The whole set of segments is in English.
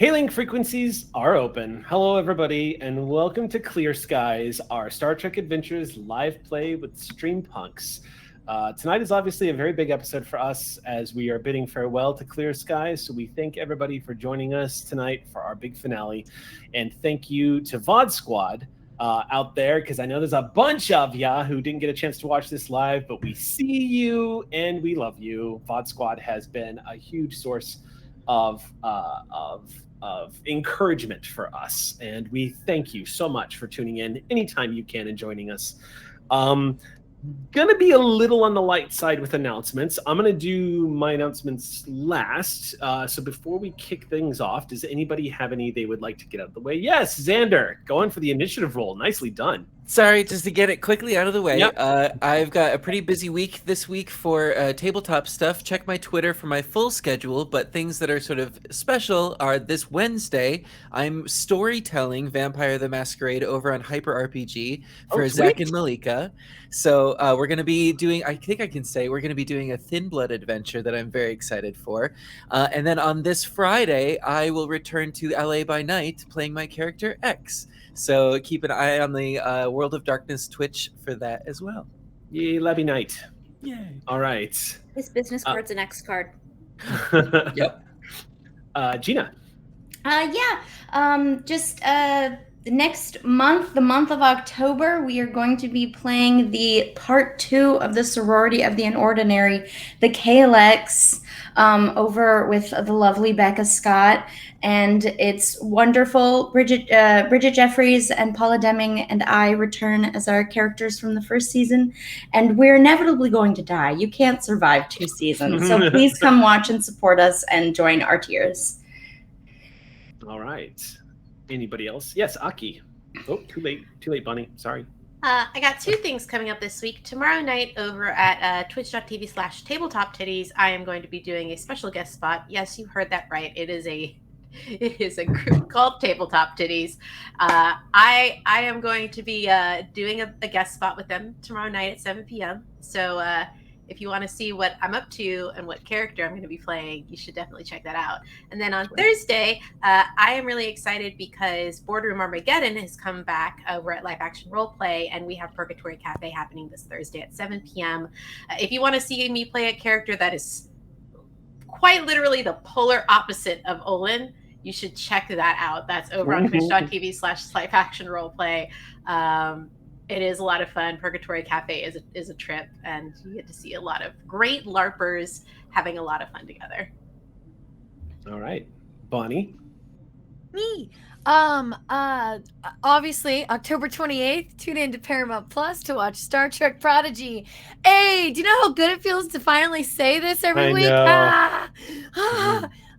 Hailing frequencies are open. Hello, everybody, and welcome to Clear Skies, our Star Trek Adventures live play with Streampunks. Tonight is obviously a very big episode for us as we are bidding farewell to Clear Skies. So we thank everybody for joining us tonight for our big finale. And thank you to VOD Squad out there, because I know there's a bunch of ya who didn't get a chance to watch this live, but we see you and we love you. VOD Squad has been a huge source of encouragement for us, and we thank you so much for tuning in anytime you can and joining us. Gonna be a little on the light side with announcements. I'm gonna do my announcements last. So before we kick things off, does anybody have any they would like to get out of the way? Yes, Xander, going for the initiative role. Nicely done. Sorry, just to get it quickly out of the way, Yep. I've got a pretty busy week this week for tabletop stuff. Check my Twitter for my full schedule, but things that are sort of special are this Wednesday, I'm storytelling Vampire the Masquerade over on Hyper RPG for Zach and Malika. So we're going to be doing, I think I can say, we're going to be doing a Thin Blood adventure that I'm very excited for. And then on this Friday, I will return to LA by night playing my character X. So keep an eye on the World of Darkness Twitch for that as well. Yay, Labby Night. Yay. All right. His business card's an X card. Yep. Gina. Next month, the month of October, we are going to be playing the part 2 of the Sorority of the Unordinary, the KLX, over with the lovely Becca Scott. And it's wonderful. Bridget Jeffries and Paula Deming and I return as our characters from the first season. And we're inevitably going to die. You can't survive 2 seasons. So please come watch and support us and join our tiers. All right. Anybody else? Yes, Aki. Oh, too late, Bunny. Sorry. I got 2 things coming up this week. Tomorrow night over at twitch.tv/tabletoptitties, I am going to be doing a special guest spot. Yes, you heard that right. It is a group called Tabletop Titties. I am going to be doing a guest spot with them tomorrow night at 7 p.m. So if you want to see what I'm up to and what character I'm going to be playing, you should definitely check that out. And then on Thursday, I am really excited because Boardroom Armageddon has come back over at Live Action Roleplay, and we have Purgatory Cafe happening this Thursday at 7 p.m. If you want to see me play a character that is quite literally the polar opposite of Olin, you should check that out. That's over on twitch.tv/Live Action Roleplay. It is a lot of fun. Purgatory Cafe is a trip, and you get to see a lot of great LARPers having a lot of fun together. All right. Bonnie? Me. Obviously, October 28th, tune in to Paramount Plus to watch Star Trek Prodigy. Hey, do you know how good it feels to finally say this every week?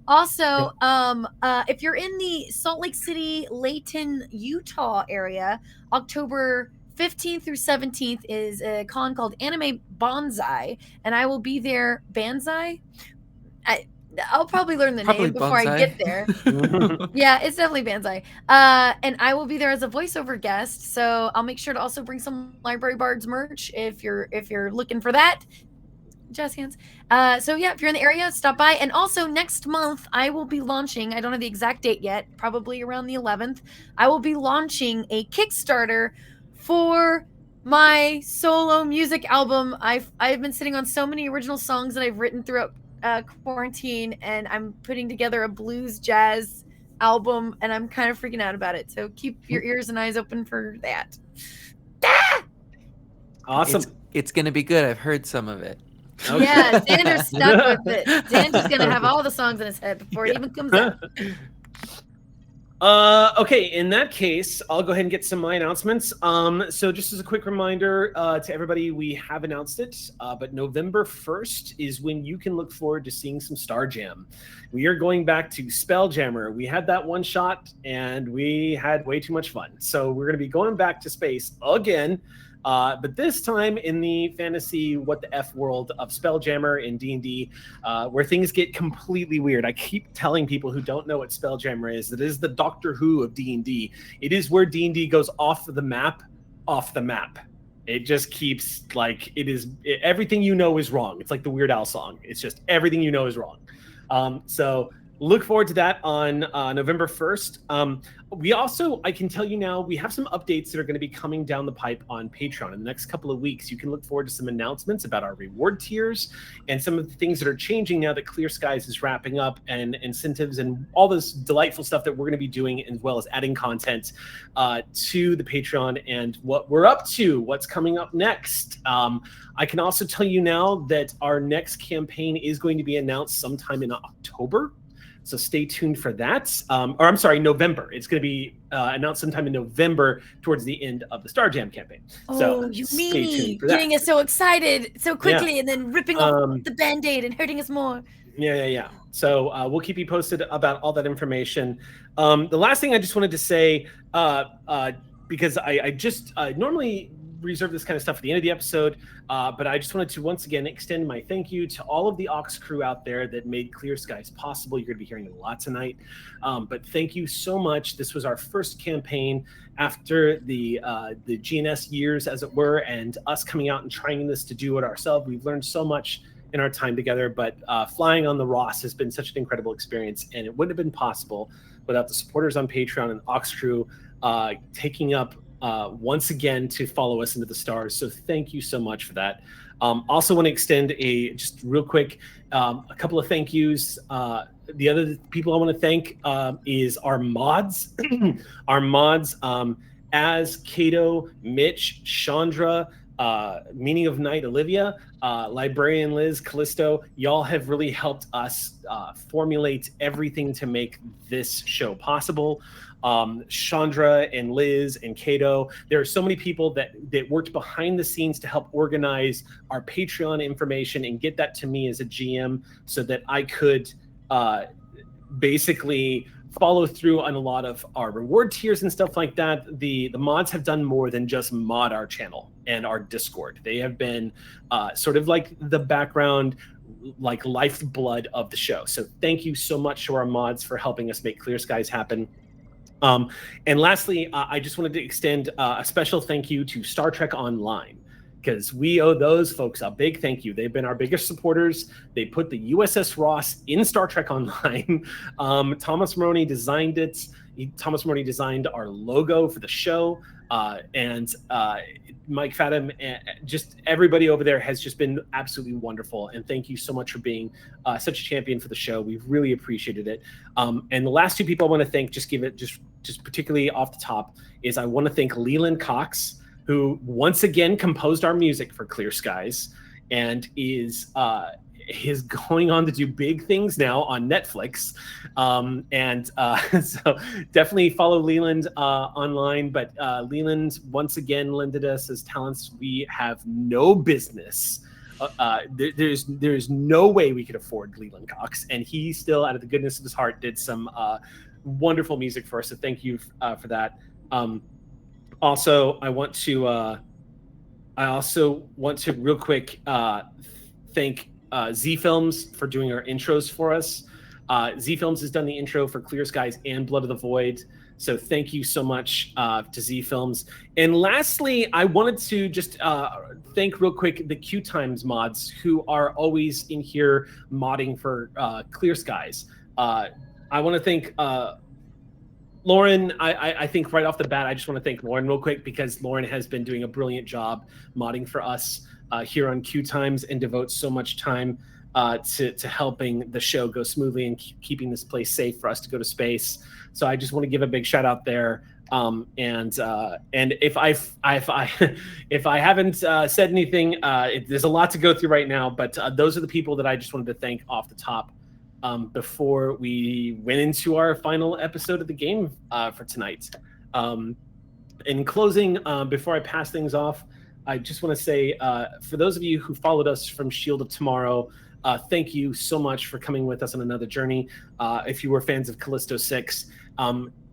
Also, if you're in the Salt Lake City, Layton, Utah area, October 15th through 17th is a con called Anime Bonsai, and I will be there. Banzai? I'll probably learn the name before I get there. Yeah, it's definitely Banzai. And I will be there as a voiceover guest, so I'll make sure to also bring some Library Bards merch if you're looking for that. Jazz hands. So yeah, if you're in the area, stop by. And also next month, I will be launching, I don't have the exact date yet, probably around the 11th, I will be launching a Kickstarter for my solo music album. I've been sitting on so many original songs that I've written throughout quarantine, and I'm putting together a blues jazz album, and I'm kind of freaking out about it. So keep your ears and eyes open for that. Awesome. It's going to be good. I've heard some of it. Okay. Yeah, Xander's stuck with it. Xander's going to have all the songs in his head before it even comes out. Okay, in that case, I'll go ahead and get some of my announcements. So just as a quick reminder to everybody, we have announced it, but November 1st is when you can look forward to seeing some Star Jam. We are going back to Spelljammer. We had that one shot, and we had way too much fun. So we're going to be going back to space again, but this time in the fantasy what the F world of Spelljammer in D&D, where things get completely weird. I keep telling people who don't know what Spelljammer is, that it is the Doctor Who of D&D. It is where D&D goes off the map. It just keeps, like, everything you know is wrong. It's like the Weird Al song. It's just everything you know is wrong. So look forward to that on November 1st. I can tell you now, we have some updates that are going to be coming down the pipe on Patreon in the next couple of weeks. You can look forward to some announcements about our reward tiers and some of the things that are changing now that Clear Skies is wrapping up, and incentives and all this delightful stuff that we're going to be doing, as well as adding content to the Patreon and what we're up to, what's coming up next. I can also tell you now that our next campaign is going to be announced sometime in October. So stay tuned for that. November. It's going to be announced sometime in November towards the end of the Star Jam campaign. Oh, you mean me getting us so excited so quickly and then ripping off the Band-Aid and hurting us more. Yeah. So we'll keep you posted about all that information. The last thing I just wanted to say, because I just normally reserve this kind of stuff at the end of the episode, but I just wanted to once again extend my thank you to all of the Aux crew out there that made Clear Skies possible. You're going to be hearing a lot tonight, but thank you so much. This was our first campaign after the GNS years, as it were, and us coming out and trying this to do it ourselves. We've learned so much in our time together, but flying on the Ross has been such an incredible experience, and it wouldn't have been possible without the supporters on Patreon and Aux crew taking up once again to follow us into the stars. So thank you so much for that. Also want to extend just real quick, a couple of thank yous. The other people I want to thank is our mods. Our mods, as Cato, Mitch, Chandra, Meaning of Night, Olivia, Librarian Liz, Calisto, y'all have really helped us formulate everything to make this show possible. Chandra and Liz and Cato, there are so many people that worked behind the scenes to help organize our Patreon information and get that to me as a GM so that I could basically follow through on a lot of our reward tiers and stuff like that. The mods have done more than just mod our channel and our Discord. They have been sort of like the background, like lifeblood of the show. So thank you so much to our mods for helping us make Clear Skies happen. And lastly, I just wanted to extend a special thank you to Star Trek Online, because we owe those folks a big thank you. They've been our biggest supporters. They put the USS Ross in Star Trek Online. Thomas Maroney designed it. Thomas Maroney designed our logo for the show. And Mike Fathom, just everybody over there has just been absolutely wonderful. And thank you so much for being such a champion for the show. We've really appreciated it. And the last two people I want to thank, just particularly off the top, is I want to thank Leland Cox, who once again composed our music for Clear Skies and is going on to do big things now on Netflix. So definitely follow Leland online. But Leland once again lended us his talents. We have no business. There's no way we could afford Leland Cox, and he still, out of the goodness of his heart, did some wonderful music for us. So thank you for that. Also, I also want to real quick thank Z Films for doing our intros for us. Z Films has done the intro for Clear Skies and Blood of the Void. So thank you so much to Z Films. And lastly, I wanted to just thank real quick the QueueTimes mods who are always in here modding for Clear Skies. I want to thank Lauren. I think right off the bat, I just want to thank Lauren real quick, because Lauren has been doing a brilliant job modding for us here on QueueTimes and devotes so much time to helping the show go smoothly and keeping this place safe for us to go to space. So I just want to give a big shout out there. And if I haven't said anything, there's a lot to go through right now, but those are the people that I just wanted to thank off the top before we went into our final episode of the game for tonight. In closing, before I pass things off, I just want to say, for those of you who followed us from Shield of Tomorrow, thank you so much for coming with us on another journey. If you were fans of Callisto 6,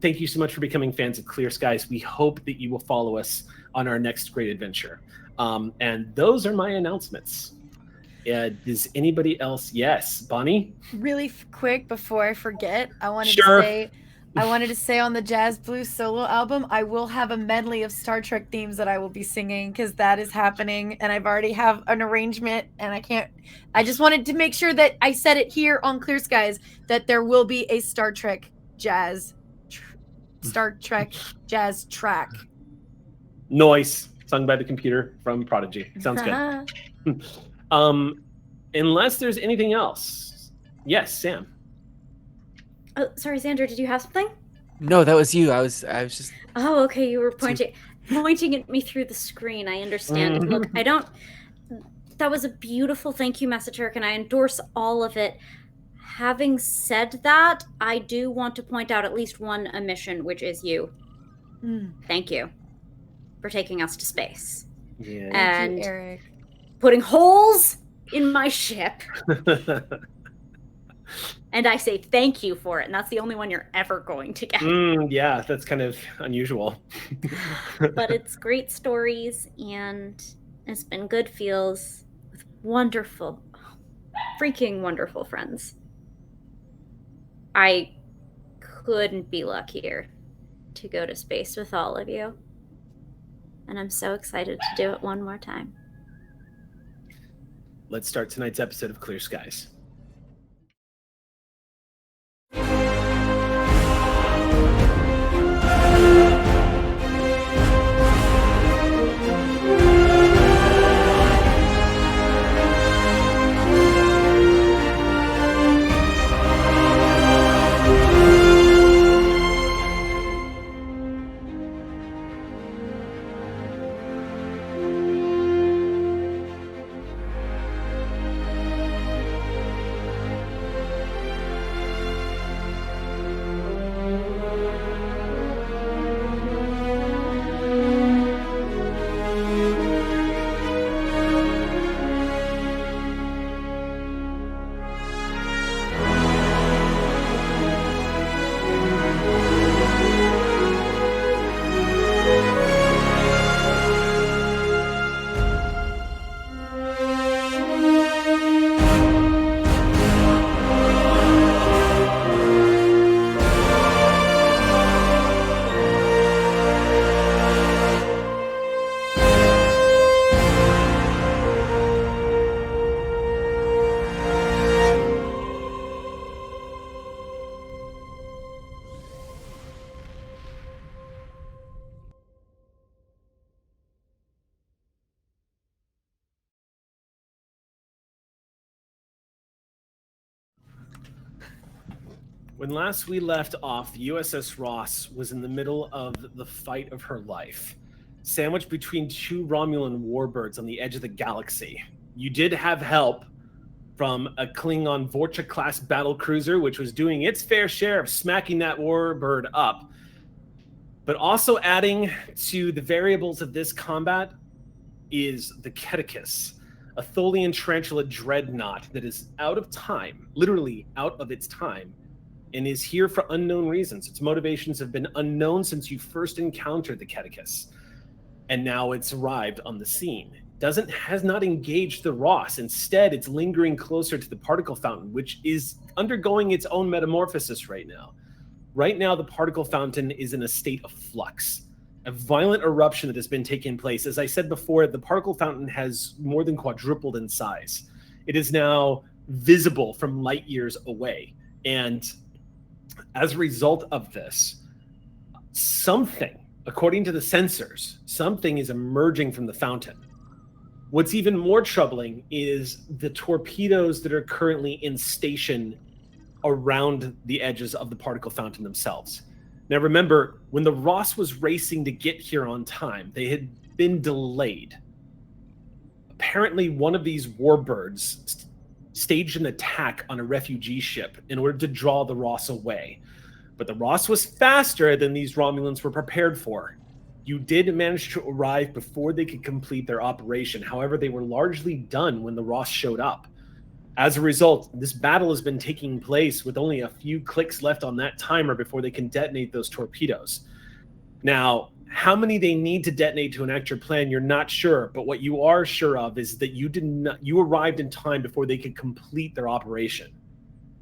thank you so much for becoming fans of Clear Skies. We hope that you will follow us on our next great adventure. And those are my announcements. Does anybody else? Yes, Bonnie? Really quick before I forget, I wanted Sure. to say I wanted to say on the Jazz Blue solo album, I will have a medley of Star Trek themes that I will be singing because that is happening, and I've already have an arrangement, and I just wanted to make sure that I said it here on Clear Skies that there will be a Star Trek jazz track. Noise, sung by the computer from Prodigy. Sounds good. Unless there's anything else. Yes, Sam. Oh, sorry, Xander, did you have something? No, that was you. I was just. Oh, okay, you were pointing at me through the screen. I understand. Look, that was a beautiful thank you message, Eric, and I endorse all of it. Having said that, I do want to point out at least one omission, which is you. Thank you for taking us to space. Yeah. And Thank you, Eric. putting holes in my ship. And I say thank you for it, and that's the only one you're ever going to get. Yeah, that's kind of unusual. But it's great stories, and it's been good feels with wonderful, freaking wonderful friends. I couldn't be luckier to go to space with all of you. And I'm so excited to do it one more time. Let's start tonight's episode of Clear Skies. When last we left off, the USS Ross was in the middle of the fight of her life, sandwiched between two Romulan warbirds on the edge of the galaxy. You did have help from a Klingon Vorcha-class battlecruiser, which was doing its fair share of smacking that warbird up. But also adding to the variables of this combat is the Keticus, a Tholian tarantula dreadnought that is out of time, literally out of its time, and is here for unknown reasons. Its motivations have been unknown since you first encountered the Keticus, and now it's arrived on the scene. Has not engaged the Ross. Instead, it's lingering closer to the particle fountain, which is undergoing its own metamorphosis right now. Right now, the particle fountain is in a state of flux, a violent eruption that has been taking place. As I said before, the particle fountain has more than quadrupled in size. It is now visible from light years away, and as a result of this, something, according to the sensors, something is emerging from the fountain. What's even more troubling is the torpedoes that are currently in station around the edges of the particle fountain themselves. Now remember, when the Ross was racing to get here on time, they had been delayed. Apparently, one of these warbirds staged an attack on a refugee ship in order to draw the Ross away. But the Ross was faster than these Romulans were prepared for. You did manage to arrive before they could complete their operation. However, they were largely done when the Ross showed up. As a result, this battle has been taking place with only a few clicks left on that timer before they can detonate those torpedoes. Now, how many they need to detonate to enact your plan, you're not sure, but what you are sure of is that you arrived in time before they could complete their operation.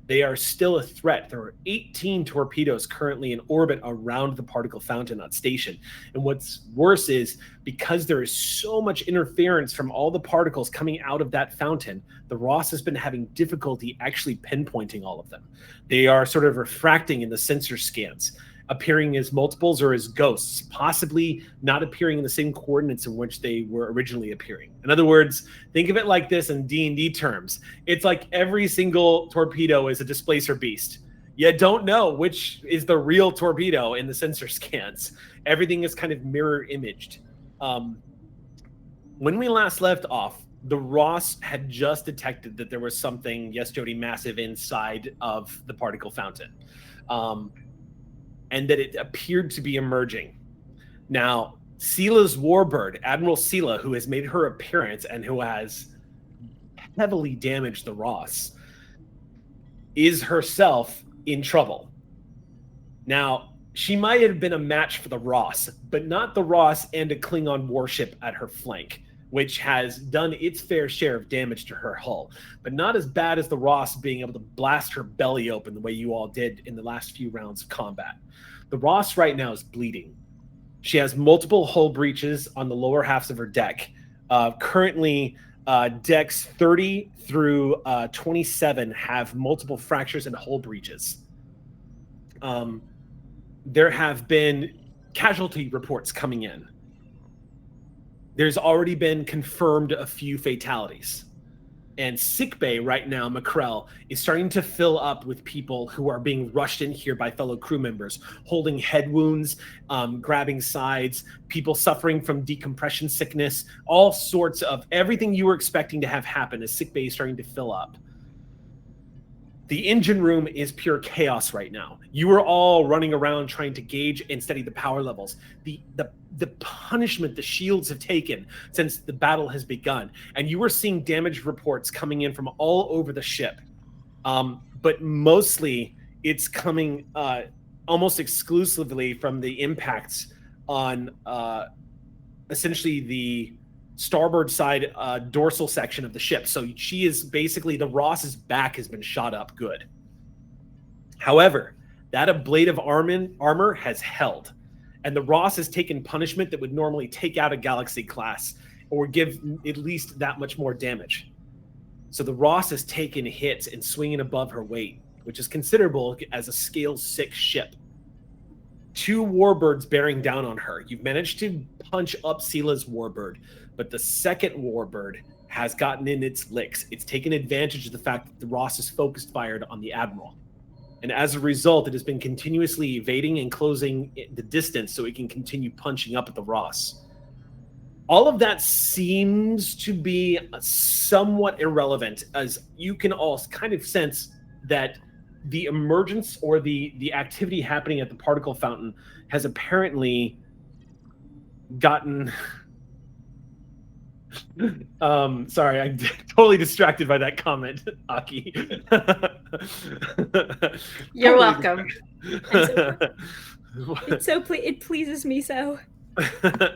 They are still a threat. There are 18 torpedoes currently in orbit around the particle fountain on station. And what's worse is, because there is so much interference from all the particles coming out of that fountain, the Ross has been having difficulty actually pinpointing all of them. They are sort of refracting in the sensor scans, appearing as multiples or as ghosts, possibly not appearing in the same coordinates in which they were originally appearing. In other words, think of it like this in D&D terms. It's like every single torpedo is a displacer beast. You don't know which is the real torpedo in the sensor scans. Everything is kind of mirror imaged. When we last left off, the Ross had just detected that there was something, yes, Jody, massive inside of the particle fountain. And that it appeared to be emerging. Now, Seela's warbird, Admiral Seela, who has made her appearance and who has heavily damaged the Ross, is herself in trouble. Now, she might have been a match for the Ross, but not the Ross and a Klingon warship at her flank, which has done its fair share of damage to her hull, but not as bad as the Ross being able to blast her belly open the way you all did in the last few rounds of combat. The Ross right now is bleeding. She has multiple hull breaches on the lower halves of her deck. Currently, decks 30 through 27 have multiple fractures and hull breaches. There have been casualty reports coming in. There's already been confirmed a few fatalities. And sickbay right now, McCrell, is starting to fill up with people who are being rushed in here by fellow crew members, holding head wounds, grabbing sides, people suffering from decompression sickness, all sorts of everything you were expecting to have happen as sickbay is starting to fill up. The engine room is pure chaos right now. You are all running around trying to gauge and study the power levels. The punishment the shields have taken since the battle has begun. And you are seeing damage reports coming in from all over the ship. But mostly it's coming almost exclusively from the impacts on essentially the starboard side dorsal section of the ship. So she is basically, the Ross's back has been shot up good. However, that ablative armor has held, and the Ross has taken punishment that would normally take out a Galaxy class or give at least that much more damage. So the Ross has taken hits and swinging above her weight, which is considerable as a scale 6 ship. 2 warbirds bearing down on her. You've managed to punch up Seela's warbird, but the second warbird has gotten in its licks. It's taken advantage of the fact that the Ross is focused fired on the Admiral. And as a result, it has been continuously evading and closing the distance so it can continue punching up at the Ross. All of that seems to be somewhat irrelevant, as you can all kind of sense that the emergence or the activity happening at the particle fountain has apparently gotten... sorry, I'm totally distracted by that comment, Aki. You're welcome. It pleases me so.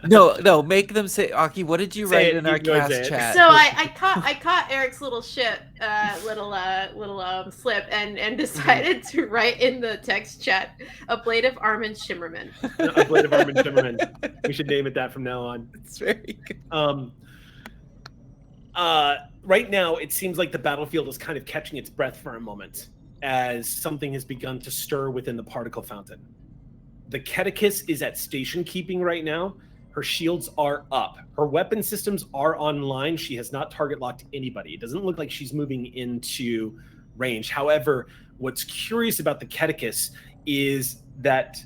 No, make them say, Aki, what did you write in our cast chat? So I caught Eric's little slip and decided to write in the text chat, ablative Armin Shimmerman. Ablative Armin Shimmerman. We should name it that from now on. It's very good. Right now, it seems like the battlefield is kind of catching its breath for a moment as something has begun to stir within the particle fountain. The Catechus is at station keeping right now. Her shields are up. Her weapon systems are online. She has not target locked anybody. It doesn't look like she's moving into range. However, what's curious about the Catechus is that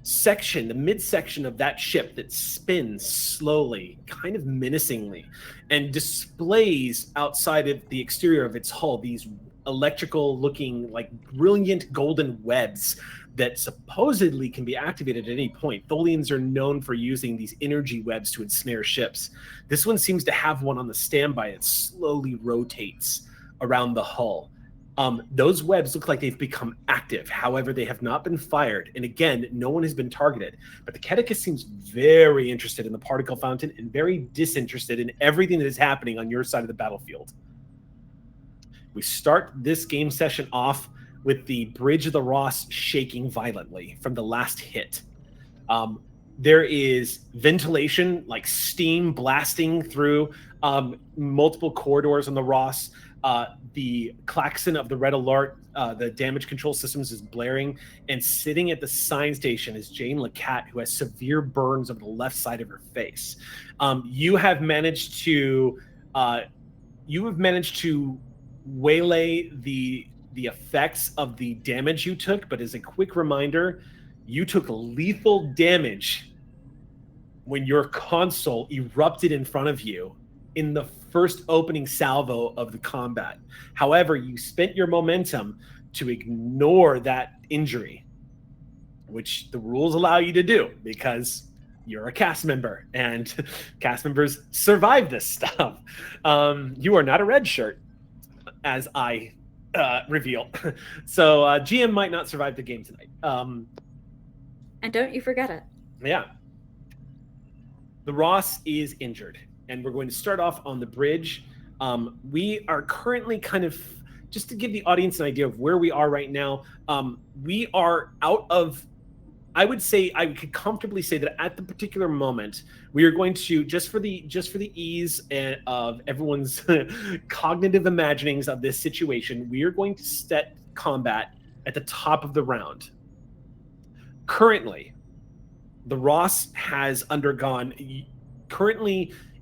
section, the midsection of that ship that spins slowly, kind of menacingly, and displays outside of the exterior of its hull these electrical looking, like brilliant golden webs that supposedly can be activated at any point. Tholians are known for using these energy webs to ensnare ships. This one seems to have one on the standby. It slowly rotates around the hull. Those webs look like they've become active. However, they have not been fired. And again, no one has been targeted. But the Catechus seems very interested in the particle fountain and very disinterested in everything that is happening on your side of the battlefield. We start this game session off with the bridge of the Ross shaking violently from the last hit. There is ventilation, like steam blasting through multiple corridors on the Ross. The klaxon of the red alert, the damage control systems is blaring, and sitting at the sign station is Jane Lacat, who has severe burns on the left side of her face. You have managed to waylay the effects of the damage you took, but as a quick reminder, you took lethal damage when your console erupted in front of you in the first opening salvo of the combat. However, you spent your momentum to ignore that injury, which the rules allow you to do because you're a cast member and cast members survive this stuff. You are not a red shirt, as I reveal. So GM might not survive the game tonight. And don't you forget it. Yeah. The Ross is injured, and we're going to start off on the bridge. We are currently kind of, just to give the audience an idea of where we are right now, we are out of, I could comfortably say that at the particular moment, we are going to, just for the ease of everyone's cognitive imaginings of this situation, we are going to set combat at the top of the round. Currently, the Ross has undergone,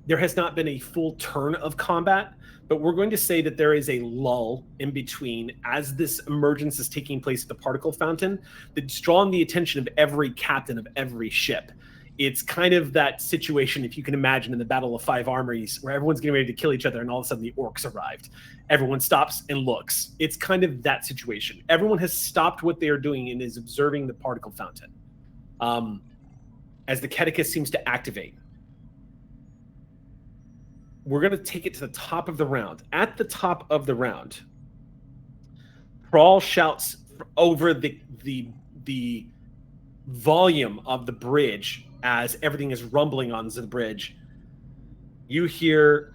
there has not been a full turn of combat, but we're going to say that there is a lull in between as this emergence is taking place at the particle fountain that's drawing the attention of every captain of every ship. It's kind of that situation, if you can imagine, in the Battle of Five Armories, where everyone's getting ready to kill each other and all of a sudden the orcs arrived. Everyone stops and looks. It's kind of that situation. Everyone has stopped what they are doing and is observing the particle fountain as the Catechus seems to activate. We're going to take it to the top of the round. At the top of the round, Prawl shouts over the volume of the bridge as everything is rumbling on the bridge. You hear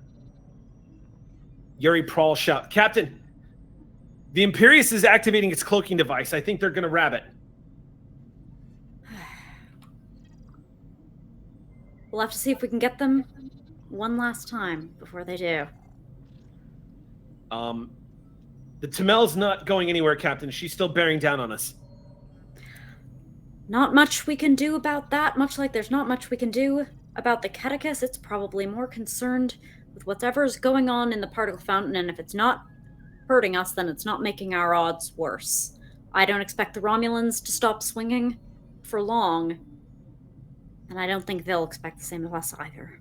Yuri Prawl shout, "Captain, the Imperius is activating its cloaking device. I think they're going to grab it." We'll have to see if we can get them one last time before they do. The Tamel's not going anywhere, Captain. She's still bearing down on us. Not much we can do about that, much like there's not much we can do about the Catechus. It's probably more concerned with whatever's going on in the particle fountain, and if it's not hurting us, then it's not making our odds worse. I don't expect the Romulans to stop swinging for long, and I don't think they'll expect the same of us either.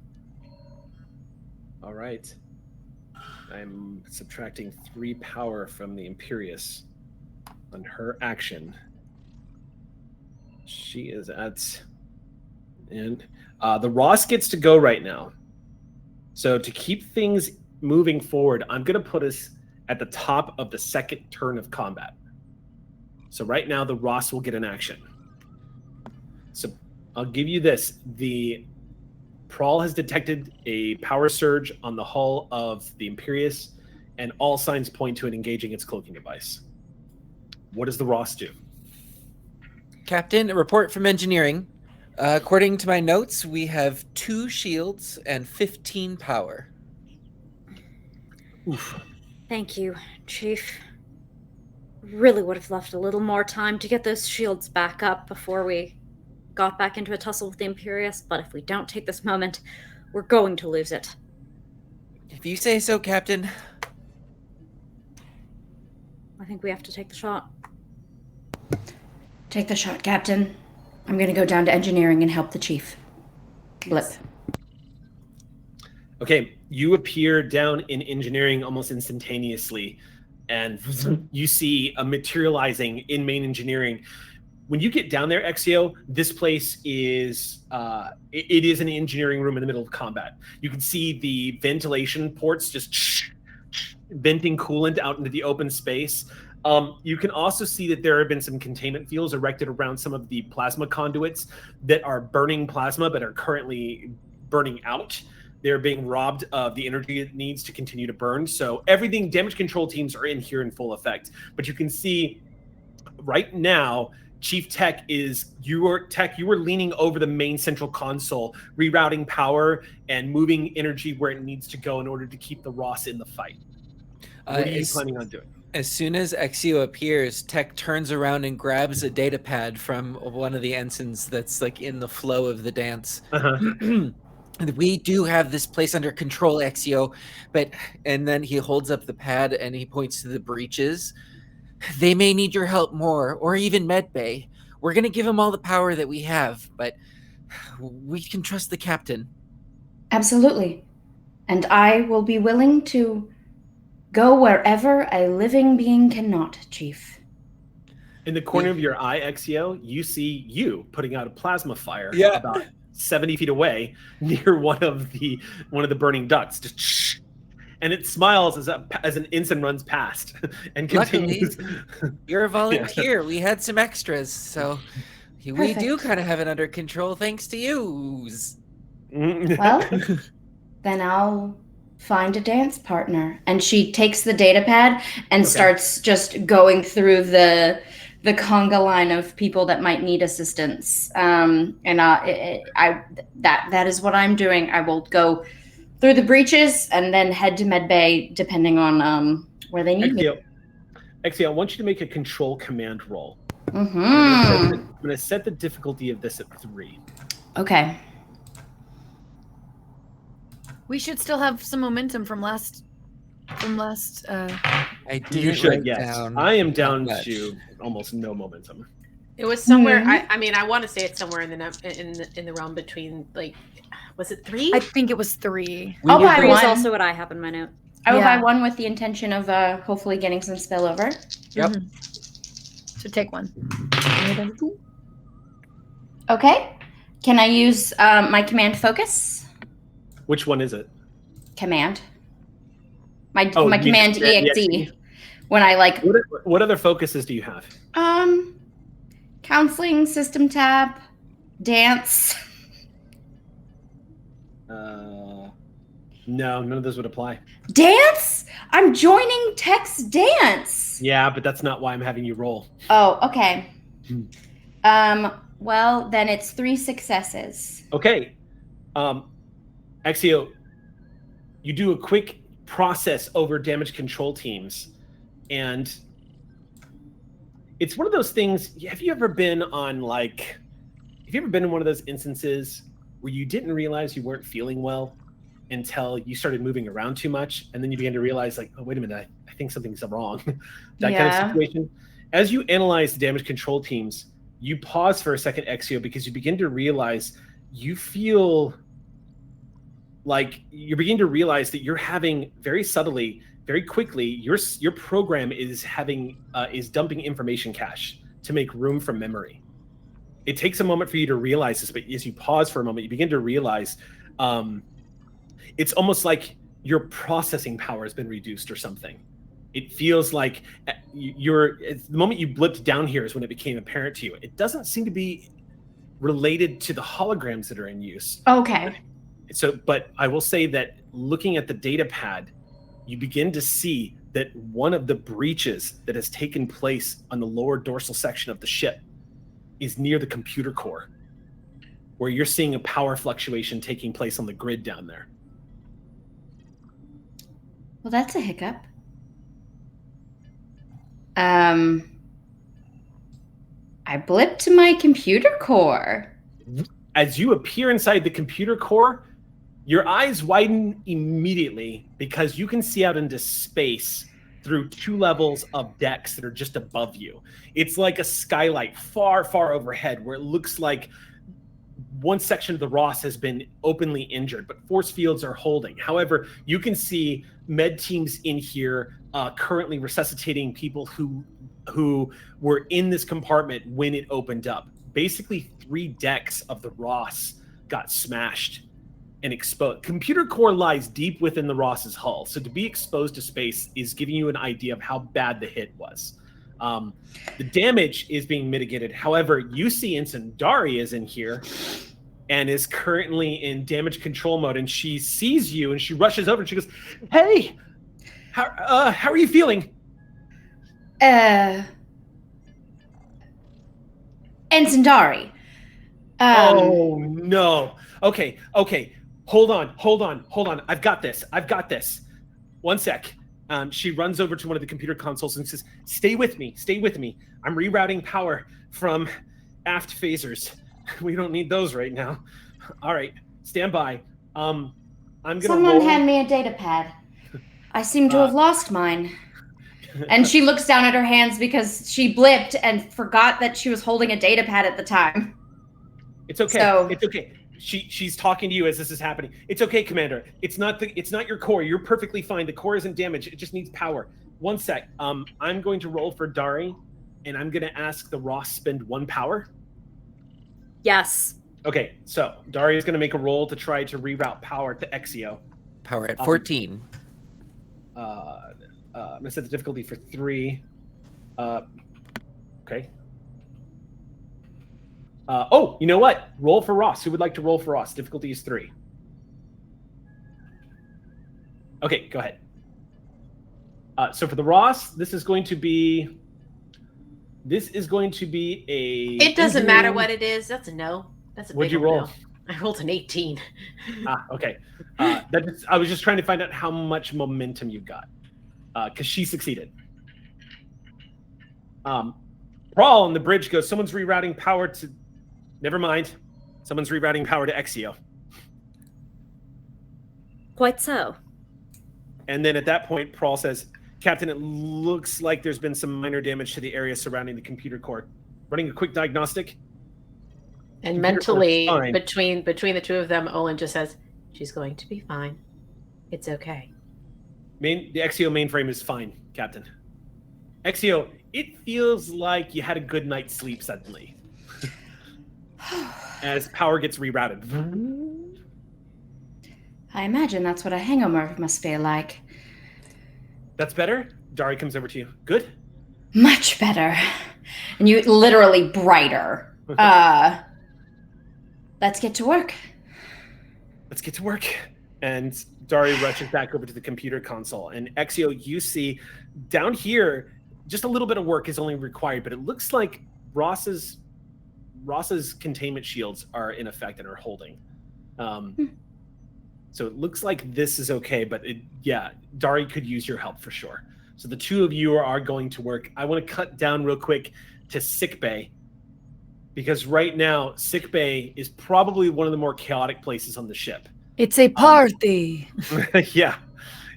All right. I'm subtracting 3 power from the Imperius on her action. She is at... And the Ross gets to go right now. So to keep things moving forward, I'm going to put us at the top of the second turn of combat. So right now, the Ross will get an action. So I'll give you this. The Prawl has detected a power surge on the hull of the Imperius, and all signs point to it engaging its cloaking device. What does the Ross do? Captain, a report from engineering. According to my notes, we have 2 shields and 15 power. Oof. Thank you, Chief. Really would have left a little more time to get those shields back up before we got back into a tussle with the Imperius, but if we don't take this moment, we're going to lose it. If you say so, Captain. I think we have to take the shot. Take the shot, Captain. I'm going to go down to engineering and help the Chief. Blip. Okay, you appear down in engineering almost instantaneously, and you see a materializing in main engineering. When you get down there, Exio, this place is it is an engineering room in the middle of combat. You can see the ventilation ports just venting coolant out into the open space. You can also see that there have been some containment fields erected around some of the plasma conduits that are burning plasma but are currently burning out. They're being robbed of the energy it needs to continue to burn. So everything, damage control teams are in here in full effect. But you can see right now, Chief Tech you were leaning over the main central console, rerouting power and moving energy where it needs to go in order to keep the Ross in the fight. What are you planning on doing? As soon as Exio appears, Tech turns around and grabs a data pad from one of the ensigns that's like in the flow of the dance. We do have this place under control, Exio, and then he holds up the pad and he points to the breaches. They may need your help more, or even Medbay. We're going to give them all the power that we have, but we can trust the captain. Absolutely. And I will be willing to go wherever a living being cannot, Chief. In the corner of your eye, Exio, you see you putting out a plasma fire about 70 feet away near one of the burning ducts. And it smiles as an ensign runs past and continues. Luckily, you're a volunteer. We had some extras, so we do kind of have it under control thanks to you. Well, then I'll find a dance partner. And she takes the data pad and starts just going through the conga line of people that might need assistance. That is what I'm doing. I will go through the breaches and then head to Medbay, depending on where they need me. Exio, I want you to make a control command roll. Mm-hmm. I'm going to set the difficulty of this at 3. Okay. We should still have some momentum from last. I did. You should, yes. Down I am down to almost no momentum. It was somewhere. I mean, I want to say it's somewhere in the realm between, like, was it 3? I think it was 3. I'll buy 3 one. is also what I have in my note. I will buy one with the intention of hopefully getting some spillover. Yep. Mm-hmm. So take one. Okay. Can I use my command focus? Which one is it? Command. My Oh, command EXE. When I like. What other focuses do you have? Counseling, system tab, dance. No, none of those would apply. Dance? I'm joining Tech's dance. Yeah, but that's not why I'm having you roll. Oh, okay. Well, then it's 3 successes. Okay. Exio, you do a quick process over damage control teams, and it's one of those things. Have you ever been in one of those instances where you didn't realize you weren't feeling well until you started moving around too much, and then you began to realize, like, oh, wait a minute, I think something's wrong. That kind of situation. As you analyze the damage control teams, you pause for a second, Exio, because you begin to realize you feel like you're beginning to realize that you're having very subtly, very quickly, your program is dumping information cache to make room for memory. It takes a moment for you to realize this, but as you pause for a moment, you begin to realize it's almost like your processing power has been reduced or something. It feels like the moment you blipped down here is when it became apparent to you. It doesn't seem to be related to the holograms that are in use. Okay. So, but I will say that looking at the data pad, you begin to see that one of the breaches that has taken place on the lower dorsal section of the ship is near the computer core, where you're seeing a power fluctuation taking place on the grid down there. Well, that's a hiccup. I blipped to my computer core. As you appear inside the computer core, your eyes widen immediately because you can see out into space through 2 levels of decks that are just above you. It's like a skylight far, far overhead where it looks like one section of the Ross has been openly injured, but force fields are holding. However, you can see med teams in here currently resuscitating people who were in this compartment when it opened up. Basically, 3 decks of the Ross got smashed and exposed. Computer core lies deep within the Ross's hull, so to be exposed to space is giving you an idea of how bad the hit was. The damage is being mitigated. However, you see Ensign Dari is in here, and is currently in damage control mode. And she sees you, and she rushes over, and she goes, "Hey, how are you feeling?" Ensign Dari. Oh no. Okay. Hold on. I've got this. One sec. She runs over to one of the computer consoles and says, Stay with me. I'm rerouting power from aft phasers. We don't need those right now. All right, stand by. I'm gonna Someone roll. hand me a data pad. I seem to have lost mine. And she looks down at her hands because she blipped and forgot that she was holding a data pad at the time. It's okay. It's okay. She's talking to you as this is happening. It's okay, Commander. It's not your core. You're perfectly fine. The core isn't damaged. It just needs power. One sec. I'm going to roll for Dari, and I'm going to ask the Ross spend 1 power. Yes. Okay, so Dari is going to make a roll to try to reroute power to Exio. Power at 14. I'm going to set the difficulty for 3. Okay. You know what? Roll for Ross. Who would like to roll for Ross? Difficulty is 3. Okay, go ahead. So for the Ross, this is going to be a... It doesn't matter what it is. That's a no. That's a What'd big you roll? No. I rolled an 18. Okay. I was just trying to find out how much momentum you got. Because she succeeded. Prawl on the bridge goes, someone's rerouting power to... Never mind. Someone's rerouting power to Exio. Quite so. And then at that point, Prawl says, Captain, it looks like there's been some minor damage to the area surrounding the computer core. Running a quick diagnostic. And mentally, between the two of them, Olin just says, she's going to be fine. It's okay. The Exio mainframe is fine, Captain. Exio, it feels like you had a good night's sleep suddenly. As power gets rerouted. I imagine that's what a hangover must feel like. That's better? Dari comes over to you. Good? Much better. And you literally brighter. Let's get to work. And Dari rushes back over to the computer console. And Exio, you see down here, just a little bit of work is only required, but it looks like Ross's containment shields are in effect and are holding. So it looks like this is okay, but Dari could use your help for sure. So the two of you are going to work. I want to cut down real quick to sickbay, because right now sickbay is probably one of the more chaotic places on the ship. It's a party. Yeah,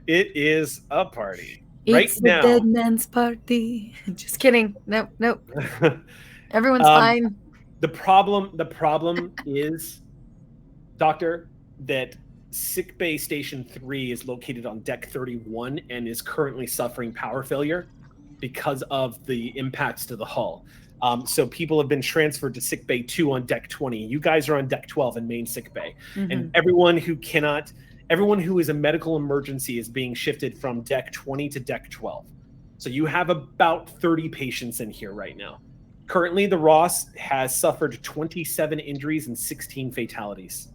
it is a party. It's right now, the dead man's party. Just kidding. Nope. Everyone's fine. The problem is, Doctor, that sickbay station 3 is located on deck 31 and is currently suffering power failure because of the impacts to the hull. So people have been transferred to sickbay 2 on deck 20. You guys are on deck 12 in main sickbay. Mm-hmm. And everyone who is a medical emergency is being shifted from deck 20 to deck 12. So you have about 30 patients in here right now. Currently, the Ross has suffered 27 injuries and 16 fatalities.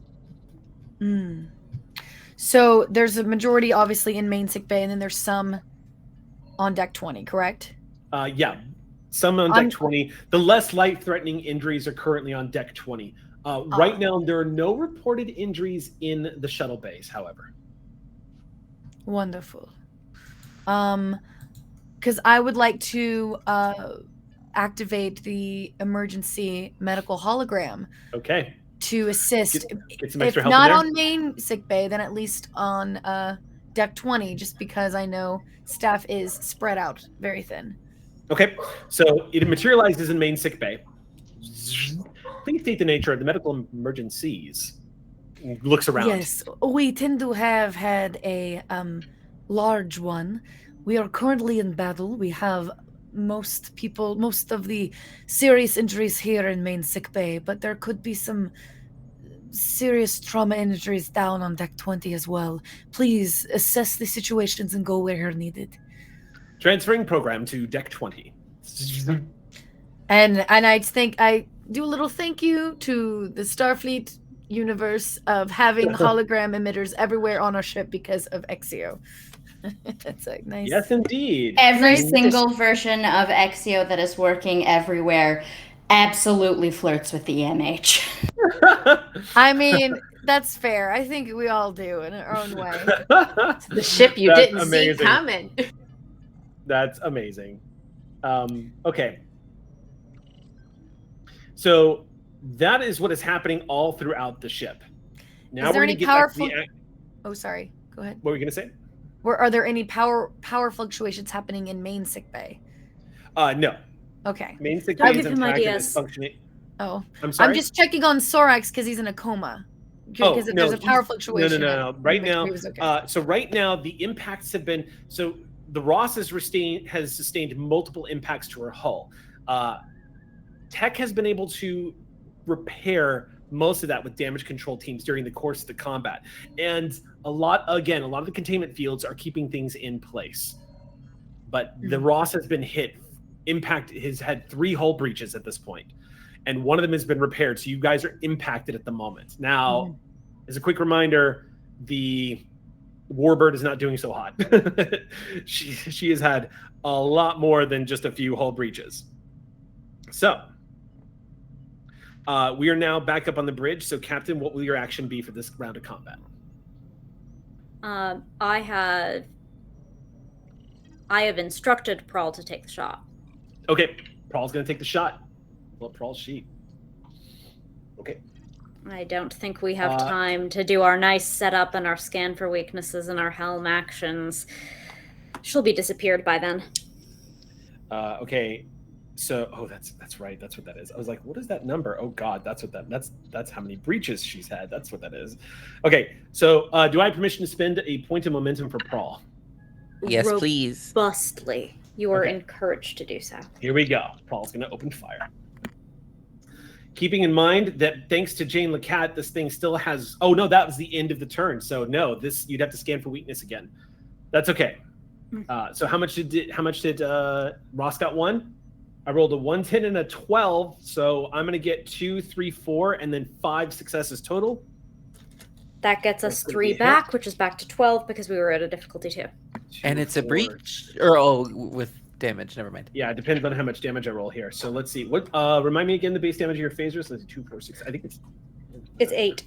So there's a majority, obviously, in main sick bay, and then there's some on deck 20, correct? Yeah, some on deck 20. The less life-threatening injuries are currently on deck 20. Right now, there are no reported injuries in the shuttle bays, however. Wonderful. Because I would like to activate the emergency medical hologram. Okay. To assist, get some extra if help not in there. on main sick bay, then at least on deck 20, just because I know staff is spread out very thin. Okay, so it materializes in main sick bay. Please state the nature of the medical emergencies. Looks around. Yes, we tend to have had a large one. We are currently in battle. We have most of the serious injuries here in main sick bay, but there could be some serious trauma injuries down on deck 20 as well. Please assess the situations and go where needed. Transferring program to deck 20. And I think I do a little thank you to the Starfleet universe of having hologram emitters everywhere on our ship because of Exio. That's like nice. Yes, indeed. Every single version of Exio that is working everywhere absolutely flirts with the EMH. I mean, that's fair. I think we all do in our own way. The ship you That's didn't amazing. see coming. That's amazing. Okay. So that is what is happening all throughout the ship. Now Is there we're any going to get back to powerful? the... Oh, sorry. Go ahead. What were you going to say? Are there any power fluctuations happening in main sick bay? No. Okay. Main sick I'll bay is give him intact and ideas. is functioning. Oh, I'm sorry? I'm just checking on Sorax because he's in a coma. Because if there's a power fluctuation. No. Right now, he was okay. so right now the impacts have been the Ross has sustained multiple impacts to her hull. Tech has been able to repair most of that with damage control teams during the course of the combat, and a lot of the containment fields are keeping things in place. But the Ross has been hit. Impact has had 3 hull breaches at this point, and one of them has been repaired. So you guys are impacted at the moment. Now, as a quick reminder, the Warbird is not doing so hot. she has had a lot more than just a few hull breaches. So we are now back up on the bridge. So, Captain, what will your action be for this round of combat? I have instructed Prawl to take the shot. Okay, Prawl's going to take the shot. Pull up Prawl's sheet. Okay. I don't think we have time to do our nice setup and our scan for weaknesses and our helm actions. She'll be disappeared by then. Okay. So, that's right. That's what that is. I was like, what is that number? Oh God, that's how many breaches she's had. That's what that is. Okay. So, do I have permission to spend a point of momentum for Prawl? Yes, please. Robustly. You are Okay. encouraged to do so. Here we go. Prawl's going to open fire. Keeping in mind that thanks to Jane Lacat, this thing still has... Oh, no, that was the end of the turn. So, no, you'd have to scan for weakness again. That's okay. So how much did Ross got 1? I rolled a 1, 10, and a 12. So I'm going to get 2, 3, 4, and then 5 successes total. That gets us 3 back, which is back to 12 because we were at a difficulty 2. And it's a 4. breach? Or, with damage. Never mind. Yeah, it depends on how much damage I roll here. So let's see. What? Remind me again the base damage of your phasers. That's 2, 4, 6. I think it's 8.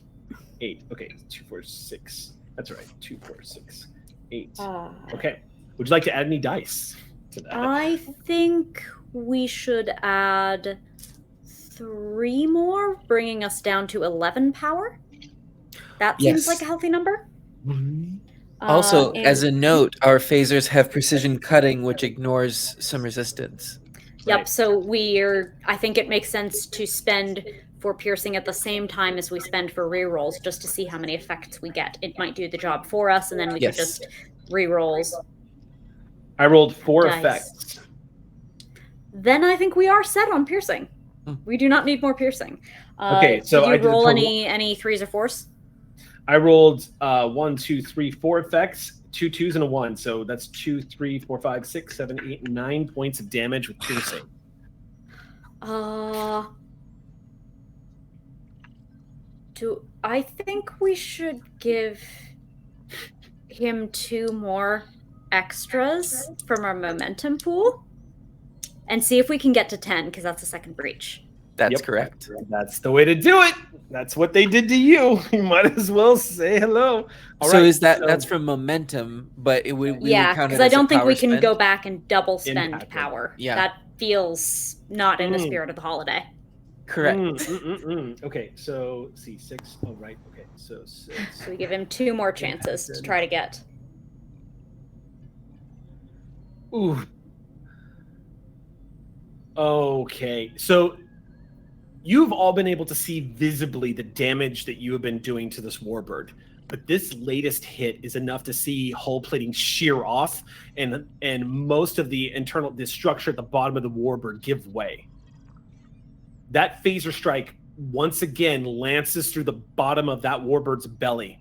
8. Okay, 2, 4, 6. That's right. 2, 4, 6, 8. Uh, Okay. Would you like to add any dice to that? I think we should add 3 more, bringing us down to 11 power. That seems Yes. like a healthy number. Also, And- as a note, our phasers have precision cutting, which ignores some resistance. Yep, Right. so I think it makes sense to spend for piercing at the same time as we spend for rerolls, just to see how many effects we get. It might do the job for us, and then we Yes. could just rerolls. I rolled 4 Dice. effects. Then I think we are set on piercing. Hmm. We do not need more piercing. Okay, so did I you did a roll total- any 3s or 4s? I rolled 1, 2, 3, 4 effects, 2 2s and a 1. So that's 2, 3, 4, 5, 6, 7, 8, 9 points of damage with piercing. I think we should give him 2 more extras from our momentum pool and see if we can get to 10, because that's the second breach. That's Yep. correct. That's the way to do it. That's what they did to you. You might as well say hello. All So right, that's from momentum, but we would Yeah, count it because I as a don't think power we can spend? go back and double spend Impacted. power. Yeah. That feels not in the Mm. spirit of the holiday. Correct. Okay, so let's see, 6. Oh, right. Okay, so 6. So we give him 2 more chances to try to get. Ooh. Okay, so you've all been able to see visibly the damage that you have been doing to this warbird, but this latest hit is enough to see hull plating shear off and most of the structure at the bottom of the warbird give way. That phaser strike once again lances through the bottom of that warbird's belly.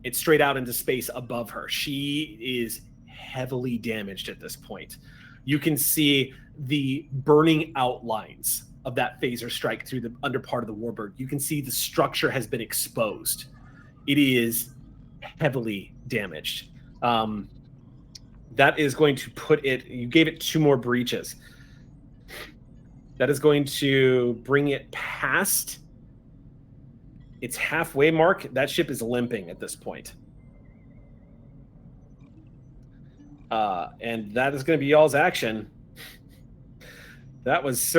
It's straight out into space above her. She is heavily damaged at this point. You can see the burning outlines of that phaser strike through the under part of the warbird. You can see the structure has been exposed. It is heavily damaged. That is going to put it, you gave it 2 more breaches. That is going to bring it past its halfway mark. That ship is limping at this point. And that is going to be y'all's action. That was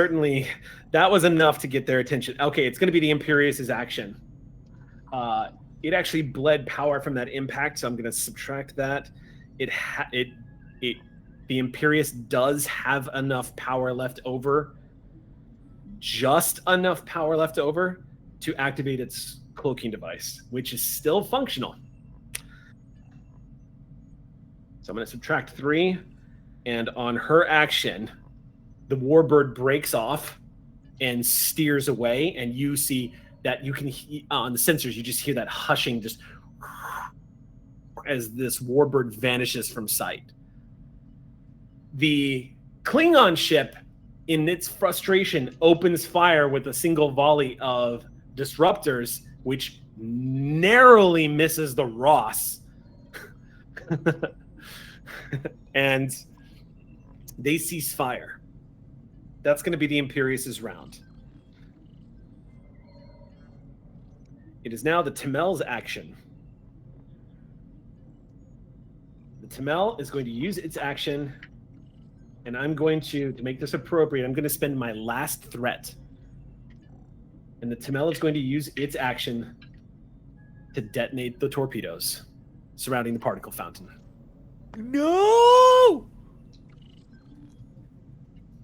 enough to get their attention. Okay, it's going to be the Imperious's action. It actually bled power from that impact, so I'm going to subtract that. The Imperious does have enough power left over, just enough power left over to activate its cloaking device, which is still functional. So I'm going to subtract 3, and on her action, the warbird breaks off and steers away, and you see that you can, on the sensors, you just hear that hushing just as this warbird vanishes from sight. The Klingon ship, in its frustration, opens fire with a single volley of disruptors, which narrowly misses the Ross. And they cease fire. That's going to be the Imperious's round. It is now the Tamel's action. The Tamel is going to use its action, and I'm going to make this appropriate, I'm going to spend my last threat. And the Tamel is going to use its action to detonate the torpedoes surrounding the particle fountain. No!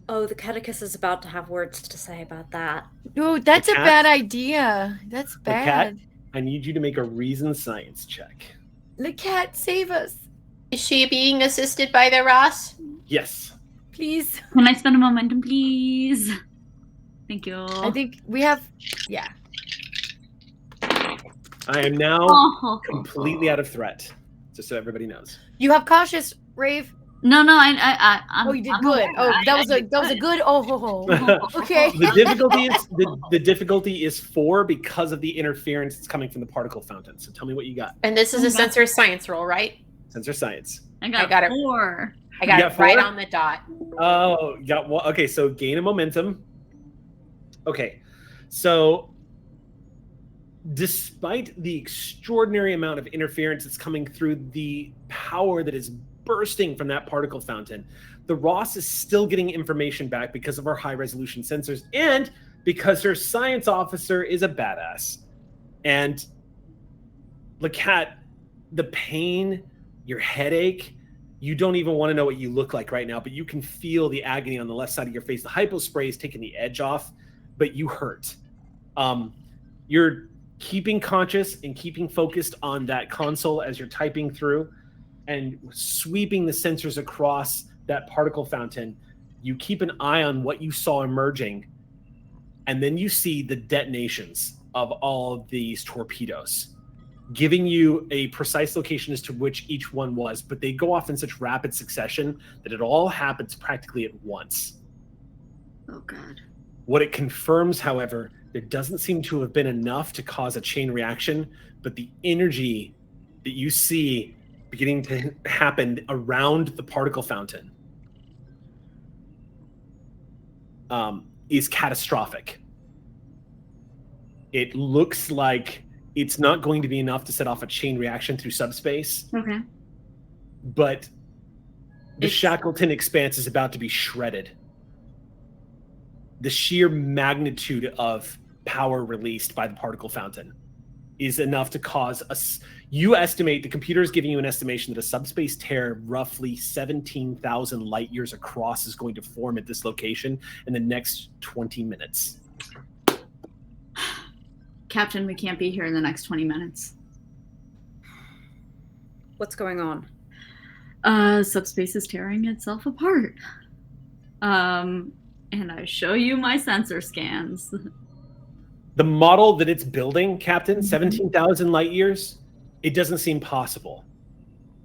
Oh, the Catechus is about to have words to say about that. Oh, that's a cat? bad idea. That's The cat, bad. I need you to make a reason science check. The cat, save us. Is she being assisted by the Ross? Yes. Please. Can I spend a momentum, please? Thank you. I think we have, yeah. I am now completely out of threat, just so everybody knows. You have cautious, Rave. No, I'm, Oh, you did I'm good. aware. Oh, that was I a did good. Oh, ho, ho. Okay. The difficulty is 4 because of the interference that's coming from the particle fountain. So tell me what you got. And this is a sensor science roll, right? Sensor science. I got, I got it. 4. I got You it got right 4? on the dot. Oh, you got one. Okay, so gain a momentum. Okay, so despite the extraordinary amount of interference that's coming through the power that is bursting from that particle fountain, the Ross is still getting information back because of our high resolution sensors and because her science officer is a badass. And Lacat, the pain, your headache, you don't even want to know what you look like right now, but you can feel the agony on the left side of your face. The hypospray is taking the edge off, but you hurt. You're keeping conscious and keeping focused on that console as you're typing through and sweeping the sensors across that particle fountain. You keep an eye on what you saw emerging, and then you see the detonations of all of these torpedoes, giving you a precise location as to which each one was, but they go off in such rapid succession that it all happens practically at once. Oh, God. What it confirms, however, there doesn't seem to have been enough to cause a chain reaction, but the energy that you see beginning to happen around the particle fountain is catastrophic. It looks like it's not going to be enough to set off a chain reaction through subspace. Okay. But the Shackleton expanse is about to be shredded. The sheer magnitude of power released by the particle fountain is enough to cause us. You estimate, the computer is giving you an estimation that a subspace tear roughly 17,000 light years across is going to form at this location in the next 20 minutes. Captain, we can't be here in the next 20 minutes. What's going on? Subspace is tearing itself apart. And I show you my sensor scans. The model that it's building, Captain, 17,000 light years, it doesn't seem possible.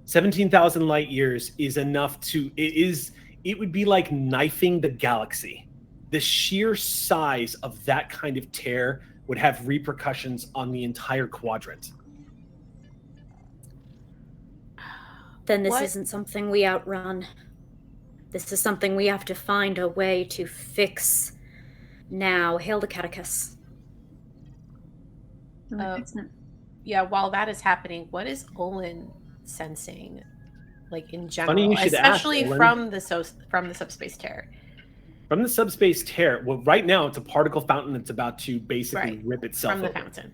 17,000 light years is enough to, it would be like knifing the galaxy. The sheer size of that kind of tear would have repercussions on the entire quadrant. Then this What? isn't something we outrun. This is something we have to find a way to fix now. Hail the Catechus. Yeah, while that is happening, what is Olin sensing, like in general, Funny you should especially ask, Olin. from the subspace tear? From the subspace tear, well, right now it's a particle fountain that's about to basically rip itself from the open. fountain.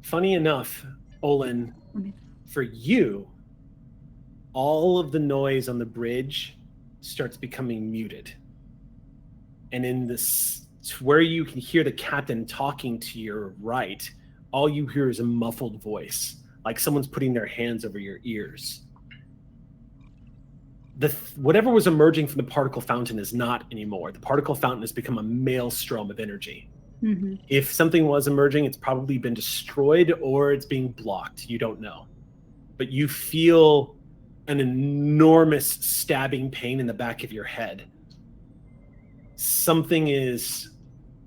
Funny enough, Olin, for you, all of the noise on the bridge starts becoming muted. And in this, where you can hear the captain talking to your right, all you hear is a muffled voice, like someone's putting their hands over your ears. Whatever was emerging from the particle fountain is not anymore. The particle fountain has become a maelstrom of energy. Mm-hmm. If something was emerging, it's probably been destroyed or it's being blocked. You don't know. But you feel an enormous stabbing pain in the back of your head. Something is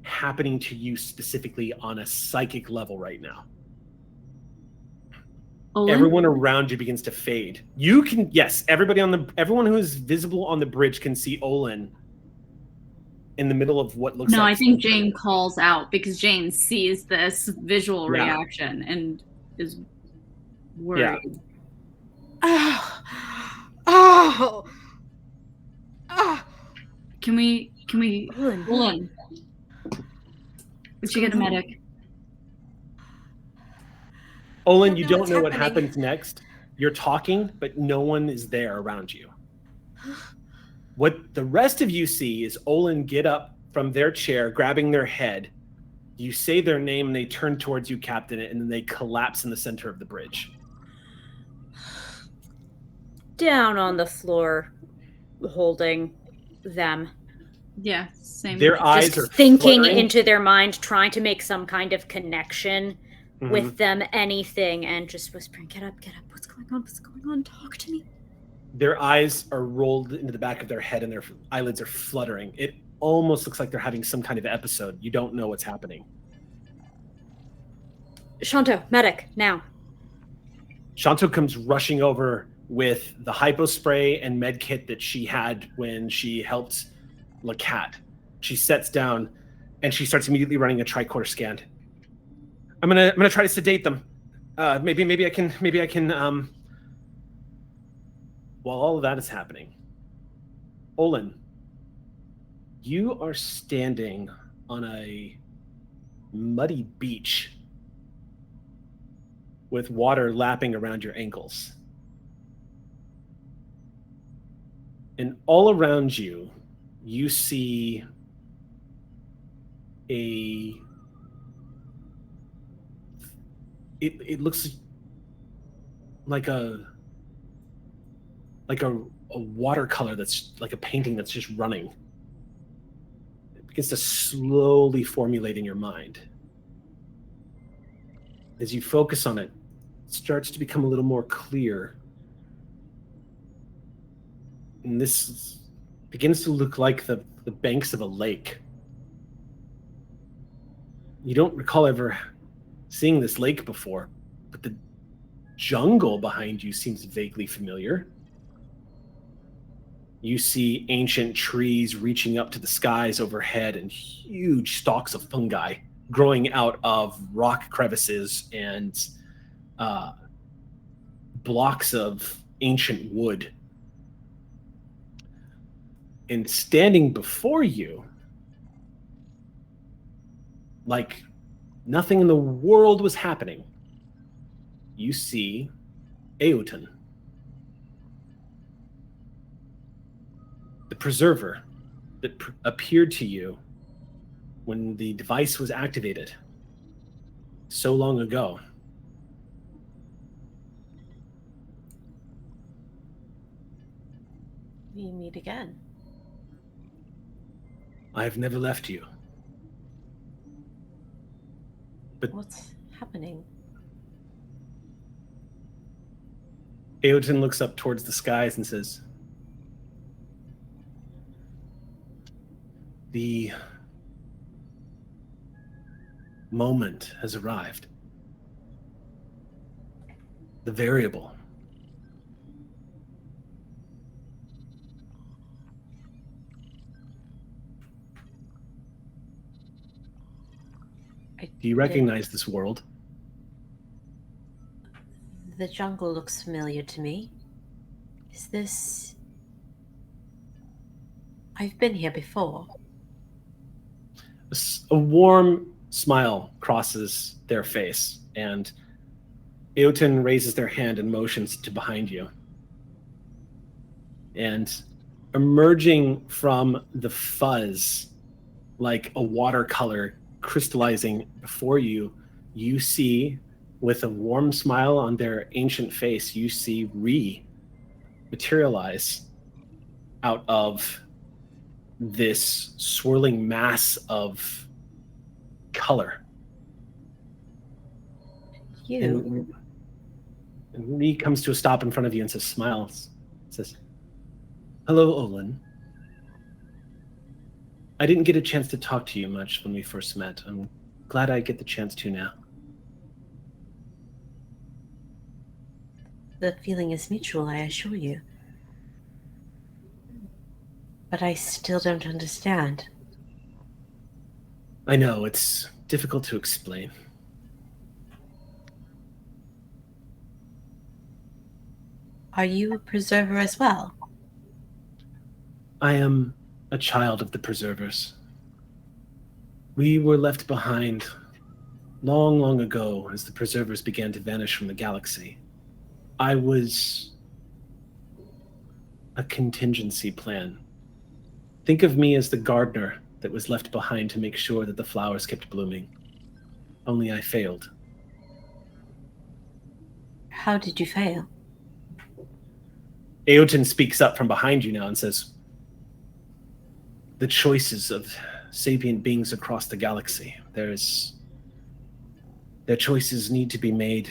happening to you specifically on a psychic level right now. Olin? Everyone around you begins to fade. You can, yes, everyone who is visible on the bridge can see Olin in the middle of what looks like. No, I think Jane calls out because Jane sees this visual reaction and is worried. Yeah. Oh. Can we Olin? We should get a medic. Olin, I you don't know don't what's know what happening. happens next. You're talking, but no one is there around you. What the rest of you see is Olin get up from their chair, grabbing their head. You say their name, and they turn towards you, Captain, and then they collapse in the center of the bridge. Down on the floor, holding them. Yeah, same. Their eyes Just are thinking fluttering. into their mind, trying to make some kind of connection Mhm. with them, anything, and just whispering, get up, what's going on, talk to me. Their eyes are rolled into the back of their head and their eyelids are fluttering. It almost looks like they're having some kind of episode. You don't know what's happening. Shanto, medic, now. Shanto comes rushing over with the hypo spray and med kit that she had when she helped Lacat. She sets down and she starts immediately running a tricorder scan. I'm gonna try to sedate them. Maybe I can. While all of that is happening, Olin, you are standing on a muddy beach with water lapping around your ankles. And all around you, you see it looks like a watercolor that's like a painting that's just running. It begins to slowly formulate in your mind. As you focus on it, it starts to become a little more clear. And this begins to look like the banks of a lake. You don't recall ever seeing this lake before, but the jungle behind you seems vaguely familiar. You see ancient trees reaching up to the skies overhead and huge stalks of fungi growing out of rock crevices and blocks of ancient wood. And standing before you, like nothing in the world was happening, you see Eoten, the preserver that appeared to you when the device was activated so long ago. We meet again. I've never left you. But What's happening? Eoten looks up towards the skies and says, The moment has arrived. The variable. Do you recognize this world? The jungle looks familiar to me. Is this... I've been here before. A warm smile crosses their face, and Eoten raises their hand and motions to behind you. And emerging from the fuzz, like a watercolor crystallizing before you, you see, with a warm smile on their ancient face, you see Ree materialize out of this swirling mass of color. You? And Ree comes to a stop in front of you and smiles. Says, "Hello, Olin. I didn't get a chance to talk to you much when we first met. I'm glad I get the chance to now." The feeling is mutual, I assure you. But I still don't understand. I know, it's difficult to explain. Are you a preserver as well? I am a child of the Preservers. We were left behind long, long ago as the Preservers began to vanish from the galaxy. I was a contingency plan. Think of me as the gardener that was left behind to make sure that the flowers kept blooming. Only I failed. How did you fail? Eoten speaks up from behind you now and says, "The choices of sapient beings across the galaxy, their choices need to be made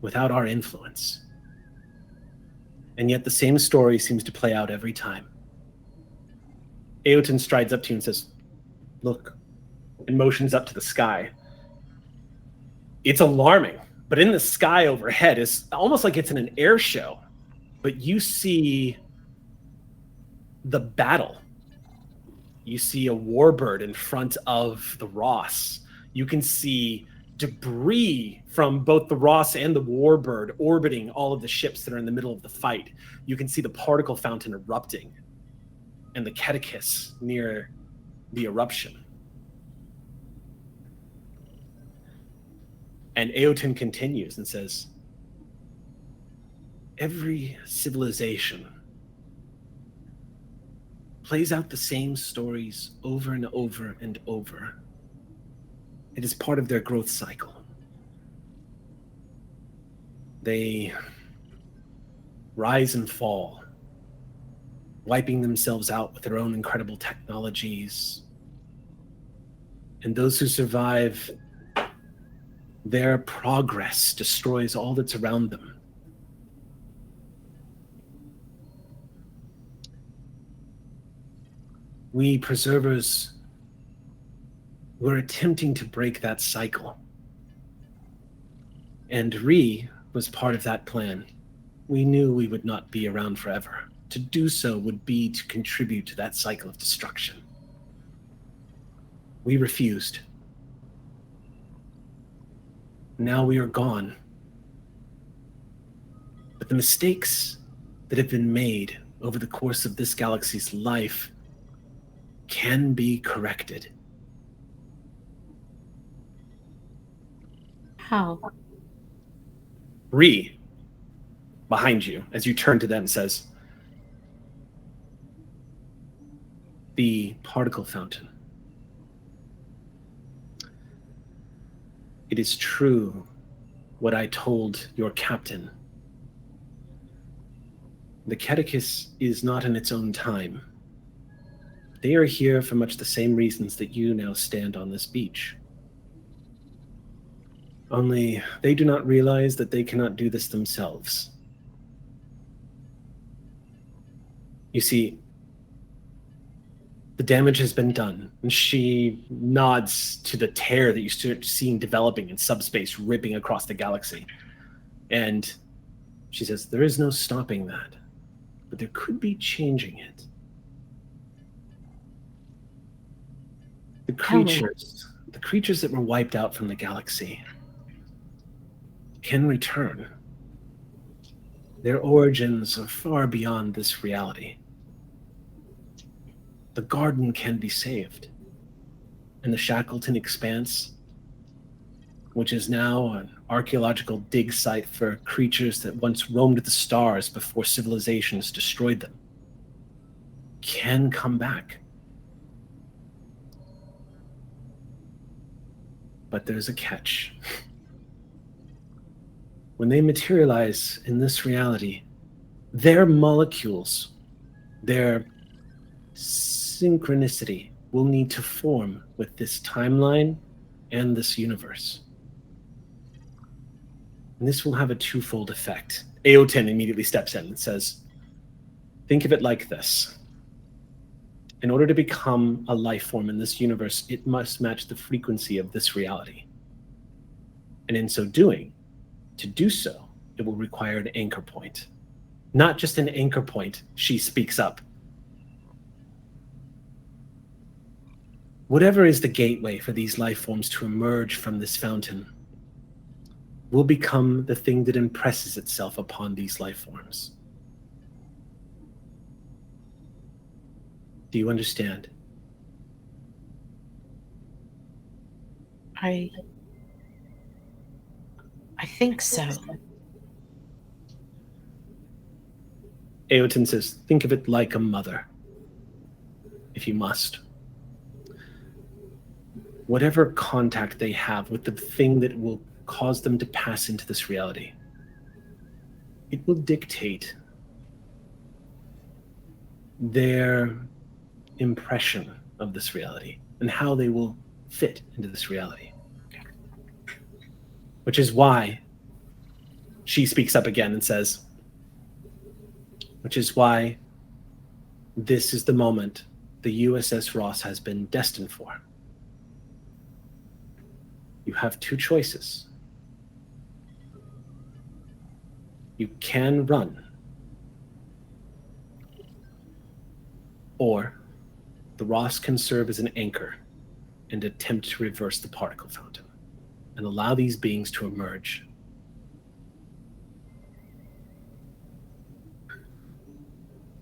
without our influence. And yet the same story seems to play out every time." Eoten strides up to you and says, "Look," and motions up to the sky. It's alarming, but in the sky overhead is almost like it's in an air show. But you see the battle. You see a warbird in front of the Ross. You can see debris from both the Ross and the warbird orbiting all of the ships that are in the middle of the fight. You can see the particle fountain erupting and the catechus near the eruption. And Eoten continues and says, "Every civilization plays out the same stories over and over and over. It is part of their growth cycle. They rise and fall, wiping themselves out with their own incredible technologies. And those who survive, their progress destroys all that's around them. We preservers were attempting to break that cycle. And Ree was part of that plan. We knew we would not be around forever. To do so would be to contribute to that cycle of destruction. We refused. Now we are gone. But the mistakes that have been made over the course of this galaxy's life can be corrected." How? Ree, behind you, as you turn to them, says, "The particle fountain. It is true what I told your captain. The catechus is not in its own time. They are here for much the same reasons that you now stand on this beach. Only they do not realize that they cannot do this themselves. You see, The damage has been done. And she nods to the tear that you start seeing developing in subspace, ripping across the galaxy. And she says, there is no stopping that, but there could be changing it. The creatures that were wiped out from the galaxy can return. Their origins are far beyond this reality. The garden can be saved. And the Shackleton Expanse, which is now an archaeological dig site for creatures that once roamed the stars before civilizations destroyed them, can come back. But there's a catch. When they materialize in this reality, their molecules, their synchronicity will need to form with this timeline and this universe. And this will have a twofold effect. Aoten immediately steps in and says, think of it like this. In order to become a life form in this universe, it must match the frequency of this reality. And in so doing, to do so, it will require an anchor point. Not just an anchor point, she speaks up. Whatever is the gateway for these life forms to emerge from this fountain will become the thing that impresses itself upon these life forms. Do you understand? I think so. Aoten says, think of it like a mother, if you must. Whatever contact they have with the thing that will cause them to pass into this reality, it will dictate their impression of this reality and how they will fit into this reality. Which is why she speaks up again and says, which is why this is the moment the USS Ross has been destined for. You have two choices. You can run, or the Ross can serve as an anchor and attempt to reverse the particle fountain and allow these beings to emerge.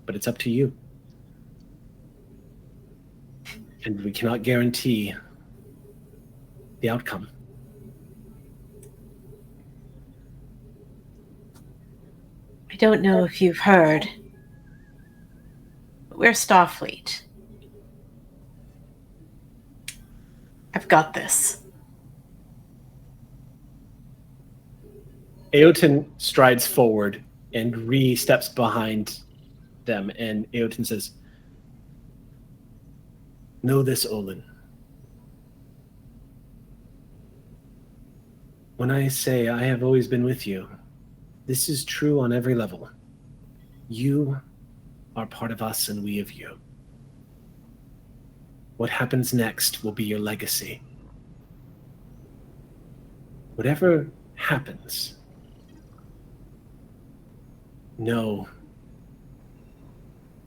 But it's up to you. And we cannot guarantee the outcome. I don't know if you've heard, but we're Starfleet. I've got this. Aoten strides forward and Ree steps behind them, and Aoten says, know this, Olin. When I say I have always been with you, this is true on every level. You are part of us and we of you. What happens next will be your legacy. Whatever happens, know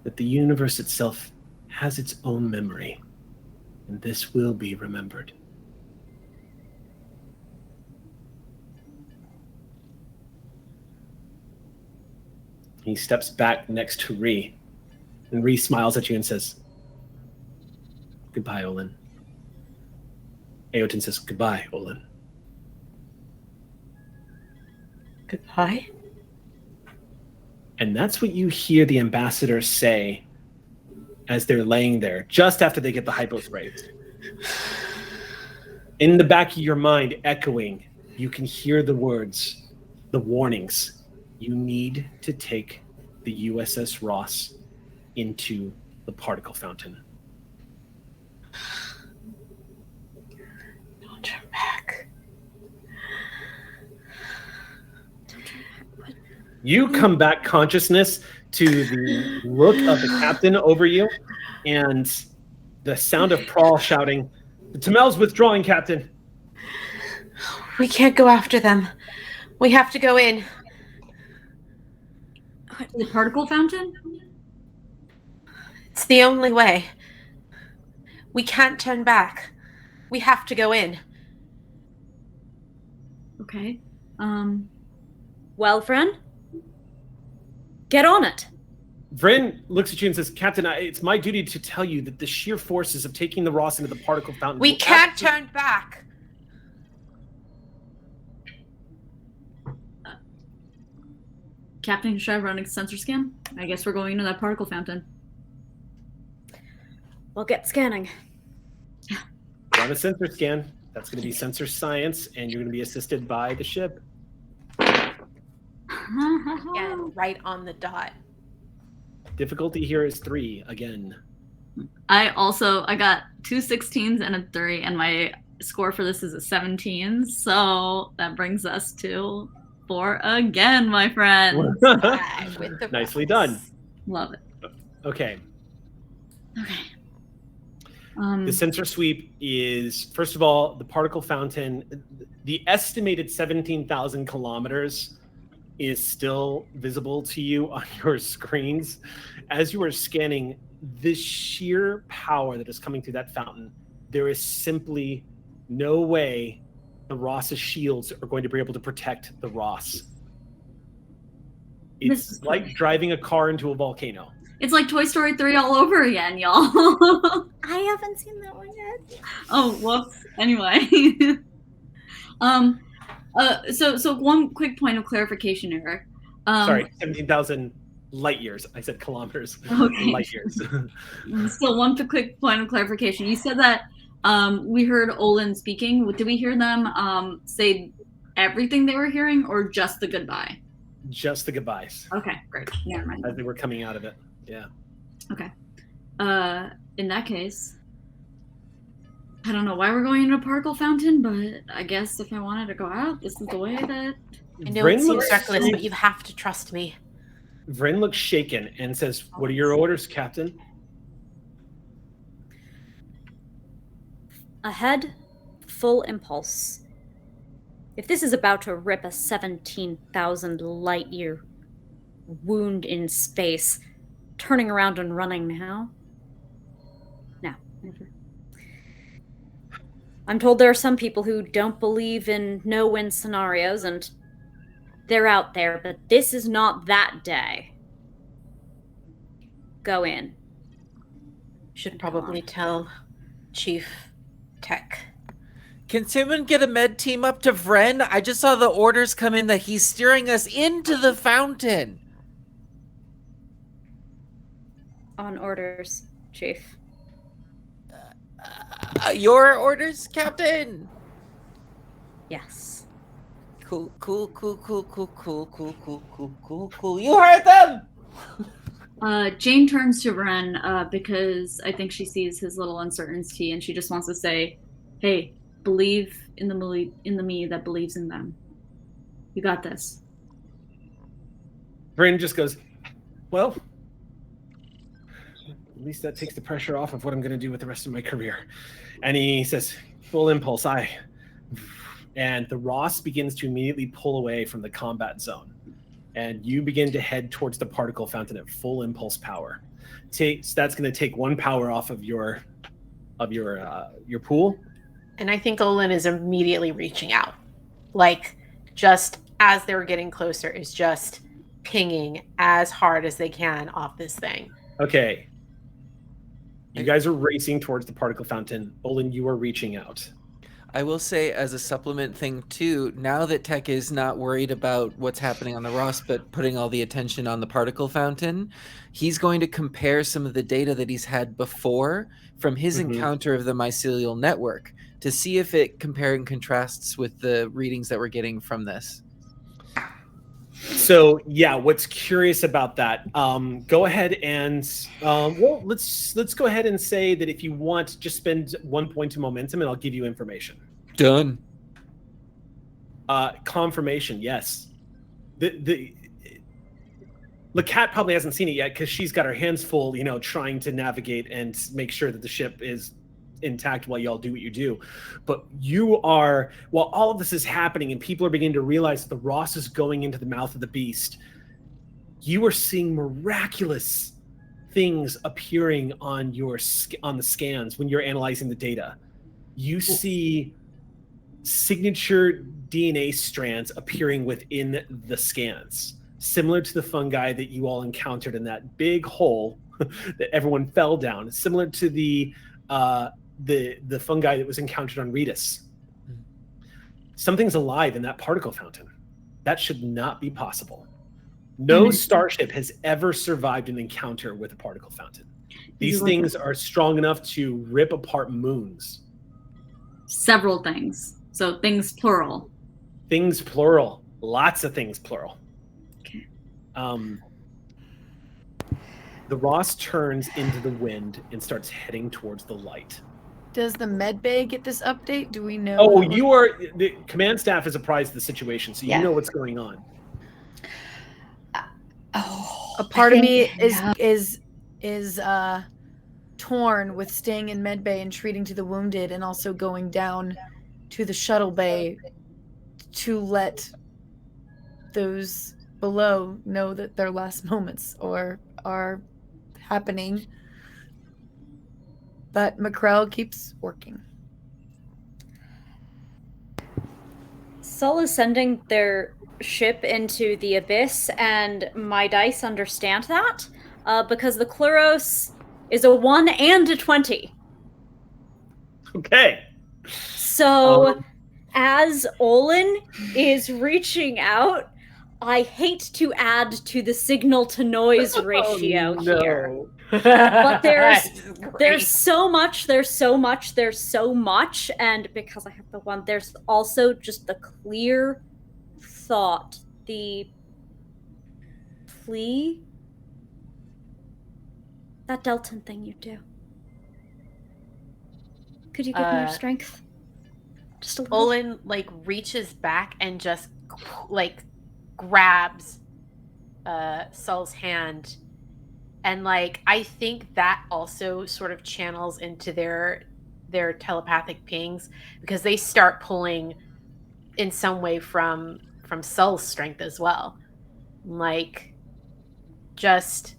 that the universe itself has its own memory, and this will be remembered. He steps back next to Ree, and Ree smiles at you and says, goodbye, Olin. Aoten says, goodbye, Olin. Goodbye? And that's what you hear the ambassador say as they're laying there, just after they get the hypospray. In the back of your mind, echoing, you can hear the words, the warnings. You need to take the USS Ross into the particle fountain. Don't turn back. You come back consciousness to the look of the captain over you, and The sound of Prawl shouting, "The Tamel's withdrawing, Captain." We can't go after them. We have to go in. The particle fountain? It's the only way. We can't turn back. We have to go in. Okay. Well, friend, get on it. Vryn looks at you and says, "Captain, it's my duty to tell you that the sheer forces of taking the Ross into the particle fountain... We can't turn back. Captain, should I run a sensor scan? I guess we're going into that particle fountain. Well, get scanning. Run a sensor scan. That's going to be sensor science, and you're going to be assisted by the ship. Again, right on the dot. Difficulty here is 3 again. I got 2 16s and a 3, and my score for this is a 17, so that brings us to 4 again, my friend. With the Nicely rocks. done. Love it. Okay. Okay. The sensor sweep is, first of all, the particle fountain. The estimated 17,000 kilometers is still visible to you on your screens. As you are scanning, the sheer power that is coming through that fountain, there is simply no way the Ross's shields are going to be able to protect the Ross. It's like driving a car into a volcano. It's like Toy Story 3 all over again, y'all. I haven't seen that one yet. Oh, whoops. Anyway. So one quick point of clarification, Eric. Sorry, 17,000 light years. I said kilometers. Okay. Light years. Still, one quick point of clarification. You said that we heard Olin speaking. Did we hear them say everything they were hearing, or just the goodbye? Just the goodbyes. Okay, great. Never mind. As they were coming out of it. Yeah. Okay. In that case, I don't know why we're going into a particle fountain, but I guess if I wanted to go out, this is the way that... I know it seems reckless, but you have to trust me. Vryn looks shaken and says, "What are your orders, Captain?" Ahead, full impulse. If this is about to rip a 17,000 light year wound in space, turning around and running now? No. I'm told there are some people who don't believe in no-win scenarios, and they're out there, but this is not that day. Go in. Should probably tell Chief Tech. Can someone get a med team up to Vryn? I just saw the orders come in that he's steering us into the fountain. On orders, Chief. Your orders, Captain? Yes. Cool. You heard them! Jane turns to Ren because I think she sees his little uncertainty, and she just wants to say, "Hey, believe in the me that believes in them. You got this." Vryn just goes, "Well, at least that takes the pressure off of what I'm going to do with the rest of my career." And he says, "Full impulse, aye." And the Ross begins to immediately pull away from the combat zone. And you begin to head towards the particle fountain at full impulse power. That's going to take 1 power off of your pool. And I think Olin is immediately reaching out. Like, just as they were getting closer, is just pinging as hard as they can off this thing. Okay. You guys are racing towards the particle fountain. Olin, you are reaching out. I will say, as a supplement thing too, now that Tech is not worried about what's happening on the Ross, but putting all the attention on the particle fountain, he's going to compare some of the data that he's had before from his encounter of the mycelial network to see if it compare and contrasts with the readings that we're getting from this. So yeah, what's curious about that? Go ahead and well, let's go ahead and say that if you want, just spend 1 point to momentum, and I'll give you information. Done. Confirmation, yes. LeCat probably hasn't seen it yet because she's got her hands full, trying to navigate and make sure that the ship is intact while y'all do what you do. But you are, while all of this is happening and people are beginning to realize that the Ross is going into the mouth of the beast, you are seeing miraculous things appearing on the scans when you're analyzing the data. You see signature DNA strands appearing within the scans, similar to the fungi that you all encountered in that big hole that everyone fell down, similar to the fungi that was encountered on Retus. Something's alive in that particle fountain. That should not be possible. No starship has ever survived an encounter with a particle fountain. These things are strong enough to rip apart moons. Several things. So things plural. Things plural. Lots of things plural. Okay. The Ross turns into the wind and starts heading towards the light. Does the med bay get this update? Do we know? Oh, the command staff is apprised of the situation, so you know what's going on. A part of me is torn with staying in med bay and treating to the wounded, and also going down to the shuttle bay to let those below know that their last moments are happening. But Macrell keeps working. Sol is sending their ship into the abyss, and my dice understand that because the Cluros is a 1 and a 20. Okay. So as Olin is reaching out, I hate to add to the signal to noise ratio here. But there's so much, and because I have the 1, there's also just the clear thought, the plea, that Delton thing you do. Could you give me your strength? Just a little. Olin reaches back and just grabs Sol's hand, and I think that also sort of channels into their telepathic pings, because they start pulling in some way from Sol's strength as well, just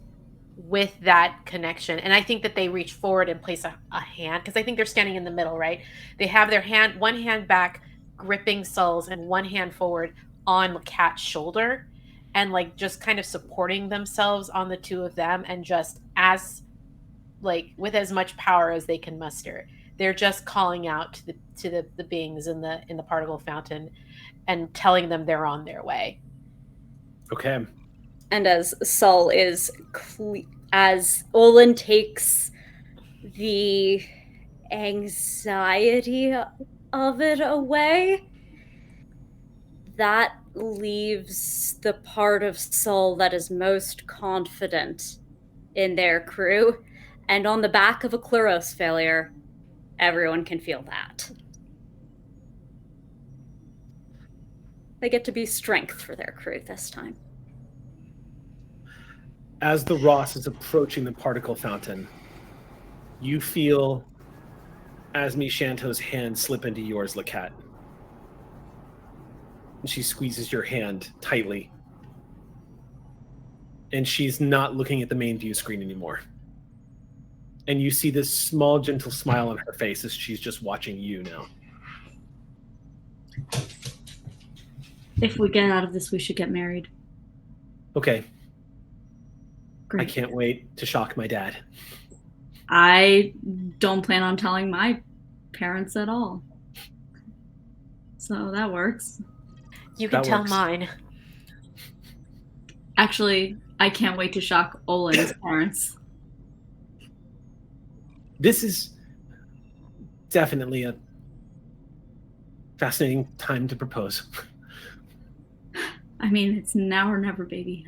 with that connection. And I think that they reach forward and place a hand, because I think they're standing in the middle, right? They have their hand, one hand back gripping Sol's and one hand forward on LeCat's shoulder, and just kind of supporting themselves on the two of them, and just with as much power as they can muster, they're just calling out to the beings in the particle fountain and telling them they're on their way. Okay. And as Sol is as Olin takes the anxiety of it away, that leaves the part of Sol that is most confident in their crew. And on the back of a Cluros failure, everyone can feel that. They get to be strength for their crew this time. As the Ross is approaching the particle fountain, you feel Asmi Shanto's hand slip into yours, LeCat. And she squeezes your hand tightly. And she's not looking at the main view screen anymore. And you see this small, gentle smile on her face as she's just watching you now. If we get out of this, we should get married. Okay. Great. I can't wait to shock my dad. I don't plan on telling my parents at all. So that works. You can tell works. mine. Actually, I can't wait to shock Olin's parents. This is definitely a fascinating time to propose. I mean, it's now or never, baby.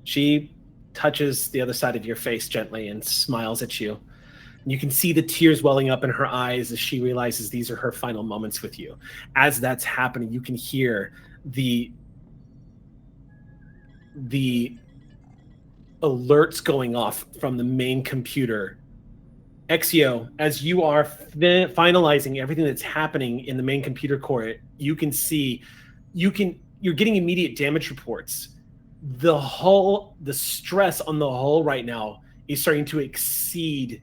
She touches the other side of your face gently and smiles at you. You can see the tears welling up in her eyes as she realizes these are her final moments with you. As that's happening, you can hear the the alerts going off from the main computer. Exio, as you are finalizing everything that's happening in the main computer core, you can see you're getting immediate damage reports. The stress on the hull right now is starting to exceed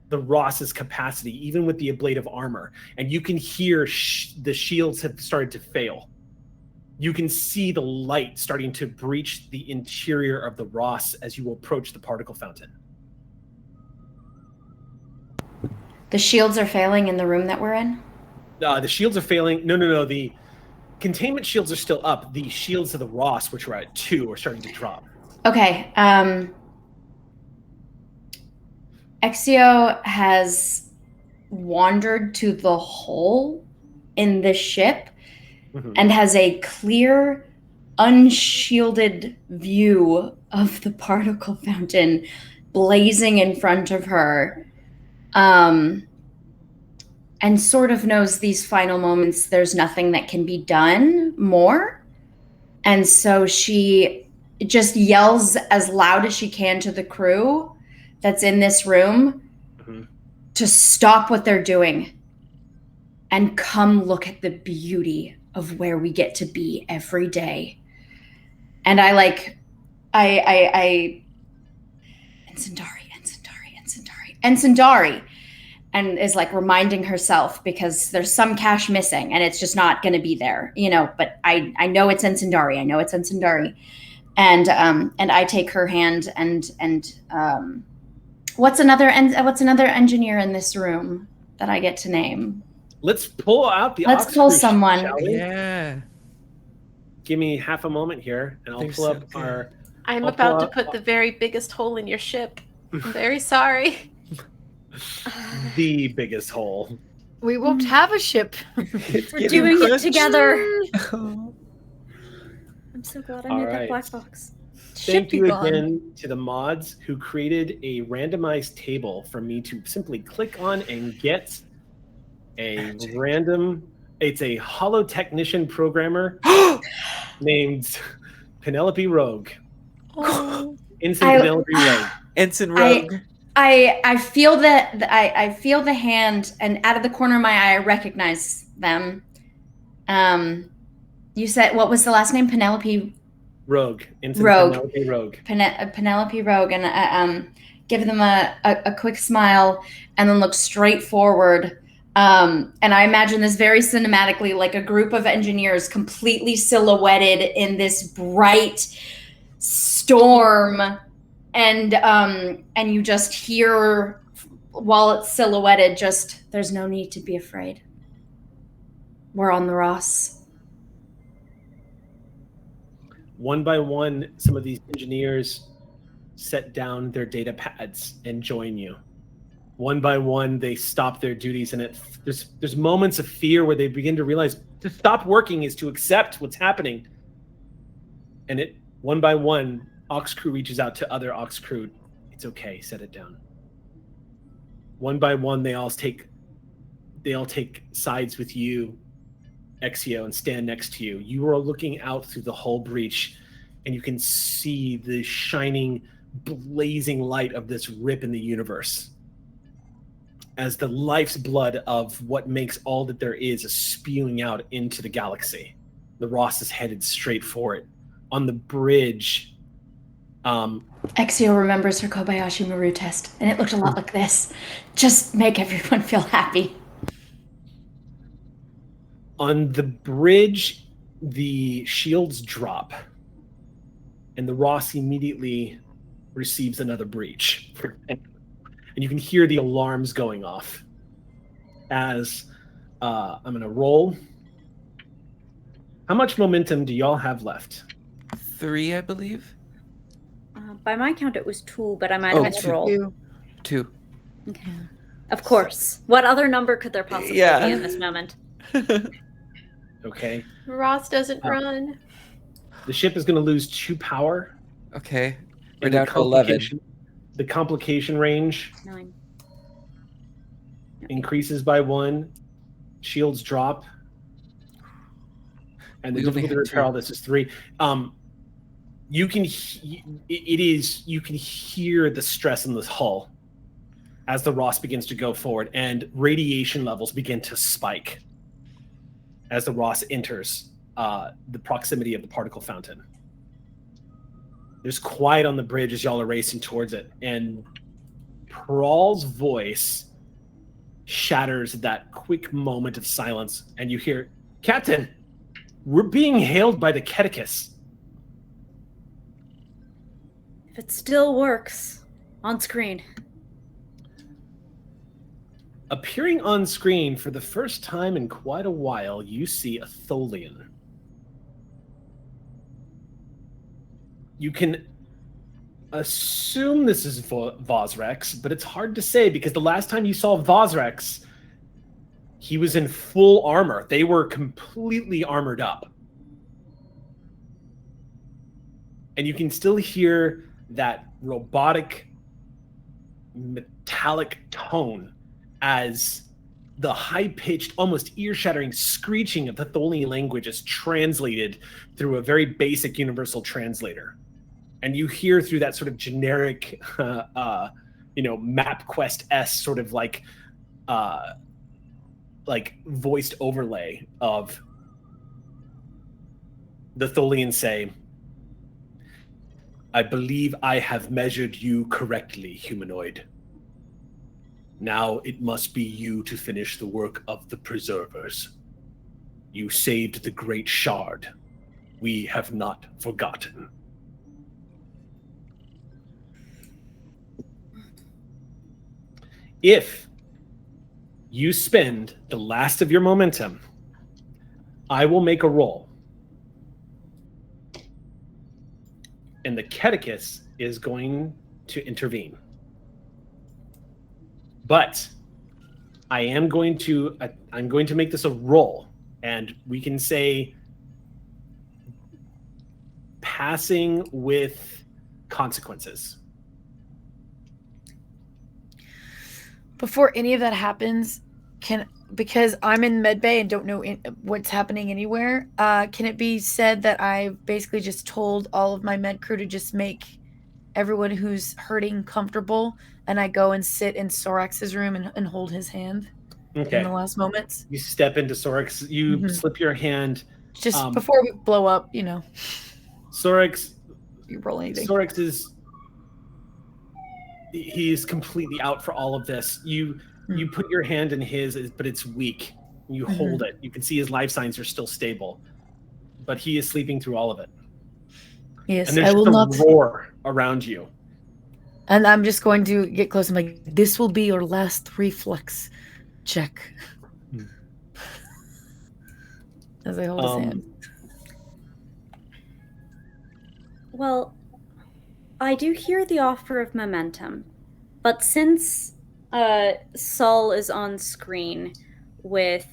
the Ross's capacity, even with the ablative armor. And you can hear the shields have started to fail. You can see the light starting to breach the interior of the Ross as you approach the particle fountain. The shields are failing in the room that we're in? The shields are failing. No. The containment shields are still up. The shields of the Ross, which were at 2, are starting to drop. Okay. Exio has wandered to the hole in the ship and has a clear, unshielded view of the particle fountain blazing in front of her. And sort of knows these final moments, there's nothing that can be done more. And so she just yells as loud as she can to the crew that's in this room to stop what they're doing and come look at the beauty of where we get to be every day. And Sundry, and is like reminding herself, because there's some cash missing and it's just not going to be there, but I know it's Sundry. And I take her hand and what's another engineer in this room that I get to name? Let's pull out the Let's pull someone. Yeah. Give me half a moment here, and I'll pull up our... I'm about to put the very biggest hole in your ship. I'm very sorry. The biggest hole. We won't have a ship. We're doing it together. I'm so glad I made that black box. Thank you again to the mods who created a randomized table for me to simply click on and get a it's a holotechnician programmer named Penelope Rogue. Oh. Penelope Rogue. Ensign Rogue. I feel I feel the hand, and out of the corner of my eye I recognize them. You said, what was the last name? Penelope Rogue. Penelope Rogue. Penelope Rogue, and give them a quick smile, and then look straight forward. And I imagine this very cinematically, like a group of engineers completely silhouetted in this bright storm, and you just hear, while it's silhouetted, just, there's no need to be afraid. We're on the Ross. One by one, some of these engineers set down their data pads and join you. One by one, they stop their duties, and there's moments of fear where they begin to realize to stop working is to accept what's happening. And one by one, Ox Crew reaches out to other Ox Crew. It's okay, set it down. One by one, they all take sides with you, Exio, and stand next to you. You are looking out through the hull breach, and you can see the shining, blazing light of this rip in the universe, as the life's blood of what makes all that there is spewing out into the galaxy. The Ross is headed straight for it. On the bridge, Exio remembers her Kobayashi Maru test, and it looked a lot like this. Just make everyone feel happy. On the bridge, the shields drop, and the Ross immediately receives another breach. And you can hear the alarms going off as I'm going to roll. How much momentum do y'all have left? 3, I believe. By my count, it was 2, but I might have missed a roll. 2. Okay. Of course. What other number could there possibly be in this moment? Okay. Ross doesn't run. The ship is going to lose 2 power. Okay. We're down to 11. The complication range 9. increases by 1. Shields drop. And the difficulty to repair all this is 3. You can you can hear the stress in this hull as the Ross begins to go forward, and radiation levels begin to spike as the Ross enters the proximity of the particle fountain. There's quiet on the bridge as y'all are racing towards it, and Prawl's voice shatters that quick moment of silence, and you hear, "Captain, we're being hailed by the Catechus." If it still works, on screen. Appearing on screen for the first time in quite a while, you see a Tholian. You can assume this is Vosrex, but it's hard to say because the last time you saw Vosrex, he was in full armor. They were completely armored up. And you can still hear that robotic, metallic tone as the high-pitched, almost ear-shattering screeching of the Tholian language is translated through a very basic universal translator. And you hear through that sort of generic, MapQuest-esque sort of like voiced overlay of the Tholian say, "I believe I have measured you correctly, humanoid. Now it must be you to finish the work of the preservers. You saved the great shard. We have not forgotten." If you spend the last of your momentum, I will make a roll. And the Catechus is going to intervene. But I'm going to make this a roll, and we can say passing with consequences. Before any of that happens, because I'm in medbay and don't know what's happening anywhere, can it be said that I basically just told all of my med crew to just make everyone who's hurting comfortable, and I go and sit in Sorax's room and hold his hand in the last moments? You step into Sorax, you slip your hand. Just before we blow up, Sorax, you roll anything. Sorax he's completely out for all of this. You put your hand in his, but it's weak. You hold it. You can see his life signs are still stable, but he is sleeping through all of it. Yes, and there's just a roar around you. And I'm just going to get close. I'm like, this will be your last reflex check. As I hold his hand. Well, I do hear the offer of momentum, but since Sol is on screen with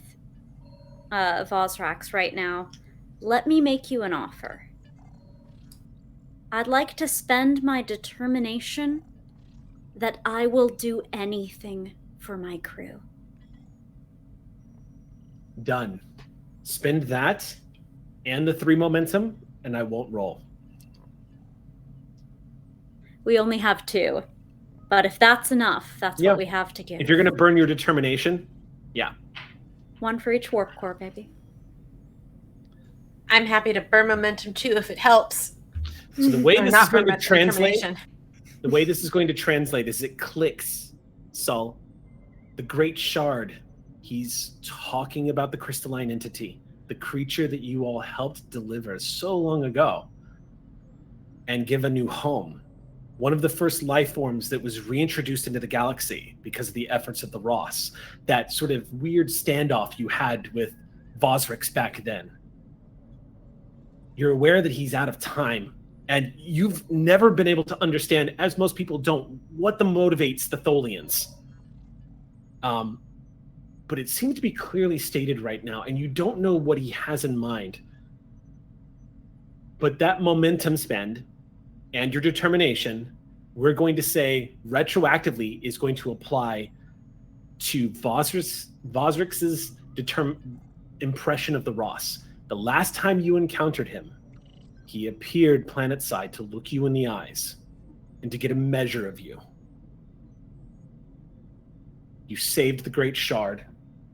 Vosrax right now, let me make you an offer. I'd like to spend my determination that I will do anything for my crew. Done. Spend that and the 3 momentum, and I won't roll. We only have 2. But if that's enough, that's what we have to give. If you're going to burn your determination, yeah. 1 for each warp core, baby. I'm happy to burn momentum too if it helps. So the way this is going to translate, is it clicks, Sol. The Great Shard, he's talking about the crystalline entity, the creature that you all helped deliver so long ago and give a new home. One of the first life forms that was reintroduced into the galaxy because of the efforts of the Ross. That sort of weird standoff you had with Vosrix back then. You're aware that he's out of time, and you've never been able to understand, as most people don't, what motivates the Tholians. But it seems to be clearly stated right now, and you don't know what he has in mind. But that momentum spend and your determination, we're going to say retroactively is going to apply to Vosrix's impression of the Ross. The last time you encountered him, He appeared planet-side to look you in the eyes and to get a measure of you. You saved the Great Shard,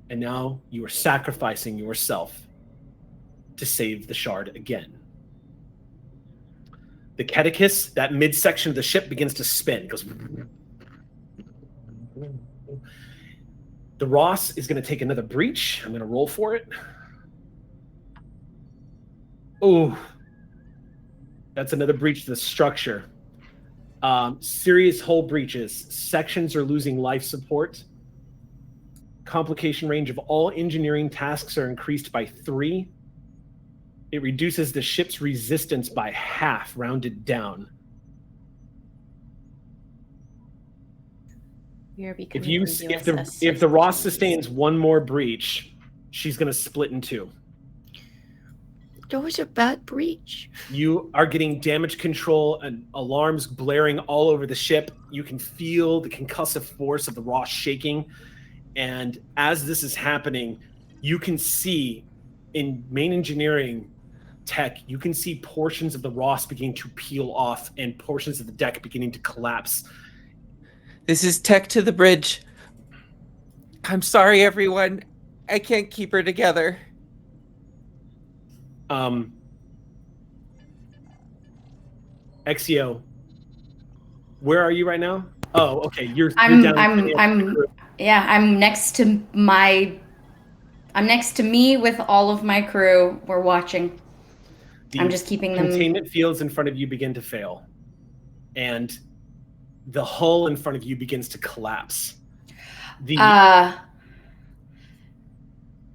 and now you are sacrificing yourself to save the Shard again. The Catechus, that midsection of the ship, begins to spin. It goes. The Ross is going to take another breach. I'm going to roll for it. Oh, that's another breach to the structure. Serious hull breaches. Sections are losing life support. Complication range of all engineering tasks are increased by 3. It reduces the ship's resistance by half, rounded down. If the Ross sustains one more breach, she's going to split in 2. That was a bad breach. You are getting damage control and alarms blaring all over the ship. You can feel the concussive force of the Ross shaking. And as this is happening, you can see in main engineering tech, you can see portions of the Ross beginning to peel off and portions of the deck beginning to collapse. This is tech to the bridge. I'm sorry, everyone. I can't keep her together. Exio, where are you right now? Oh, okay. You're I'm next to me with all of my crew. We're watching. I'm just keeping them. Containment fields in front of you begin to fail, and the hull in front of you begins to collapse.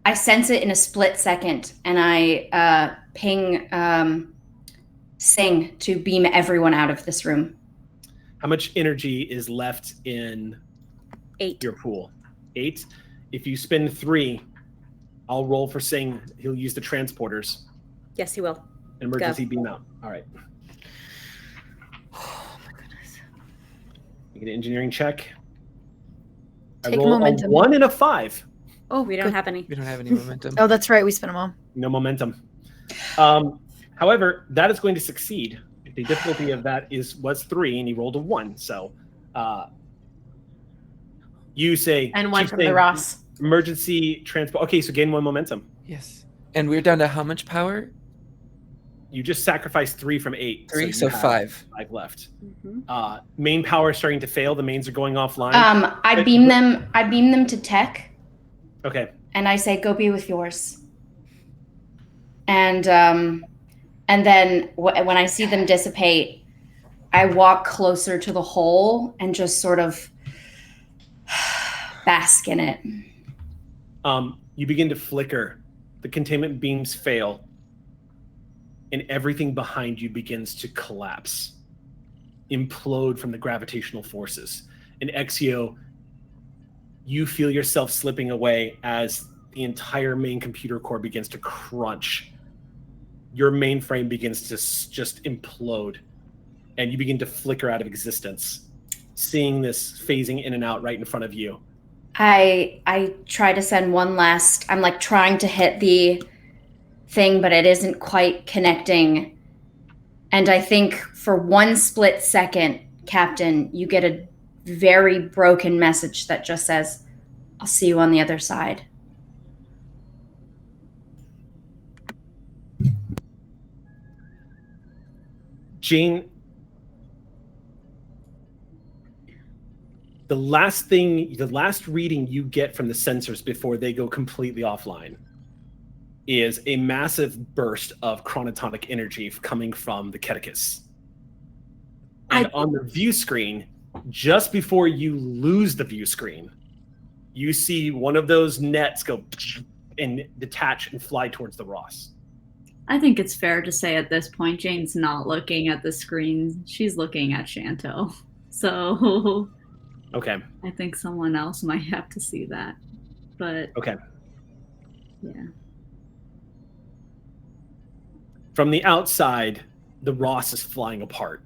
I sense it in a split second, and I ping Sing to beam everyone out of this room. How much energy is left in 8. your pool? 8. If you spend 3, I'll roll for Sing. He'll use the transporters. Yes, he will. Emergency beam out. All right. Oh my goodness. Make an engineering check. Take I roll momentum. a 1 and a 5. Oh, We don't have any. We don't have any momentum. Oh, that's right. We spent them all. No momentum. However, that is going to succeed. The difficulty of that was 3, and he rolled a 1. So you say... And 1 from the Ross. Emergency transport. Okay, so gain 1 momentum. Yes. And we're down to how much power? You just sacrificed 3 from 8. 3, you so have 5. 5 left. Mm-hmm. Main power is starting to fail. The mains are going offline. I beam them to tech. Okay. And I say, go be with yours. And then when I see them dissipate, I walk closer to the hole and just sort of bask in it. You begin to flicker. The containment beams fail. And everything behind you begins to collapse. Implode from the gravitational forces. And Exio, you feel yourself slipping away as the entire main computer core begins to crunch. Your mainframe begins to just implode, and you begin to flicker out of existence, seeing this phasing in and out right in front of you. I try to send one last, I'm like trying to hit the thing, but it isn't quite connecting. And I think for 1 split second, Captain, you get a very broken message that just says, I'll see you on the other side. Jane, the last reading you get from the sensors before they go completely offline is a massive burst of chronotonic energy coming from the Catechus. And on the view screen, just before you lose the view screen, you see one of those nets go and detach and fly towards the Ross. I think it's fair to say at this point, Jane's not looking at the screen. She's looking at Shanto. So okay. I think someone else might have to see that. But okay. Yeah. From the outside, the Ross is flying apart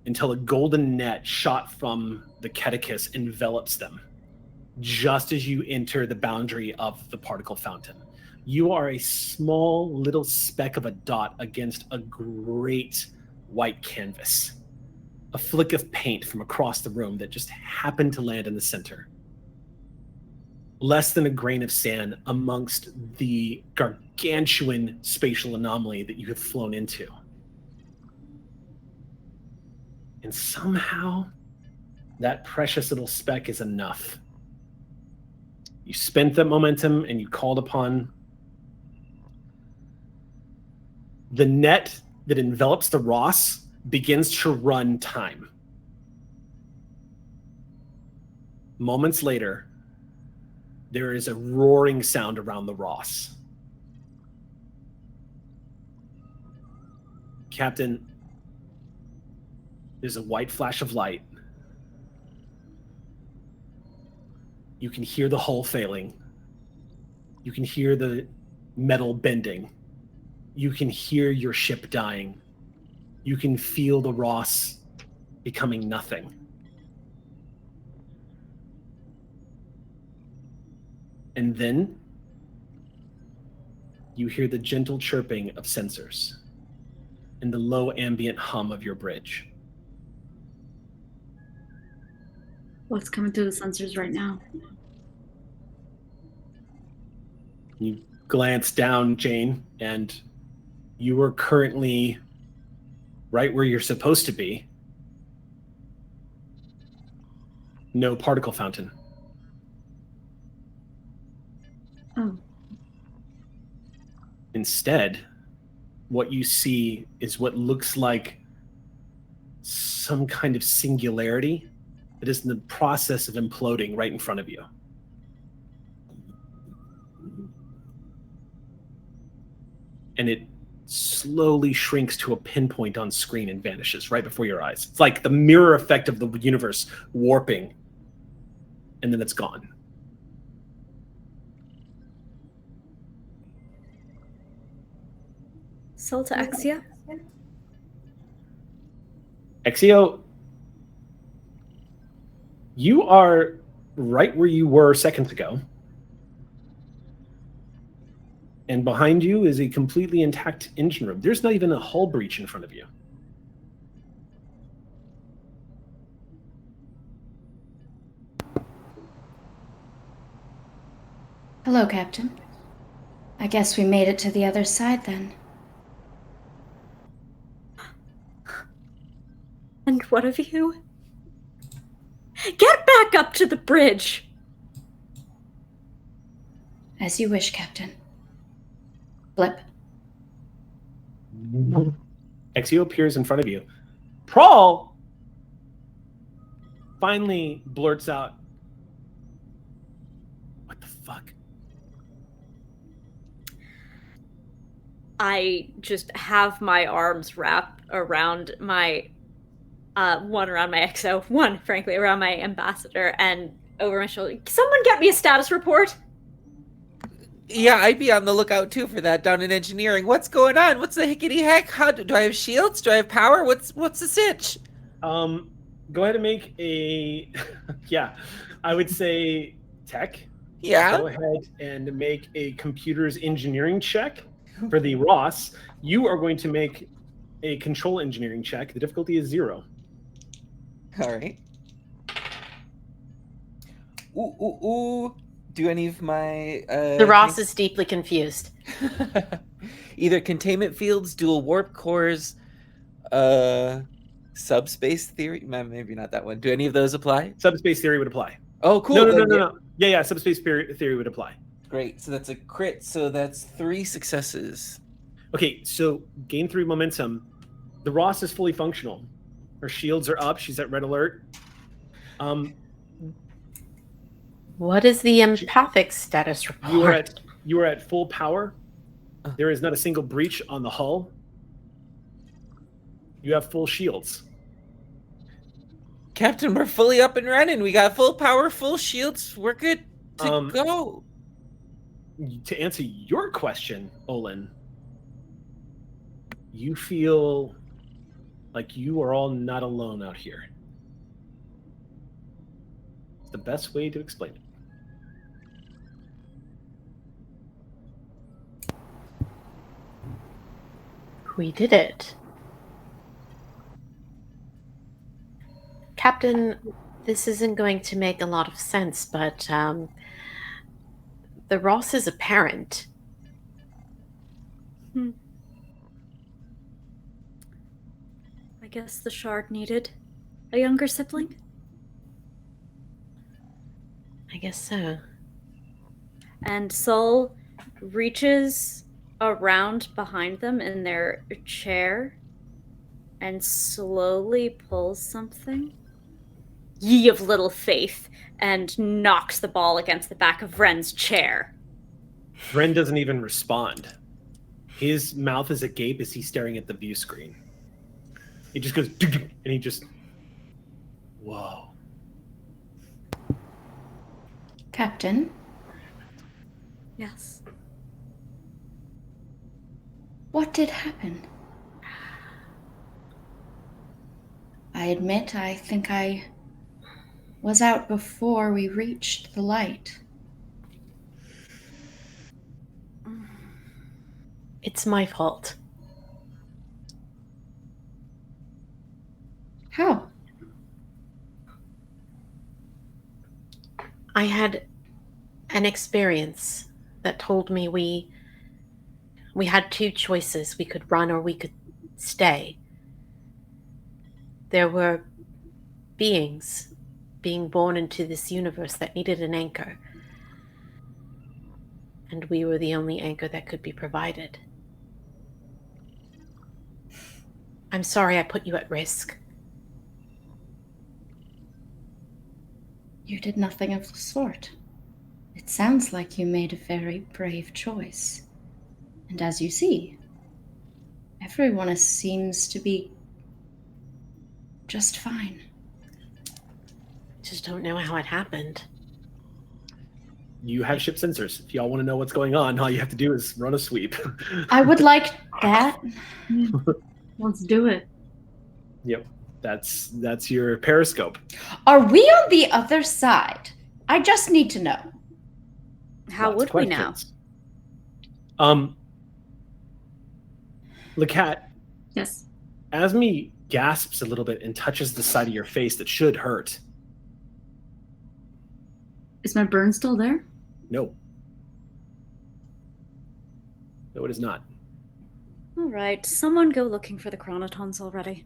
until a golden net shot from the Catechus envelops them. just as you enter the boundary of the particle fountain. You are a small little speck of a dot against a great white canvas. A flick of paint from across the room that just happened to land in the center. Less than a grain of sand amongst the gargantuan spatial anomaly that you have flown into. And somehow, that precious little speck is enough. You spent that momentum and you called upon the net that envelops the Ross begins to run time. Moments later, there is a roaring sound around the Ross. Captain, there's a white flash of light. You can hear the hull failing. You can hear the metal bending. You can hear your ship dying. You can feel the Ross becoming nothing. And then you hear the gentle chirping of sensors and the low ambient hum of your bridge. What's coming through the sensors right now? You glance down, Jane, and you are currently right where you're supposed to be. No particle fountain. Oh. Instead, what you see is what looks like some kind of singularity that is in the process of imploding right in front of you. And it slowly shrinks to a pinpoint on screen and vanishes right before your eyes. It's like the mirror effect of the universe warping, and then it's gone. Salta Axia? Exio, you are right where you were seconds ago. And behind you is a completely intact engine room. There's not even a hull breach in front of you. Hello, Captain. I guess we made it to the other side then. And what of you? Get back up to the bridge! As you wish, Captain. Blip. Exio appears in front of you. Prawl finally blurts out, "What the fuck?" I just have my arms wrapped around my one around my XO, one frankly around my ambassador, and over my shoulder. Someone get me a status report. Yeah, I'd be on the lookout too for that down in engineering. What's going on? What's the hickety heck? How do I have shields? Do I have power? What's the sitch? Go ahead and make a yeah, I would say tech. Yeah. Go ahead and make a computer's engineering check for the Ross. You are going to make a control engineering check. The difficulty is 0. All right. Ooh. Do any of my The Ross is deeply confused. either containment fields, dual warp cores, subspace theory? Maybe not that one. Do any of those apply? Subspace theory would apply. Oh, cool. No. Yeah. Subspace theory would apply. Great. So that's a crit. So that's 3 successes. Okay, so gain 3 momentum. The Ross is fully functional. Her shields are up. She's at red alert. What is the empathic status report? You are at full power. There is not a single breach on the hull. You have full shields. Captain, we're fully up and running. We got full power, full shields. We're good to go. To answer your question, Olin, you feel like you are all not alone out here. It's the best way to explain it. We did it. Captain, this isn't going to make a lot of sense, but the Ross is a parent. I guess the shard needed a younger sibling. I guess so. And Sol reaches around behind them in their chair and slowly pulls something. Ye of little faith, and knocks the ball against the back of Ren's chair. Ren doesn't even respond. His mouth is agape as he's staring at the view screen. He just goes, and he just, whoa. Captain, Yes. what did happen? I admit I think I was out before we reached the light. It's my fault. How? I had an experience that told me we had two choices. We could run or we could stay. There were beings being born into this universe that needed an anchor. And we were the only anchor that could be provided. I'm sorry I put you at risk. You did nothing of the sort. It sounds like you made a very brave choice. And as you see, everyone seems to be just fine. Just don't know how it happened. You have ship sensors. If y'all want to know what's going on, all you have to do is run a sweep. I would like that. Let's do it. Yep, that's your periscope. Are we on the other side? I just need to know. How Lots would of we now? questions. Lacat, Yes. Asmi gasps a little bit and touches the side of your face that should hurt. Is my burn still there? No. No, it is not. All right, someone go looking for the chronotons already.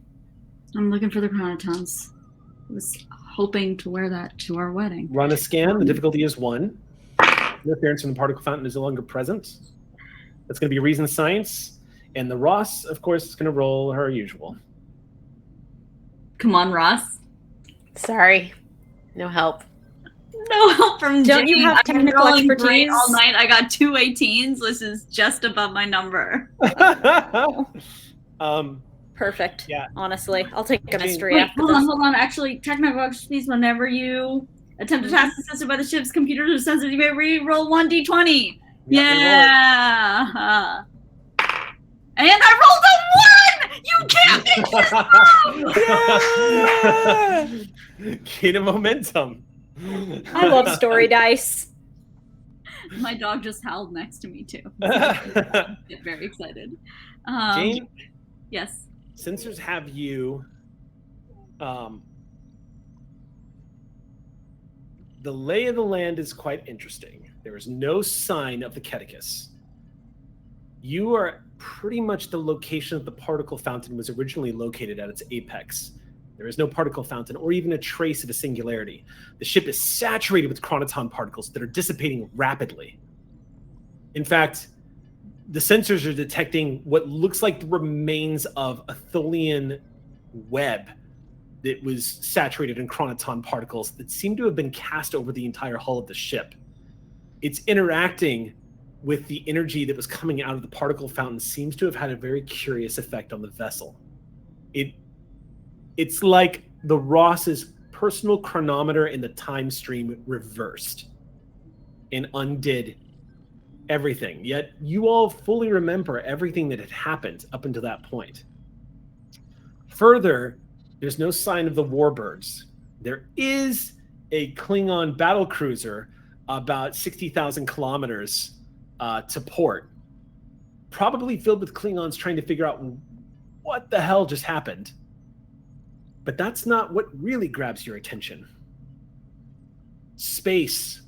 I'm looking for the chronotons. I was hoping to wear that to our wedding. Run a scan. The difficulty is 1. Interference from the particle fountain is no longer present. That's going to be reason science. And the Ross, of course, is going to roll her usual. Come on, Ross. Sorry. No help. No help from Don't you Jane. have I've been technical rolling great expertise? all night. I got 2 18s, which is just above my number. Perfect. Yeah. Honestly, I'll take a mystery Wait, after hold this. on. Actually, technical expertise. Whenever you attempt a task assisted by the ship's computers or sensors, you may re-roll 1d20. Yeah. And I rolled a 1. You can't make this up. Gain a momentum. I love story dice. My dog just howled next to me too. Get very excited. Jane, Yes. sensors have you. The lay of the land is quite interesting. There is no sign of the Keticus. You are pretty much the location of the particle fountain was originally located at its apex. There is no particle fountain or even a trace of a singularity. The ship is saturated with chronoton particles that are dissipating rapidly. In fact, the sensors are detecting what looks like the remains of a Tholian web that was saturated in chronoton particles that seem to have been cast over the entire hull of the ship. It's interacting with the energy that was coming out of the particle fountain seems to have had a very curious effect on the vessel. It's like the Ross's personal chronometer in the time stream reversed and undid everything. Yet you all fully remember everything that had happened up until that point. Further, there's no sign of the warbirds. There is a Klingon battle cruiser about 60,000 kilometers to port probably filled with Klingons trying to figure out what the hell just happened. But that's not what really grabs your attention. Space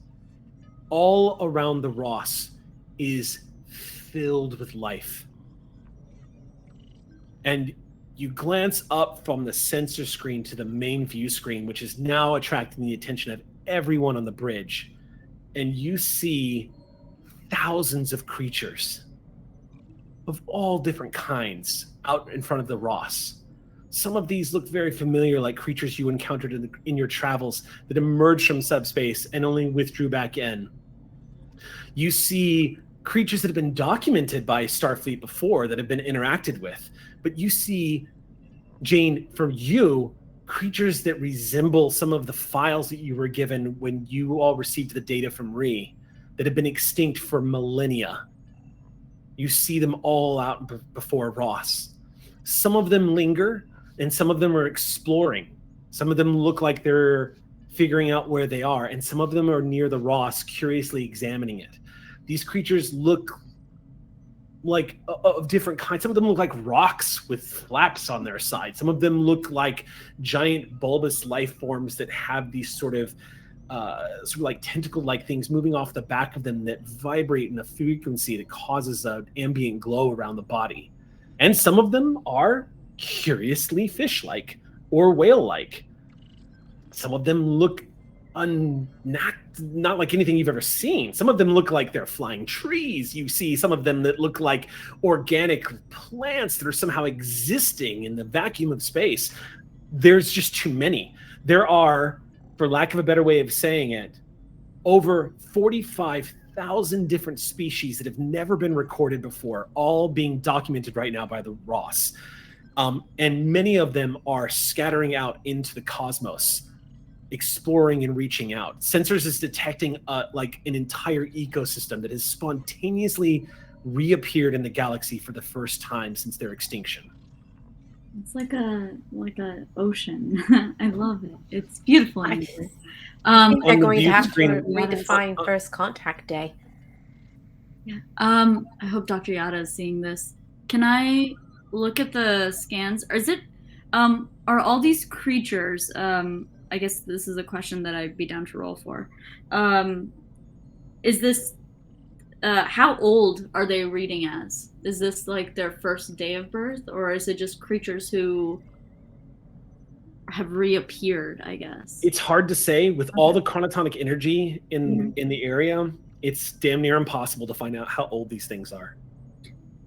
all around the Ross is filled with life. And you glance up from the sensor screen to the main view screen, which is now attracting the attention of everyone on the bridge. And you see thousands of creatures of all different kinds out in front of the Ross. Some of these look very familiar, like creatures you encountered in your travels that emerged from subspace and only withdrew back in. You see creatures that have been documented by Starfleet before that have been interacted with. But you see, Jane, for you, creatures that resemble some of the files that you were given when you all received the data from Ree that have been extinct for millennia. You see them all out before Ross. Some of them linger, and some of them are exploring. Some of them look like they're figuring out where they are, and some of them are near the Ross, curiously examining it. These creatures look like of different kinds. Some of them look like rocks with flaps on their side. Some of them look like giant bulbous life forms that have these sort of like tentacle-like things moving off the back of them that vibrate in a frequency that causes an ambient glow around the body. And some of them are curiously fish-like or whale-like. Some of them look not like anything you've ever seen. Some of them look like they're flying trees. You see some of them that look like organic plants that are somehow existing in the vacuum of space. There's just too many. There are, for lack of a better way of saying it, over 45,000 different species that have never been recorded before, all being documented right now by the Ross. And many of them are scattering out into the cosmos, exploring and reaching out. Sensors is detecting like an entire ecosystem that has spontaneously reappeared in the galaxy for the first time since their extinction. It's like a ocean. I love it. It's beautiful. I think they're going to have to redefine First Contact Day. Yeah. I hope Dr. Yada is seeing this. Can I look at the scans? Or is it are all these creatures I guess this is a question that I'd be down to roll for. Is this how old are they reading as? Is this like their first day of birth, or is it just creatures who have reappeared, I guess? It's hard to say. With all the chronotonic energy in the area, it's damn near impossible to find out how old these things are.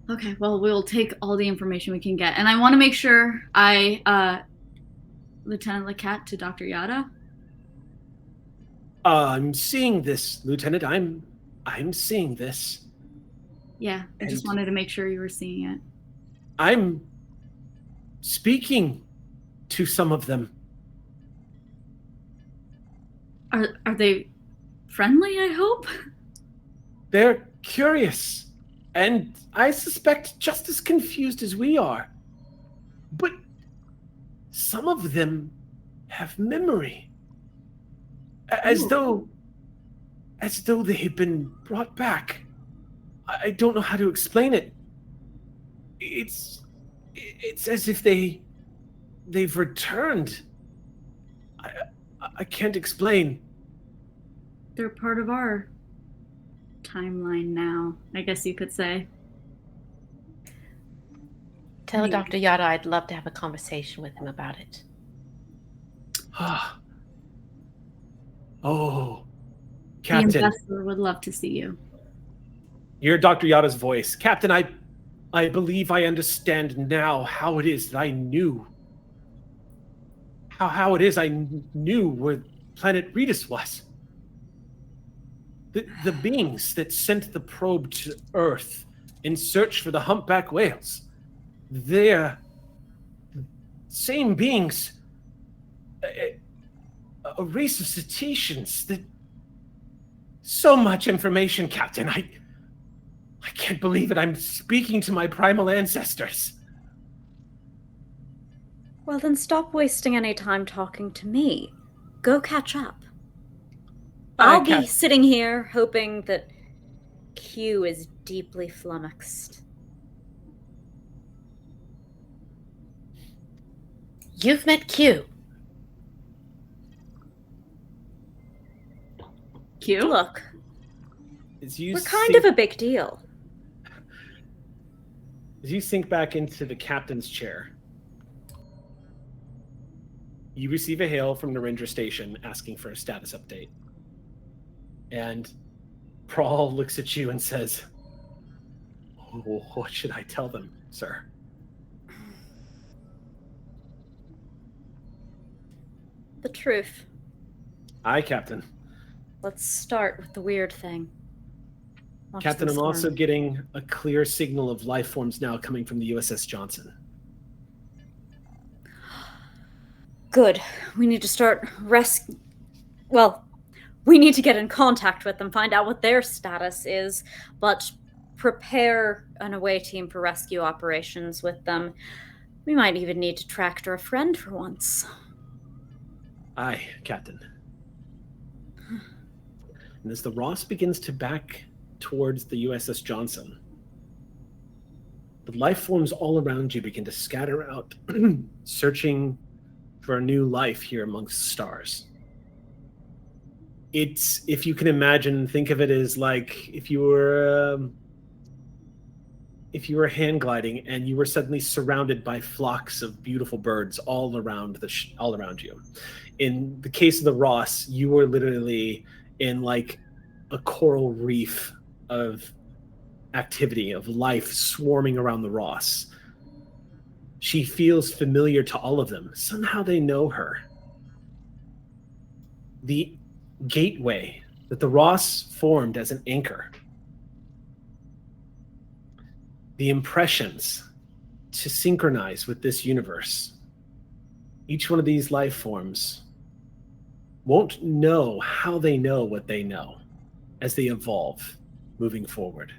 Okay, well, we'll take all the information we can get. And I want to make sure I Lieutenant Lacat to Dr. Yada. I'm seeing this, Lieutenant. I'm seeing this. Yeah, I just wanted to make sure you were seeing it. I'm speaking to some of them. Are they friendly, I hope? They're curious, and I suspect just as confused as we are. But some of them have memory. As though they had been brought back. I don't know how to explain it. It's as if they've returned. I can't explain. They're part of our timeline now, I guess you could say. Tell Dr. Yada I'd love to have a conversation with him about it. Oh, Captain. The ambassador would love to see you. You're Dr. Yada's voice. Captain, I believe I understand now how it is that I knew. How it is I knew where planet Redis was. The beings that sent the probe to Earth in search for the humpback whales. They're same beings. A race of cetaceans that... So much information, Captain. I can't believe it. I'm speaking to my primal ancestors. Well, then stop wasting any time talking to me. Go catch up. I'll be sitting here hoping that Q is deeply flummoxed. You've met Q. Q? Look, As you we're kind of a big deal. As you sink back into the captain's chair, you receive a hail from Narendra Station asking for a status update. And Prawl looks at you and says, "Oh, what should I tell them, sir?" The truth. Aye, Captain. Let's start with the weird thing. Watch Captain, them I'm also swarm. getting a clear signal of life forms now coming from the USS Johnson. Good. We need to start Well, we need to get in contact with them, find out what their status is, but prepare an away team for rescue operations with them. We might even need to tractor a friend for once. Aye, Captain. And as the Ross begins to back towards the USS Johnson, the life forms all around you begin to scatter out, searching for a new life here amongst the stars. It's, if you can imagine, think of it as like if you were hand gliding and you were suddenly surrounded by flocks of beautiful birds all around all around you. In the case of the Ross, you were literally in like a coral reef of activity, of life swarming around the Ross. She feels familiar to all of them. Somehow they know her. The gateway that the Ross formed as an anchor, the impressions to synchronize with this universe. Each one of these life forms won't know how they know what they know as they evolve moving forward.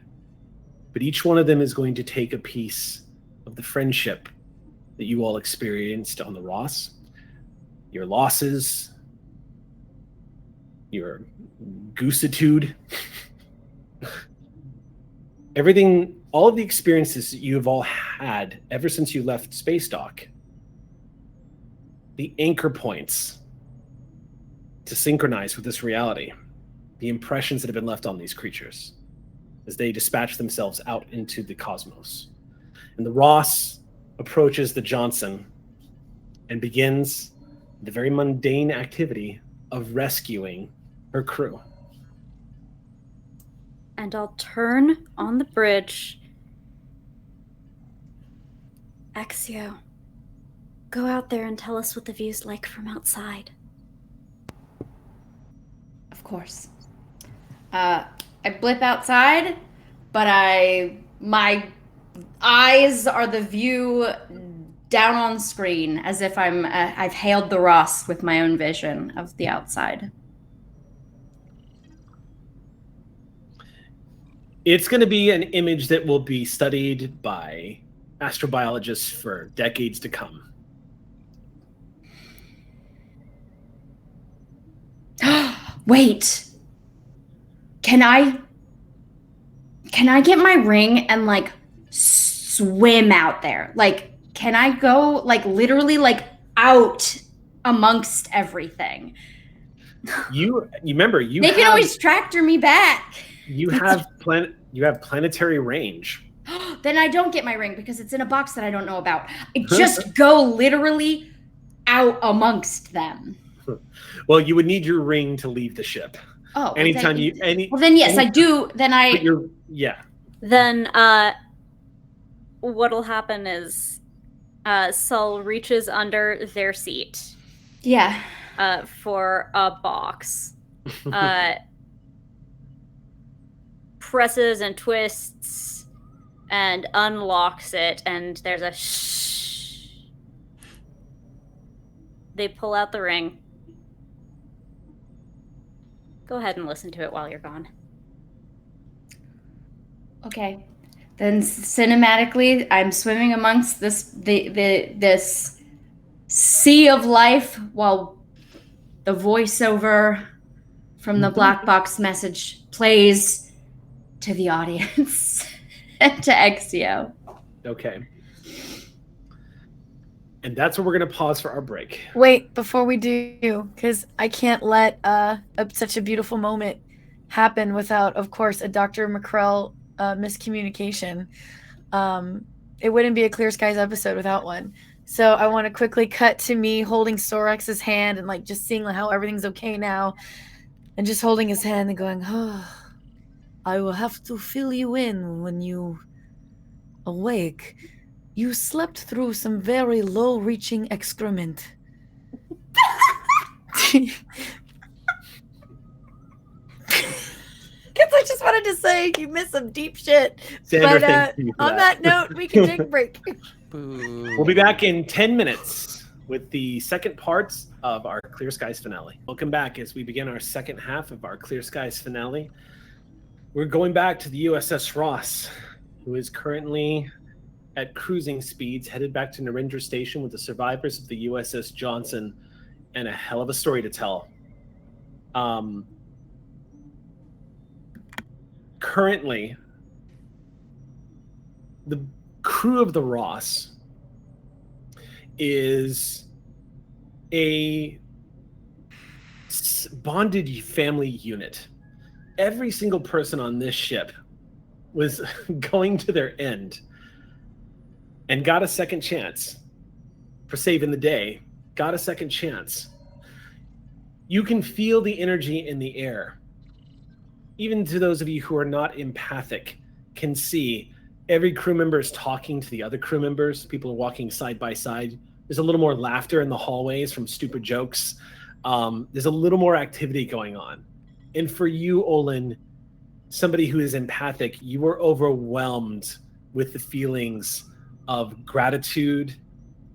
But each one of them is going to take a piece of the friendship that you all experienced on the Ross, your losses, your goositude, everything, all of the experiences that you have all had ever since you left Space Dock, the anchor points to synchronize with this reality, the impressions that have been left on these creatures as they dispatch themselves out into the cosmos. And the Ross approaches the Johnson and begins the very mundane activity of rescuing her crew. And I'll turn on the bridge. Axio, go out there and tell us what the view's like from outside. Of course. I blip outside, but my eyes are the view down on screen, as if I've hailed the Ross with my own vision of the outside. It's going to be an image that will be studied by astrobiologists for decades to come. Wait. Can I get my ring and like swim out there? Like, can I go like literally like out amongst everything? You remember they can always tractor me back. You have planetary range. Then I don't get my ring because it's in a box that I don't know about. I just go literally out amongst them. Well, you would need your ring to leave the ship. Oh, anytime well, then yes, I do. Then Then what'll happen is Sol reaches under their seat. Yeah. For a box. Presses and twists and unlocks it, and there's a shh. They pull out the ring. Go ahead and listen to it while you're gone. Okay. Then cinematically, I'm swimming amongst this sea of life while the voiceover from the black box message plays to the audience and to Exio. Okay. And that's where we're going to pause for our break. Wait, before we do, because I can't let such a beautiful moment happen without, of course, a Dr. McCrell miscommunication. It wouldn't be a Clear Skies episode without one. So I want to quickly cut to me holding Sorex's hand and like just seeing how everything's okay now, and just holding his hand and going, "Oh, I will have to fill you in when you awake. You slept through some very low-reaching excrement." Guess I just wanted to say you missed some deep shit. Sandra, But thank you for on that note, we can take a break. Boo. We'll be back in 10 minutes with the second part of our Clear Skies finale. Welcome back as we begin our second half of our Clear Skies finale. We're going back to the USS Ross, who is currently at cruising speeds, headed back to Narendra Station with the survivors of the USS Johnson, and a hell of a story to tell. Currently, the crew of the Ross is a bonded family unit. Every single person on this ship was going to their end and got a second chance for saving the day, got a second chance. You can feel the energy in the air. Even to those of you who are not empathic, can see every crew member is talking to the other crew members. People are walking side by side. There's a little more laughter in the hallways from stupid jokes. There's a little more activity going on. And for you, Olin, somebody who is empathic, you were overwhelmed with the feelings of gratitude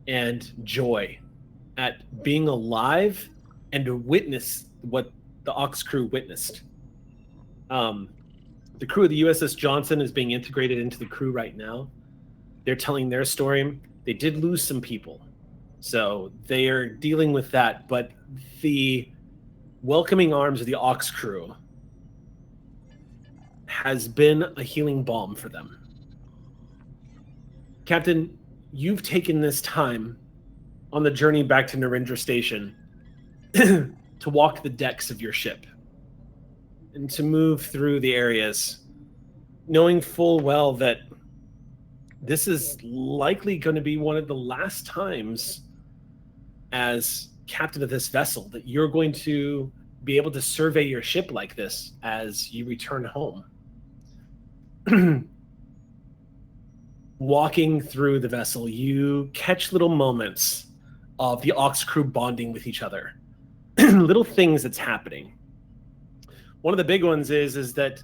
and joy at being alive and to witness what the Aux crew witnessed. The crew of the USS Johnson is being integrated into the crew right now. They're telling their story. They did lose some people, so they are dealing with that. But the welcoming arms of the Aux crew has been a healing balm for them. Captain, you've taken this time on the journey back to Narendra Station to walk the decks of your ship and to move through the areas, knowing full well that this is likely going to be one of the last times as captain of this vessel that you're going to be able to survey your ship like this as you return home. Walking through the vessel, you catch little moments of the Aux crew bonding with each other. Little things that's happening. One of the big ones is that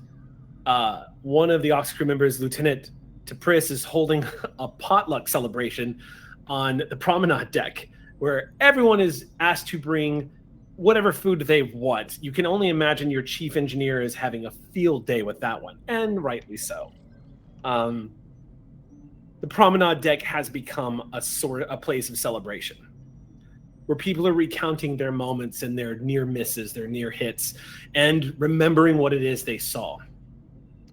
one of the Aux crew members, Lieutenant Tapris, is holding a potluck celebration on the promenade deck where everyone is asked to bring whatever food they want. You can only imagine your chief engineer is having a field day with that one, and rightly so. The promenade deck has become a place of celebration where people are recounting their moments and their near misses, their near hits, and remembering what it is they saw.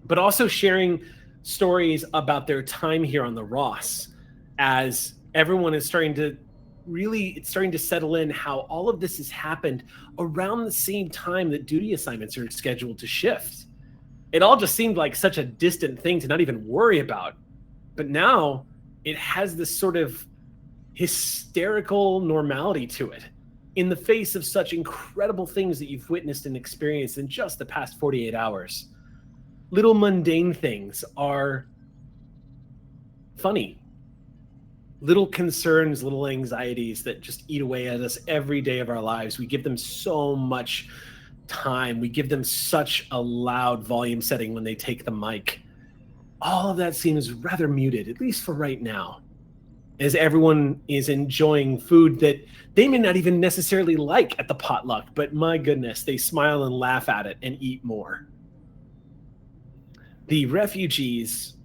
But also sharing stories about their time here on the Ross, as everyone is starting to settle in how all of this has happened around the same time that duty assignments are scheduled to shift. It all just seemed like such a distant thing to not even worry about. But now it has this sort of hysterical normality to it in the face of such incredible things that you've witnessed and experienced in just the past 48 hours. Little mundane things are funny. Little concerns, little anxieties that just eat away at us every day of our lives. We give them so much time. We give them such a loud volume setting when they take the mic. All of that seems rather muted, at least for right now, as everyone is enjoying food that they may not even necessarily like at the potluck, but my goodness, they smile and laugh at it and eat more. The refugees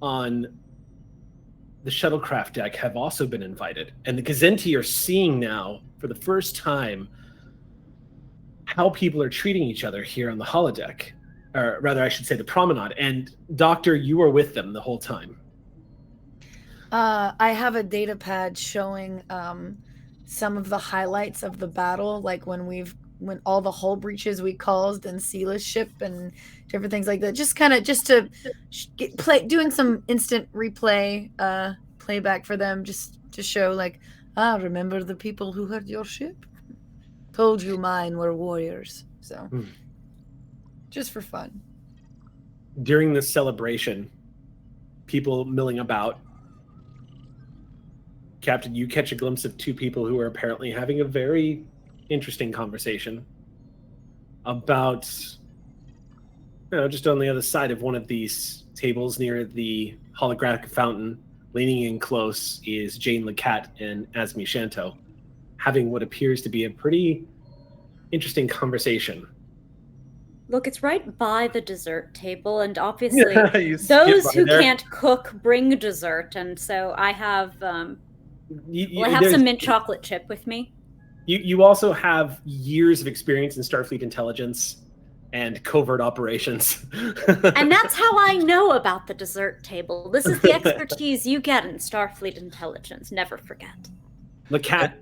on the shuttlecraft deck have also been invited, and the Gazenti are seeing now, for the first time, how people are treating each other here on the holodeck. Or rather, I should say the promenade. And Doctor, you were with them the whole time. I have a data pad showing some of the highlights of the battle, like when all the hull breaches we caused and Sila's ship and different things like that. Just to doing some instant replay playback for them, just to show like, remember the people who hurt your ship? Told you mine were warriors. So just for fun. During this celebration, people milling about. Captain, you catch a glimpse of two people who are apparently having a very interesting conversation about, just on the other side of one of these tables near the holographic fountain, leaning in close, is Jane Lacat and Asmi Shanto, having what appears to be a pretty interesting conversation. Look, it's right by the dessert table, and obviously those who can't cook bring dessert, and so I have I have some mint chocolate chip with me. You also have years of experience in Starfleet intelligence and covert operations. And that's how I know about the dessert table. This is the expertise you get in Starfleet intelligence. Never forget. Lacat.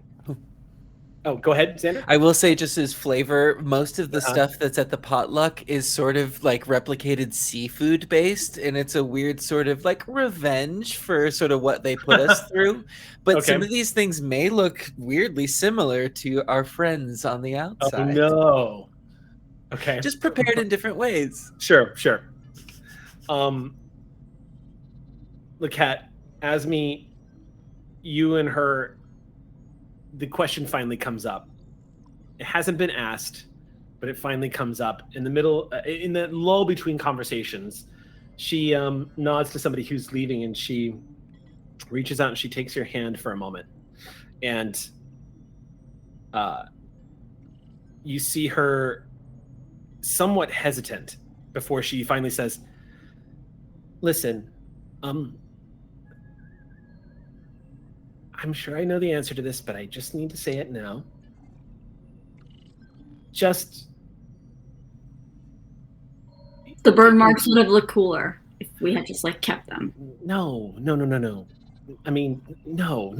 Oh, go ahead, Xander. I will say, just as flavor, most of the stuff that's at the potluck is sort of like replicated seafood based, and it's a weird sort of like revenge for sort of what they put us through. But some of these things may look weirdly similar to our friends on the outside. Oh, no. Okay. Just prepared in different ways. Sure. Lacat, Asmi, you and her, the question finally comes up. It hasn't been asked, but it finally comes up in the middle, in the lull between conversations. She nods to somebody who's leaving, and she reaches out and she takes your hand for a moment. And you see her somewhat hesitant before she finally says, listen, I'm sure I know the answer to this, but I just need to say it now. The burn marks would have looked cooler if we had just kept them. No. I mean, no.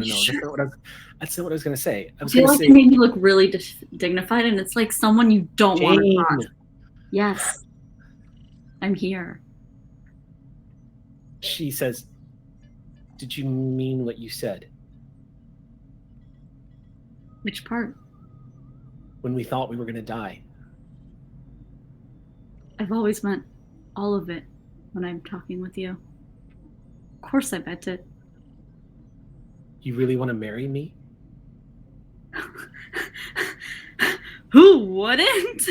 Sure. That's not what I was going to say. I feel like you made me look really dignified, and it's like someone you don't want to talk. Yes. I'm here. She says, did you mean what you said? Which part? When we thought we were going to die. I've always meant all of it when I'm talking with you. Of course I meant it. You really want to marry me? Who wouldn't?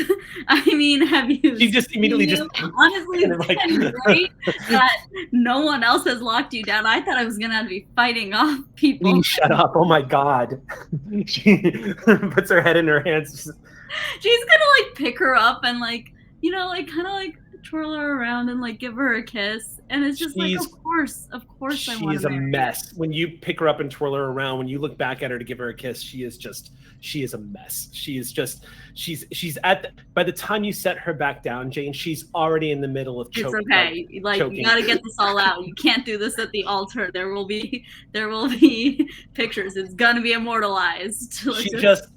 I mean, have you? She just immediately honestly, it's great that no one else has locked you down. I thought I was gonna be fighting off people. Please shut up! Oh my god! She puts her head in her hands. She's gonna pick her up and kind of twirl her around and give her a kiss, and it's just of course I want to. She is a mess. When you pick her up and twirl her around, when you look back at her to give her a kiss, she is a mess. She's by the time you set her back down, Jane, she's already in the middle of choking. It's okay. Choking. You gotta get this all out. You can't do this at the altar. There will be pictures. It's gonna be immortalized. She just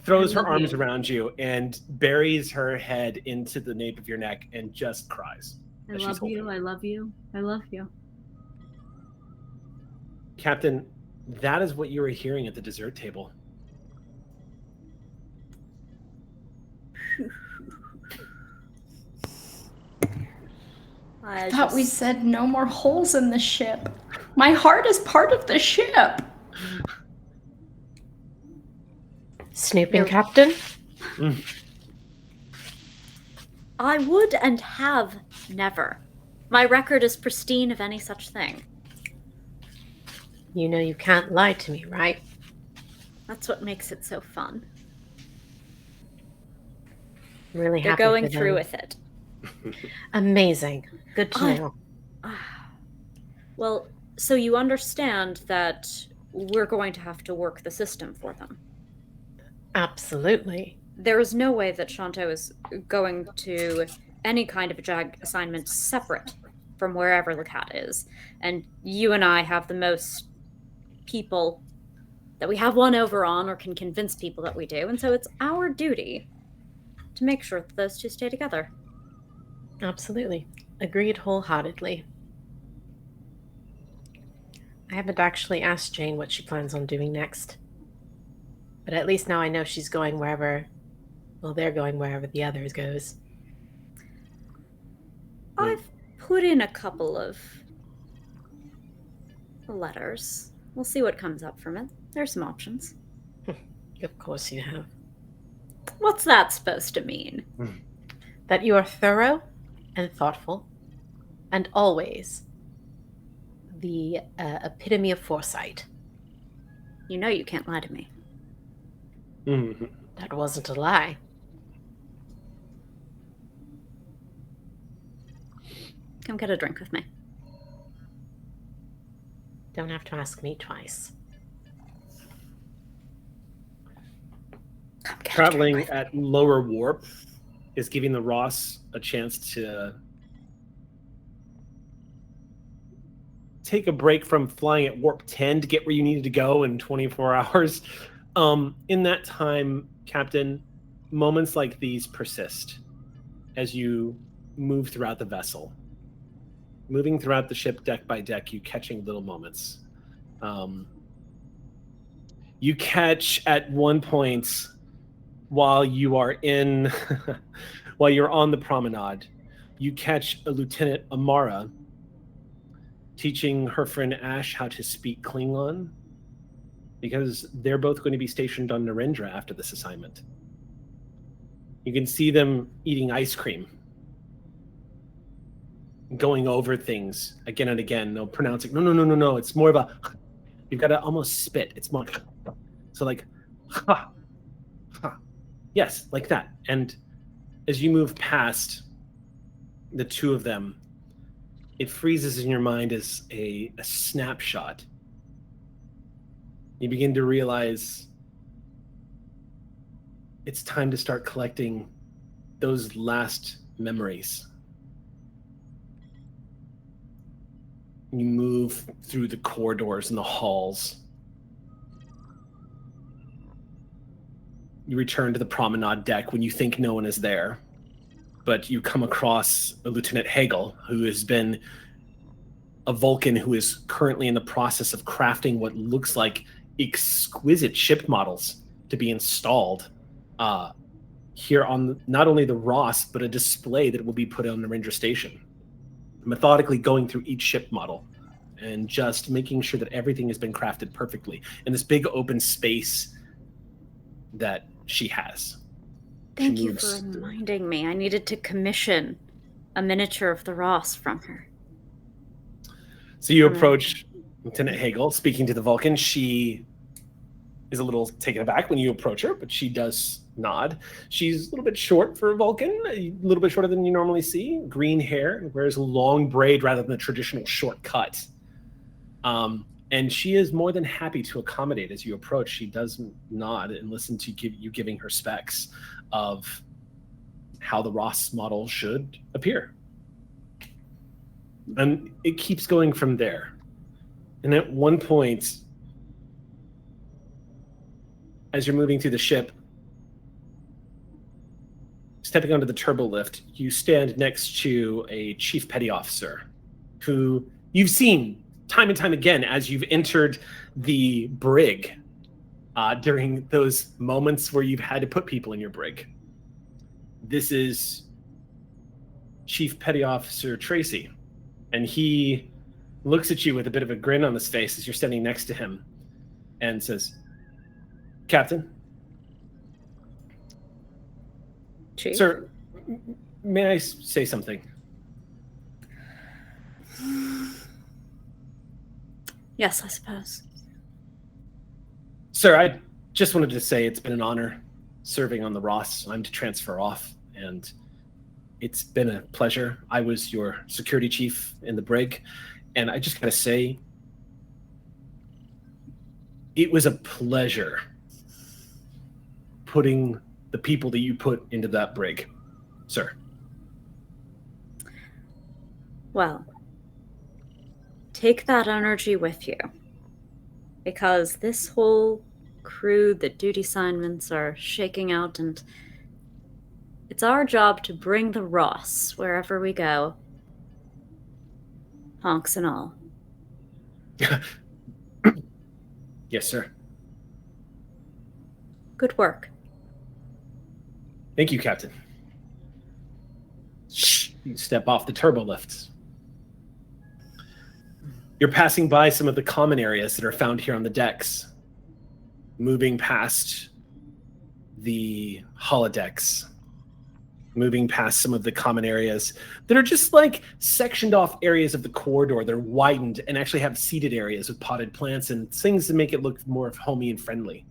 throws her arms around you and buries her head into the nape of your neck and just cries. I love you. I love you. I love you. Captain, that is what you were hearing at the dessert table. I thought we said no more holes in the ship. My heart is part of the ship. Snooping, Captain? I would and have never. My record is pristine of any such thing. You know you can't lie to me, right? That's what makes it so fun. Really They're happy going for through them. with it. Amazing. Good to know. Well, so you understand that we're going to have to work the system for them. Absolutely. There is no way that Shanto is going to any kind of a JAG assignment separate from wherever the cat is. And you and I have the most people that we have one over on or can convince people that we do. And so it's our duty to make sure that those two stay together. Absolutely. Agreed wholeheartedly. I haven't actually asked Jane what she plans on doing next. But at least now I know she's going wherever, well, they're going wherever the others goes. I've put in a couple of letters. We'll see what comes up from it. There's some options. Of course you have. What's that supposed to mean? That you are thorough and thoughtful, and always the epitome of foresight. You know you can't lie to me. Mm-hmm. That wasn't a lie. Come get a drink with me. Don't have to ask me twice. Come get a drink Traveling with me. at lower warp is giving the Ross a chance to take a break from flying at warp 10 to get where you needed to go in 24 hours. In that time, Captain, moments like these persist as you move throughout the vessel. Moving throughout the ship deck by deck, you catching little moments. You catch at one point while you are in, while you're on the promenade, you catch a Lieutenant Amara teaching her friend Ash how to speak Klingon, because they're both going to be stationed on Narendra after this assignment. You can see them eating ice cream, going over things again and again. They'll pronounce it. No. It's more of a, you've got to almost spit. It's more, so like, ha. Yes, like that. And as you move past the two of them, it freezes in your mind as a snapshot. You begin to realize it's time to start collecting those last memories. You move through the corridors and the halls. You return to the promenade deck when you think no one is there, but you come across a Lieutenant Hagel, who has been a Vulcan who is currently in the process of crafting what looks like exquisite ship models to be installed here on not only the Ross, but a display that will be put on the Ranger Station. Methodically going through each ship model and just making sure that everything has been crafted perfectly in this big open space that she has. Thank you for reminding me. I needed to commission a miniature of the Ross from her. So you approach Lieutenant Hagel, speaking to the Vulcan. She is a little taken aback when you approach her, but she does nod. She's a little bit short for a Vulcan, a little bit shorter than you normally see. Green hair, and wears a long braid rather than the traditional short cut. And she is more than happy to accommodate as you approach. She does nod and listen to you giving her specs of how the Ross model should appear. And it keeps going from there. And at one point, as you're moving through the ship, stepping onto the turbo lift, you stand next to a chief petty officer who you've seen time and time again as you've entered the brig during those moments where you've had to put people in your brig. This is Chief Petty Officer Tracy, and he looks at you with a bit of a grin on his face as you're standing next to him and says, "Captain." Chief? Sir, may I say something? Yes, I suppose. Sir, I just wanted to say it's been an honor serving on the Ross. I'm to transfer off, and it's been a pleasure. I was your security chief in the brig, and I just gotta say, it was a pleasure putting the people that you put into that brig, sir. Well, take that energy with you. Because this whole crew, the duty assignments are shaking out, and it's our job to bring the Ross wherever we go. Honks and all. Yes, sir. Good work. Thank you, Captain. You step off the turbo lifts. You're passing by some of the common areas that are found here on the decks, moving past the holodecks, moving past some of the common areas that are just like sectioned off areas of the corridor. They're widened and actually have seated areas with potted plants and things to make it look more homey and friendly.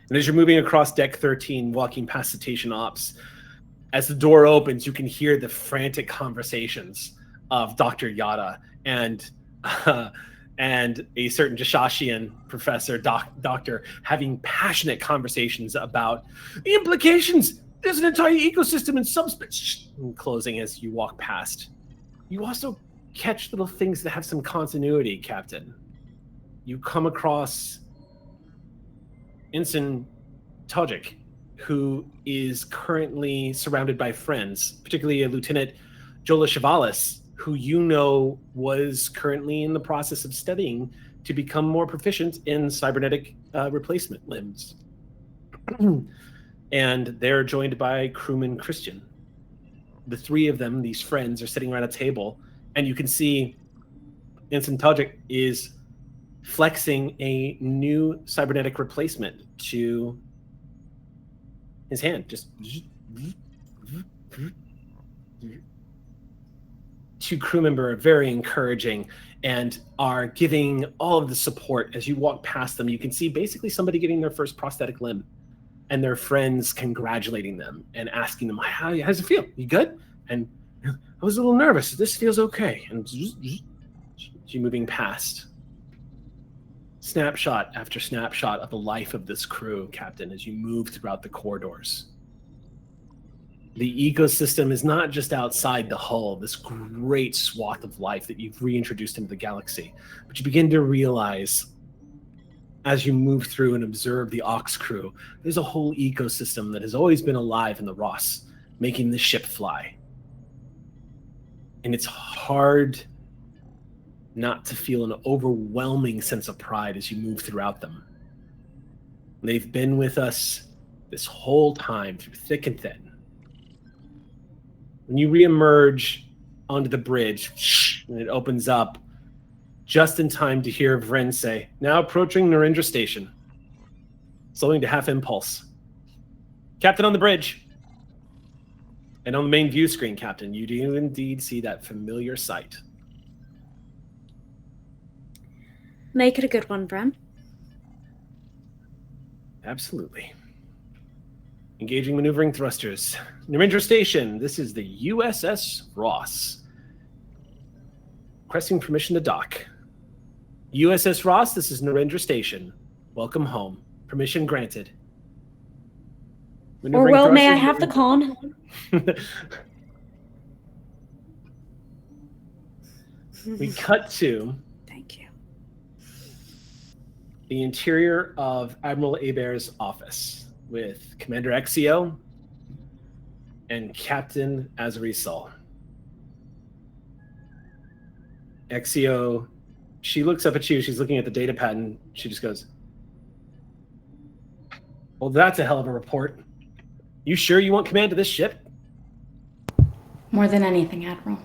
And as you're moving across deck 13, walking past Cetacean Ops, as the door opens, you can hear the frantic conversations of Dr. Yada and a certain Jashashian professor, doctor, having passionate conversations about the implications. There's an entire ecosystem in Subspace. Closing as you walk past. You also catch little things that have some continuity, Captain. You come across Ensign Tajik, who is currently surrounded by friends, particularly a Lieutenant Jola Chavalis, who you know was currently in the process of studying to become more proficient in cybernetic replacement limbs. And they're joined by crewman Christian. The three of them, these friends, are sitting around a table, and you can see Ensign Tajik is flexing a new cybernetic replacement to his hand. Just two crew members are very encouraging and are giving all of the support. As you walk past them, you can see basically somebody getting their first prosthetic limb and their friends congratulating them and asking them, how does it feel? You good? And I was a little nervous. This feels okay. And you moving past. Snapshot after snapshot of the life of this crew, Captain, as you move throughout the corridors. The ecosystem is not just outside the hull, this great swath of life that you've reintroduced into the galaxy, but you begin to realize as you move through and observe the Ox crew, there's a whole ecosystem that has always been alive in the Ross, making the ship fly. And it's hard not to feel an overwhelming sense of pride as you move throughout them. They've been with us this whole time through thick and thin. When you reemerge onto the bridge, and it opens up just in time to hear Vren say, now approaching Narendra Station. Slowing to half impulse. Captain on the bridge. And on the main view screen, Captain, you do indeed see that familiar sight. Make it a good one, Vren. Absolutely. Engaging maneuvering thrusters. Narendra Station, this is the USS Ross. Requesting permission to dock. USS Ross, this is Narendra Station. Welcome home. Permission granted. Or well, may I have the con? We cut to Thank you. the interior of Admiral Hebert's office with Commander Exio and Captain Azarisal. Exio, she looks up at you. She's looking at the data pad, and she just goes, well, that's a hell of a report. You sure you want command of this ship? More than anything, Admiral.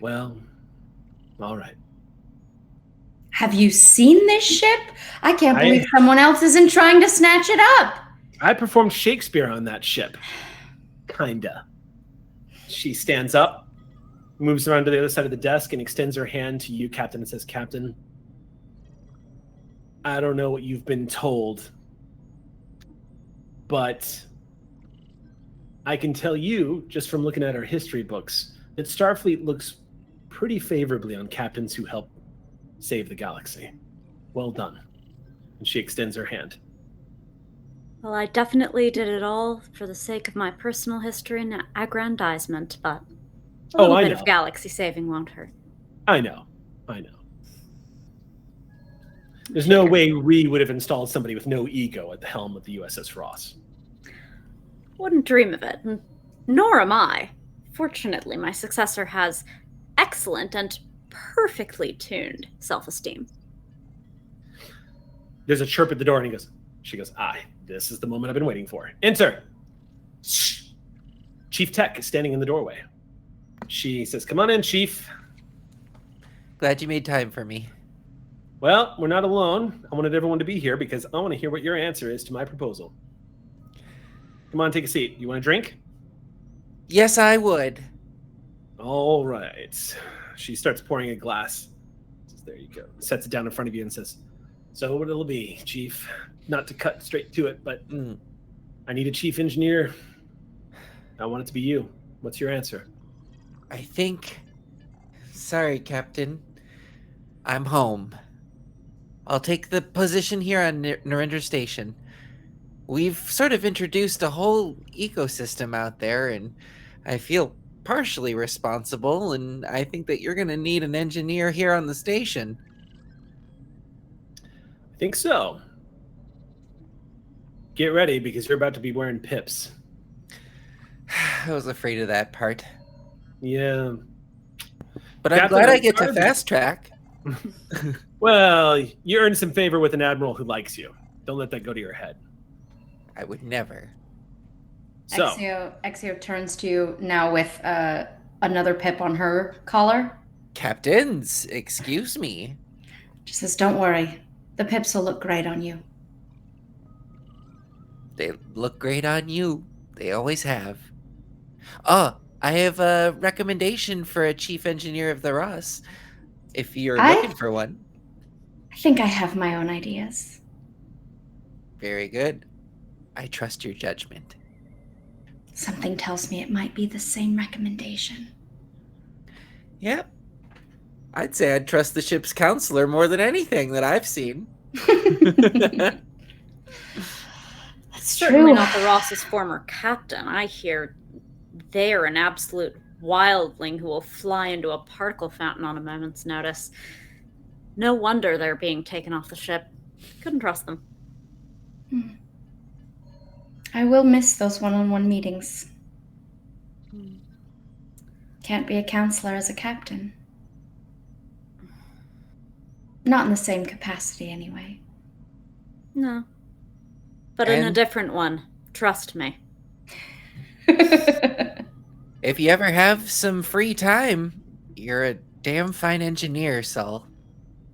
Well, all right. Have you seen this ship? I can't believe someone else isn't trying to snatch it up. I performed Shakespeare on that ship. Kinda. She stands up, moves around to the other side of the desk, and extends her hand to you, Captain, and says, Captain, I don't know what you've been told, but I can tell you, just from looking at our history books, that Starfleet looks pretty favorably on captains who help save the galaxy. Well done. And she extends her hand. Well, I definitely did it all for the sake of my personal history and aggrandizement, but a little bit of galaxy saving won't hurt. I know. There's no way we would have installed somebody with no ego at the helm of the USS Ross. Wouldn't dream of it, nor am I. Fortunately, my successor has excellent and perfectly tuned self-esteem. There's a chirp at the door, and she goes, aye, this is the moment I've been waiting for. Enter. Chief Tech is standing in the doorway. She says, come on in, Chief. Glad you made time for me. Well, we're not alone. I wanted everyone to be here because I want to hear what your answer is to my proposal. Come on, take a seat. You want a drink? Yes, I would. All right. She starts pouring a glass. Says, there you go. Sets it down in front of you and says, so what it'll be, Chief. Not to cut straight to it, but I need a chief engineer. I want it to be you. What's your answer? I think... Sorry, Captain. I'm home. I'll take the position here on Narendra Station. We've sort of introduced a whole ecosystem out there, and I feel partially responsible, and I think that you're going to need an engineer here on the station. I think so. Get ready, because you're about to be wearing pips. I was afraid of that part. Yeah. But I'm glad I get to fast track. Well, you earned some favor with an admiral who likes you. Don't let that go to your head. I would never. So, Exio turns to you now with another pip on her collar. Captains, excuse me. She says, don't worry. The pips will look great on you. They look great on you. They always have. Oh, I have a recommendation for a chief engineer of the Ross, if you're looking for one. I think I have my own ideas. Very good. I trust your judgment. Something tells me it might be the same recommendation. Yep. I'd say I'd trust the ship's counselor more than anything that I've seen. That's Certainly true. not the Ross's former captain. I hear they're an absolute wildling who will fly into a particle fountain on a moment's notice. No wonder they're being taken off the ship. Couldn't trust them. I will miss those one-on-one meetings. Can't be a counselor as a captain. Not in the same capacity, anyway. No. But in a different one. Trust me. If you ever have some free time, you're a damn fine engineer, Saul.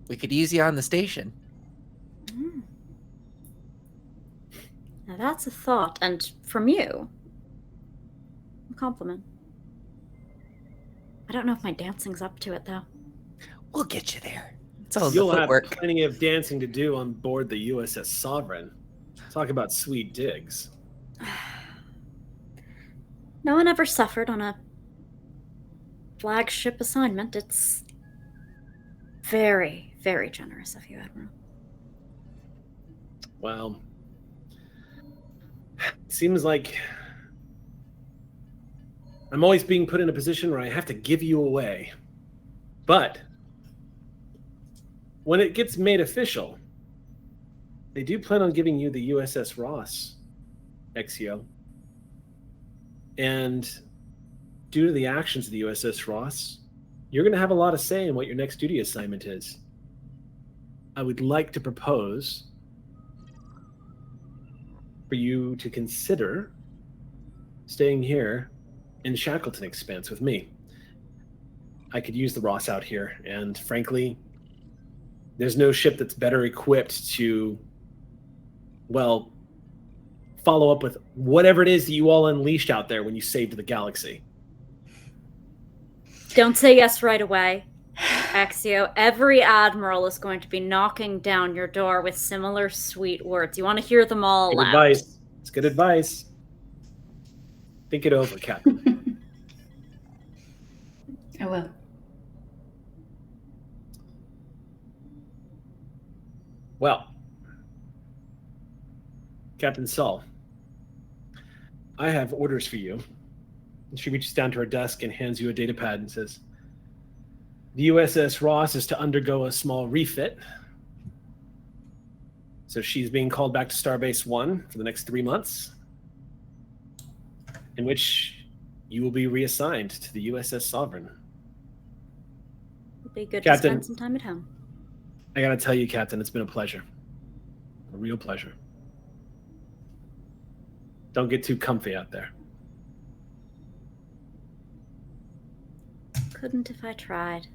We could use you on the station. Now that's a thought, and from you, a compliment. I don't know if my dancing's up to it, though. We'll get you there. It's all you'll the have footwork. plenty of dancing to do on board the USS Sovereign. Talk about sweet digs. No one ever suffered on a flagship assignment. It's very, very generous of you, Admiral. Well, seems like I'm always being put in a position where I have to give you away. But when it gets made official, they do plan on giving you the USS Ross, Exio. And due to the actions of the USS Ross, you're going to have a lot of say in what your next duty assignment is. I would like to propose for you to consider staying here in Shackleton Expanse with me. I could use the Ross out here, and frankly, there's no ship that's better equipped to, well, follow up with whatever it is that you all unleashed out there when you saved the galaxy. Don't say yes right away, Exio. Every admiral is going to be knocking down your door with similar sweet words. You want to hear them all Good out. advice. It's good advice. Think it over, Captain. I will. Well, Captain Saul, I have orders for you. And she reaches down to her desk and hands you a data pad and says, the USS Ross is to undergo a small refit. So she's being called back to Starbase 1 for the next 3 months, in which you will be reassigned to the USS Sovereign. It'll be good Captain, to spend some time at home. I gotta tell you, Captain, it's been a pleasure. A real pleasure. Don't get too comfy out there. Couldn't if I tried.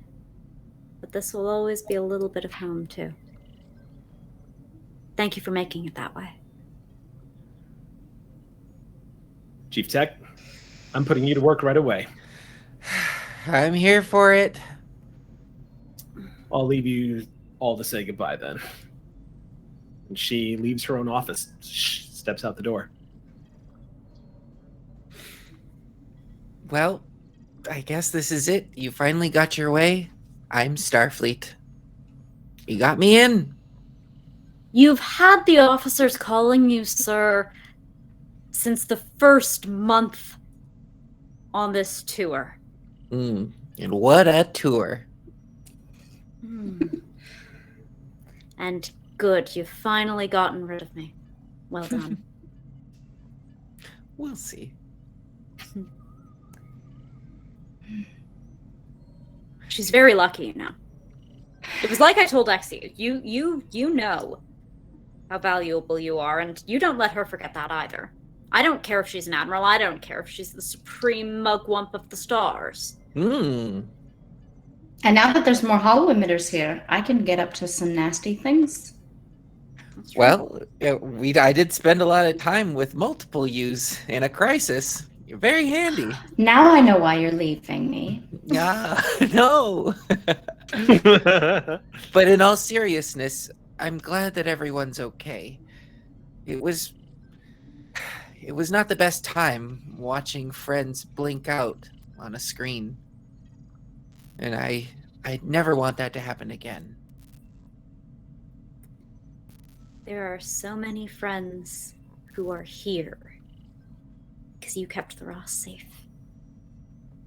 But this will always be a little bit of home, too. Thank you for making it that way. Chief Tech, I'm putting you to work right away. I'm here for it. I'll leave you all to say goodbye then. And she leaves her own office, steps out the door. Well, I guess this is it. You finally got your way. I'm Starfleet. You got me in. You've had the officers calling you, sir, since the first month on this tour. And what a tour. And good, you've finally gotten rid of me. Well done. We'll see. She's very lucky, you know. It was like I told Exie, you know how valuable you are, and you don't let her forget that either. I don't care if she's an admiral. I don't care if she's the supreme mugwump of the stars. And now that there's more hollow emitters here, I can get up to some nasty things. Well, I did spend a lot of time with multiple yous in a crisis. You're very handy. Now I know why you're leaving me. No. But in all seriousness, I'm glad that everyone's okay. It was not the best time watching friends blink out on a screen. And I never want that to happen again. There are so many friends who are here because you kept the Ross safe.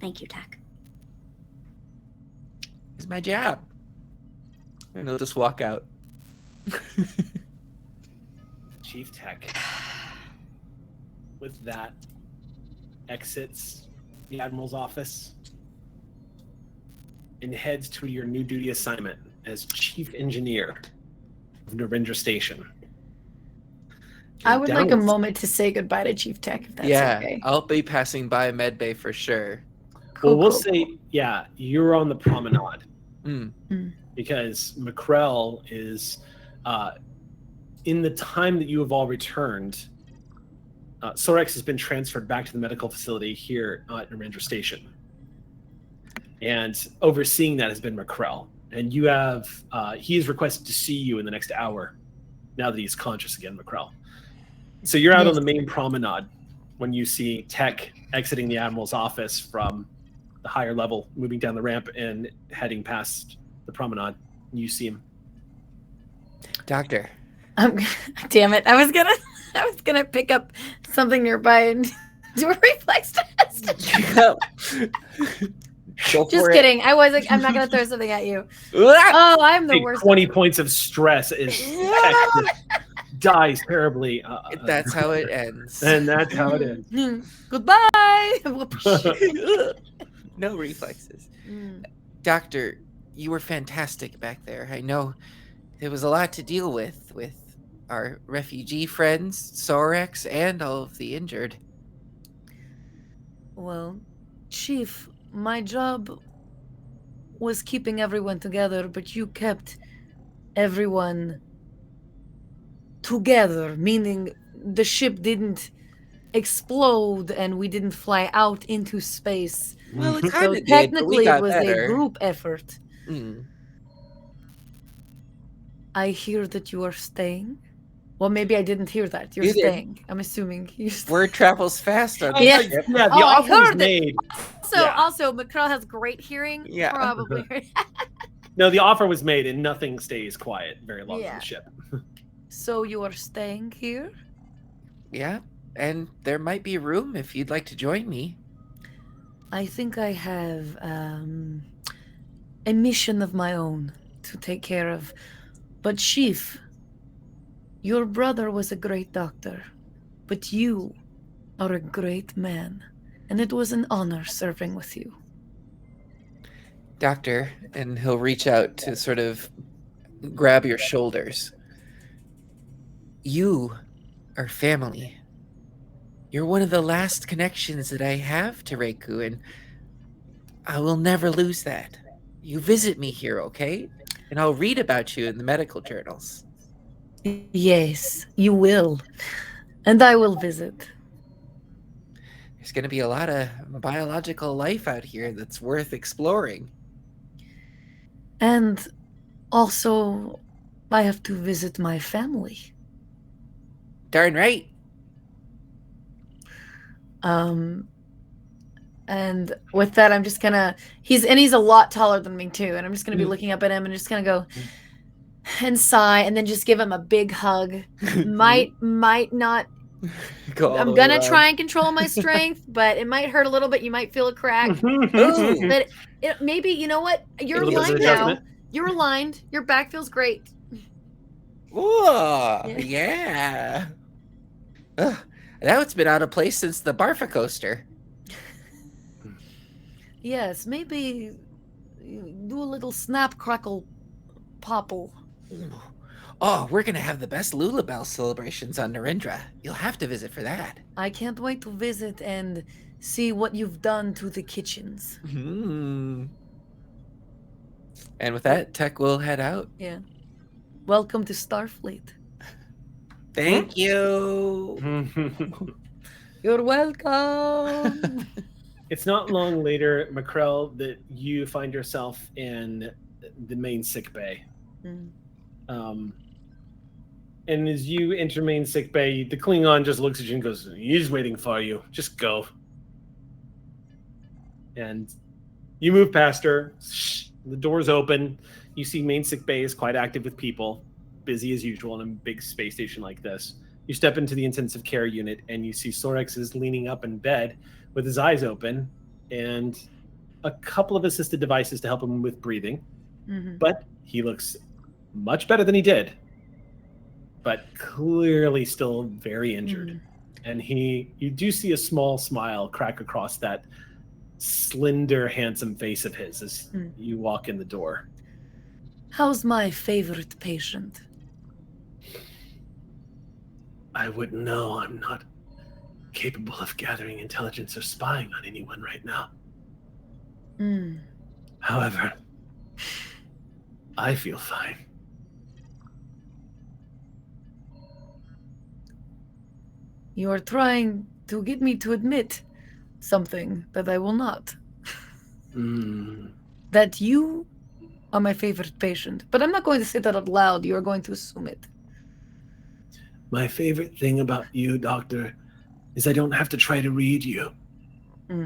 Thank you, Tech. It's my job. And I'll just walk out. Chief Tech, with that, exits the Admiral's office and heads to your new duty assignment as Chief Engineer of Narendra Station. I would like a moment to say goodbye to Chief Tech, if that's okay. I'll be passing by Medbay for sure. We'll say, you're on the promenade. Because McCrell is, in the time that you have all returned, Sorex has been transferred back to the medical facility here at Narendra Station. And overseeing that has been McCrell. And you have, he has requested to see you in the next hour, now that he's conscious again, McCrell. So you're out on the main promenade when you see Tech exiting the Admiral's office from the higher level, moving down the ramp and heading past the promenade. You see him. Doctor. Damn it. I was gonna pick up something nearby and do a reflex test. Just kidding. I'm not gonna throw something at you. Oh, I'm the worst. 20 points of stress is dies terribly. That's how it ends. And that's how it ends. Goodbye. No reflexes. Doctor, you were fantastic back there. I know there was a lot to deal with our refugee friends, Sorex, and all of the injured. Well, Chief, my job was keeping everyone together, but you kept everyone together, meaning the ship didn't explode and we didn't fly out into space. Well, it So kind of did, technically but it was better. a group effort. Mm. I hear that you are staying. Well, maybe I didn't hear that. You're You did. staying. I'm assuming you're staying. Word travels fast on Yeah. this ship. Yeah, the Oh, I offer was heard it. made. Also, McCrell has great hearing. Yeah. Probably. No, the offer was made and nothing stays quiet very long on Yeah. the ship. So you are staying here? Yeah, and there might be room if you'd like to join me. I think I have a mission of my own to take care of. But Chief, your brother was a great doctor, but you are a great man, and it was an honor serving with you. Doctor, and he'll reach out to sort of grab your shoulders. You are family. You're one of the last connections that I have to Reiku, and I will never lose that. You visit me here, okay? And I'll read about you in the medical journals. Yes, you will. And I will visit. There's going to be a lot of biological life out here that's worth exploring. And also, I have to visit my family. Darn right. And with that, I'm just gonna, he's a lot taller than me too. And I'm just gonna be looking up at him and just gonna go and sigh and then just give him a big hug. might not, I'm gonna try and control my strength, but it might hurt a little bit. You might feel a crack. But maybe, you know what? You're aligned now. You're aligned. Your back feels great. Whoa, yeah. Ugh, now it's been out of place since the Barfa coaster. Yes, maybe do a little snap, crackle, popple. Oh, we're gonna have the best Lulabelle celebrations on Narendra. You'll have to visit for that. I can't wait to visit and see what you've done to the kitchens. And with that, Tech will head out. Yeah. Welcome to Starfleet. Thank you. You're welcome. It's not long later, Macrell, that you find yourself in the main sick bay. And as you enter main sick bay, the Klingon just looks at you and goes, "He's waiting for you. Just go." And you move past her. The doors open. You see main sick bay is quite active with people, busy as usual in a big space station like this. You step into the intensive care unit and you see Sorex is leaning up in bed with his eyes open and a couple of assisted devices to help him with breathing. But he looks much better than he did, but clearly still very injured. And you do see a small smile crack across that slender, handsome face of his as you walk in the door. How's my favorite patient? I wouldn't know. I'm not capable of gathering intelligence or spying on anyone right now. However, I feel fine. You are trying to get me to admit something that I will not. That you are my favorite patient. But I'm not going to say that out loud. You are going to assume it. My favorite thing about you, Doctor, is I don't have to try to read you.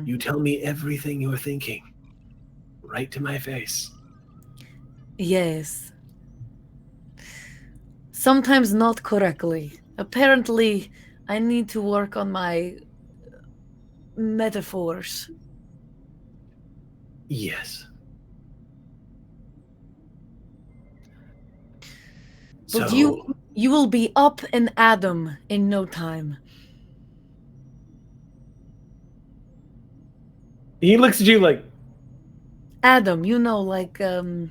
You tell me everything you're thinking, right to my face. Yes. Sometimes not correctly. Apparently, I need to work on my metaphors. Yes. But So, you will be up and Adam in no time. he looks at you like, Adam, you know, like the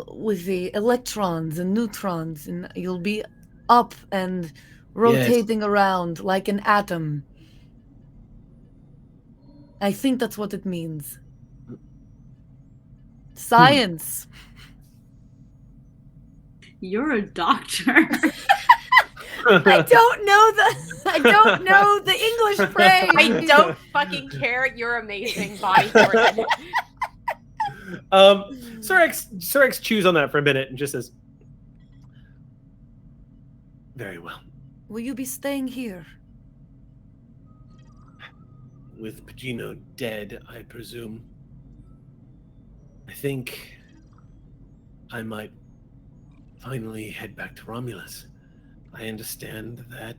with the electrons and neutrons, and you'll be up and rotating around like an atom. I think that's what it means. Science. You're a doctor. I don't know the English phrase. I don't fucking care. You're amazing, body Jordan. Surex chews on that for a minute and just says, "Very well. Will you be staying here? With Pagino dead, I presume. I think I might finally head back to Romulus. I understand that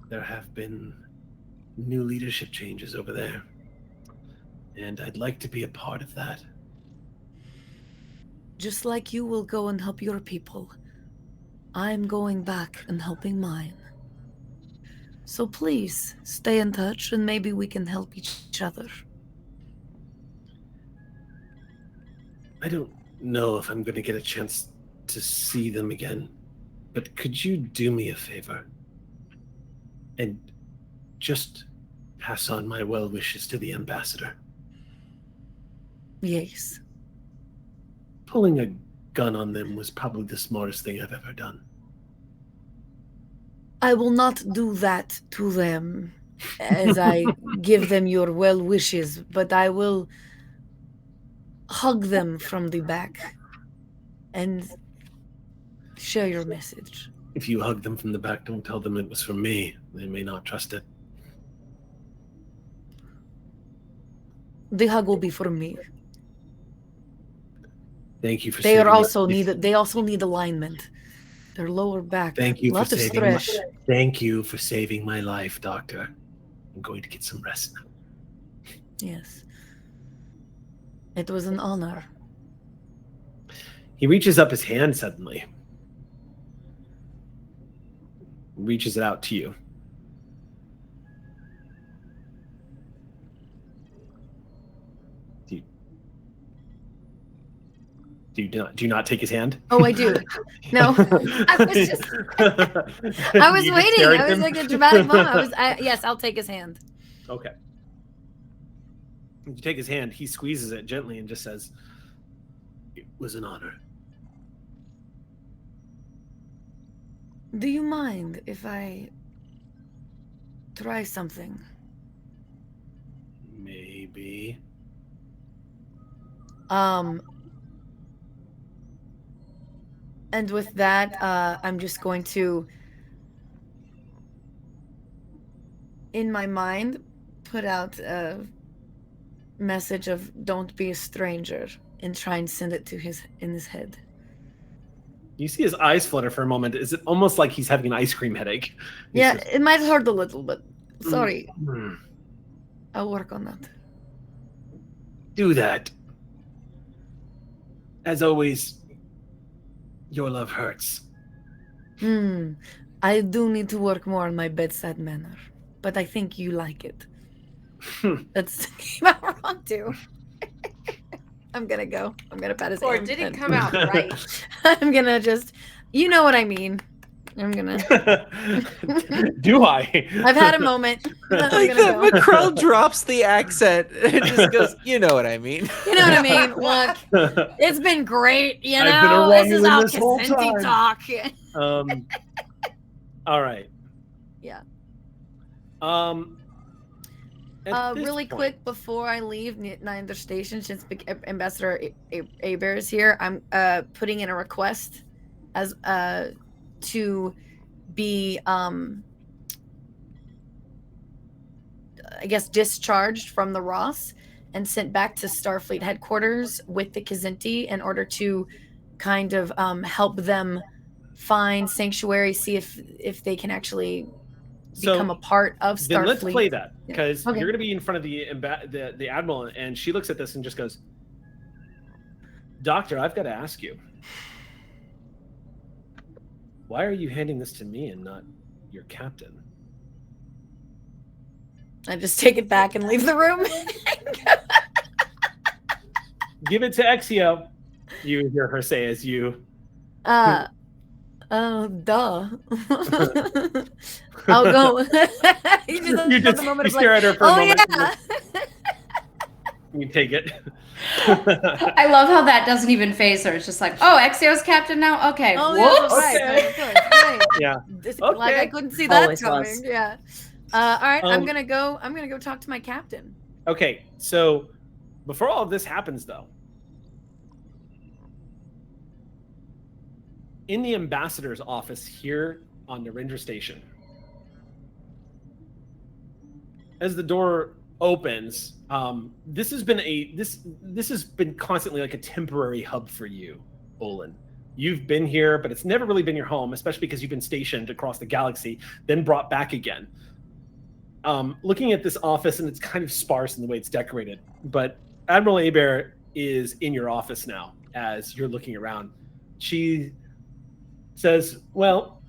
there have been new leadership changes over there, and I'd like to be a part of that. Just like you will go and help your people, I'm going back and helping mine. So please, stay in touch and maybe we can help each other. I don't know if I'm going to get a chance to see them again, but could you do me a favor? And just pass on my well wishes to the ambassador. Yes. Pulling a gun on them was probably the smartest thing I've ever done. I will not do that to them as I give them your well wishes, but I will hug them from the back and share your message. If you hug them from the back, don't tell them it was from me. They may not trust it. The hug will be for me. Thank you for They saving are also my life. they also need alignment. Their lower back. Thank you for Lot of saving my, stress. Thank you for saving my life, Doctor. I'm going to get some rest now. Yes. It was an honor. He reaches up his hand suddenly. Reaches it out to you. Do you not take his hand? Oh, I do. No, I was just. I was You just waiting. stare at I was him? like a dramatic moment. Yes, I'll take his hand. Okay. You take his hand. He squeezes it gently and just says, "It was an honor." Do you mind if I try something? Maybe. And with that, I'm just going to, in my mind, put out a message of "Don't be a stranger" and try and send it to in his head. You see his eyes flutter for a moment. Is it almost like he's having an ice cream headache? He Yeah, says, it might hurt a little, but sorry. "Hmm, I'll work on that. do that. As always, your love hurts." I do need to work more on my bedside manner, but I think you like it. That's came out wrong too. I'm gonna go. I'm gonna pat his Or hand. did it and- come out right? I'm gonna just, you know what I mean. I'm gonna. Do I? I've had a moment. I'm Like gonna that, go. McCrell drops the accent and just goes, "You know what I mean." You know what I mean? Look, it's been great. You I've been know, around this is you how this whole Kazenti time. talk. All right. Yeah. At this Really point- quick before I leave Niner Station, since Ambassador Aber is here, I'm putting in a request as to be I guess discharged from the Ross and sent back to Starfleet headquarters with the Kazenti in order to kind of help them find sanctuary, see if they can actually become a part of Starfleet. Then let's play that, because Okay. you're going to be in front of the admiral, and she looks at this and just goes, "Doctor, I've got to ask you, why are you handing this to me and not your captain?" I just take it back and leave the room. "Give it to Exio," you hear her say as you. Duh. I'll go. You stare at her for a moment. Yeah. You take it. I love how that doesn't even phase her. It's just like, oh, Exio's captain now? Okay. Oh, Whoops. yeah, right. Good. Yeah. Like I Okay. couldn't see that Always coming. was. Yeah. All right. I'm Um, gonna go talk to my captain. Okay, so before all of this happens, though, in the ambassador's office here on Narendra Station, as the door opens, this has been constantly like a temporary hub for you, Olin. You've been here, but it's never really been your home, especially because you've been stationed across the galaxy, then brought back again. Looking at this office, and it's kind of sparse in the way it's decorated, but Admiral Abear is in your office now as you're looking around. She says, well,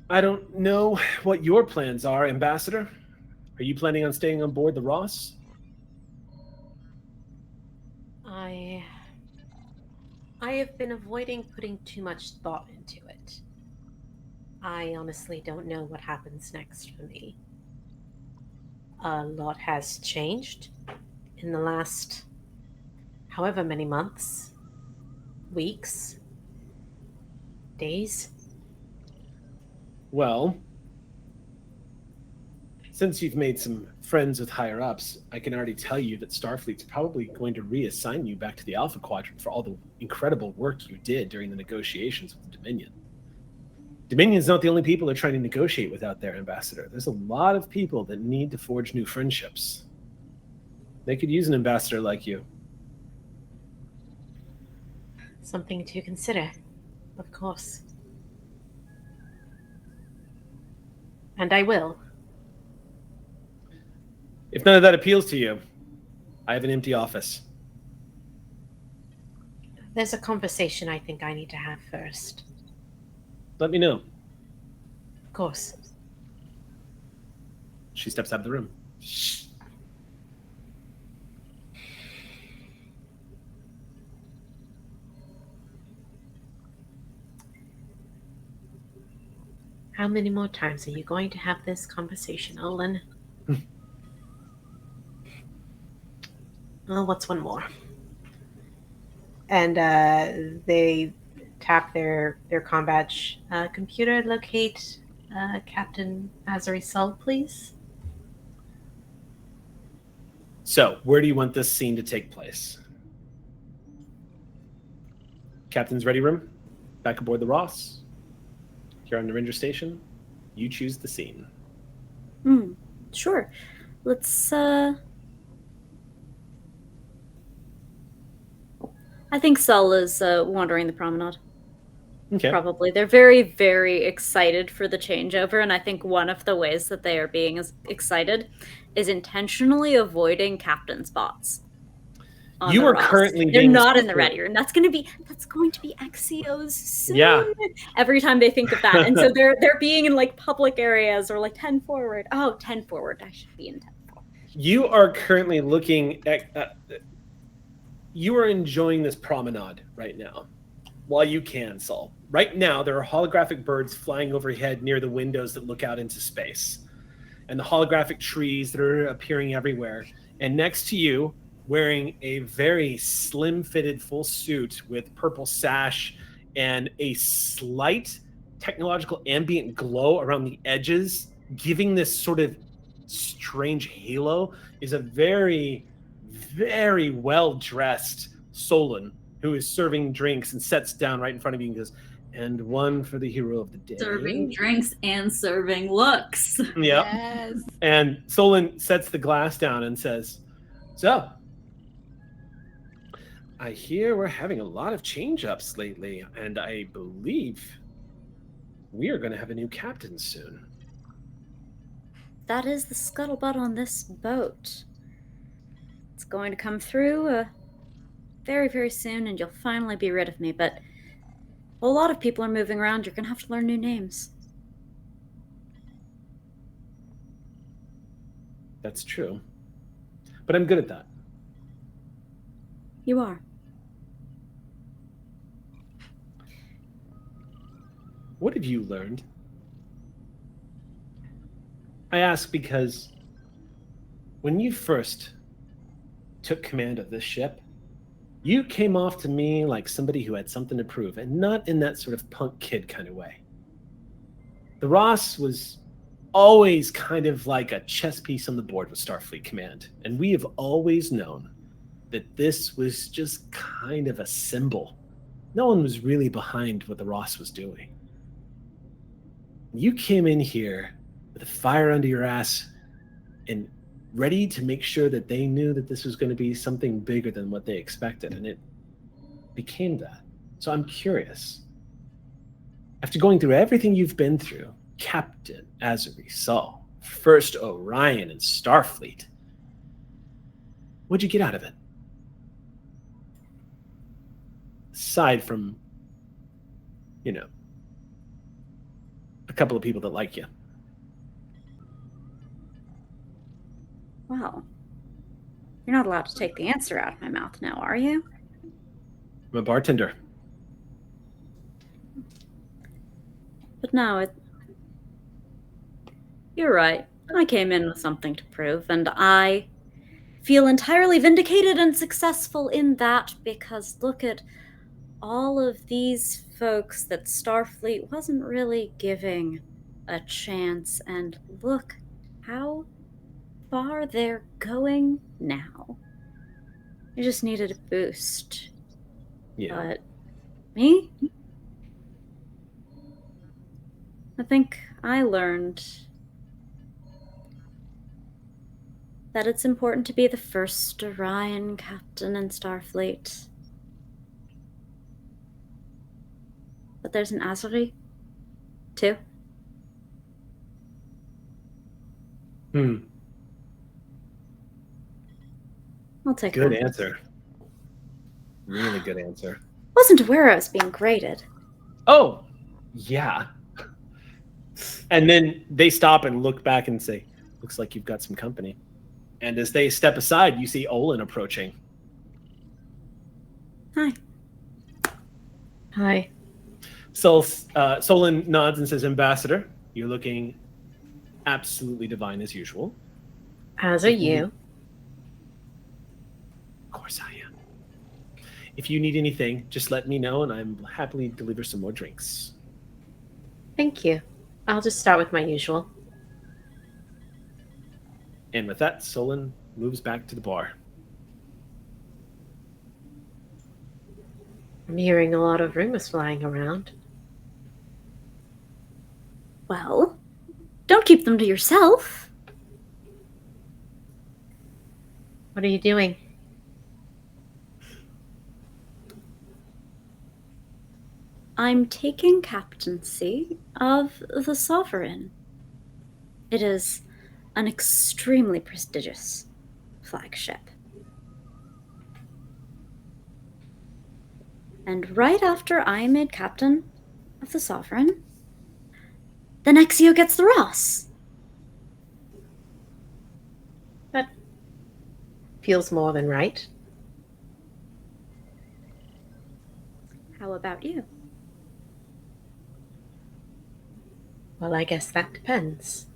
I don't know what your plans are, Ambassador. Are you planning on staying on board the Ross? I have been avoiding putting too much thought into it. I honestly don't know what happens next for me. A lot has changed in the last however many months, weeks, days. Well, since you've made some friends with higher ups, I can already tell you that Starfleet's probably going to reassign you back to the Alpha Quadrant for all the incredible work you did during the negotiations with the Dominion. Dominion's not the only people they're trying to negotiate with out there, Ambassador. There's a lot of people that need to forge new friendships. They could use an ambassador like you. Something to consider, of course. And I will. If none of that appeals to you, I have an empty office. There's a conversation I think I need to have first. Let me know. Of course. She steps out of the room. How many more times are you going to have this conversation, Olin? Well, what's one more? And they tap their comm badge. Computer, locate Captain Azari Sol, please. So, where do you want this scene to take place? Captain's ready room? Back aboard the Ross? Here on Narendra Station? You choose the scene. Sure. Let's, I think Sol is wandering the promenade. Okay. Probably. They're very, very excited for the changeover, and I think one of the ways that they are being excited is intentionally avoiding captain spots. You are currently They're being not in the super- ready room. That's going to be Axios soon. Yeah. Every time they think of that. And so they're being in like public areas or like 10 forward. Oh, 10 forward. I should be in 10 forward. You are currently looking at you are enjoying this promenade right now, while you can, Sol. Right now, there are holographic birds flying overhead near the windows that look out into space, and the holographic trees that are appearing everywhere. And next to you, wearing a very slim-fitted full suit with purple sash and a slight technological ambient glow around the edges, giving this sort of strange halo, is a very, very well-dressed Solon who is serving drinks and sits down right in front of you and goes, and one for the hero of the day. Serving drinks and serving looks. Yep. Yes. And Solon sets the glass down and says, so, I hear we're having a lot of change-ups lately, and I believe we are going to have a new captain soon. That is the scuttlebutt on this boat. It's going to come through very, very soon, and you'll finally be rid of me, but a lot of people are moving around. You're going to have to learn new names. That's true. But I'm good at that. You are. What have you learned? I ask because when you first took command of this ship, you came off to me like somebody who had something to prove, and not in that sort of punk kid kind of way. The Ross was always kind of like a chess piece on the board with Starfleet Command, and we have always known that this was just kind of a symbol. No one was really behind what the Ross was doing. You came in here with a fire under your ass and ready to make sure that they knew that this was going to be something bigger than what they expected, and it became that. So I'm curious, After going through everything you've been through, Captain, as a result, first Orion and Starfleet, what'd you get out of it? Aside from, you know, a couple of people that like you. Well, you're not allowed to take the answer out of my mouth now, are you? I'm a bartender. But no, you're right. I came in with something to prove, and I feel entirely vindicated and successful in that, because look at all of these folks that Starfleet wasn't really giving a chance, and look how far they're going now. I just needed a boost. Yeah. But me? I think I learned that it's important to be the first Orion captain in Starfleet. But there's an Azuri, too. I'll take Good that. answer. Really good answer. Wasn't aware I was being graded. Oh, yeah. And then they stop and look back and say, looks like you've got some company. And as they step aside, you see Olin approaching. Hi. Hi. Solon nods and says, Ambassador, you're looking absolutely divine as usual. As are you. Of course I am. If you need anything, just let me know and I'm happily deliver some more drinks. Thank you. I'll just start with my usual. And with that, Solon moves back to the bar. I'm hearing a lot of rumors flying around. Well, don't keep them to yourself. What are you doing? I'm taking captaincy of the Sovereign. It is an extremely prestigious flagship. And right after I am made captain of the Sovereign, the Nexio gets the Ross. That feels more than right. How about you? Well, I guess that depends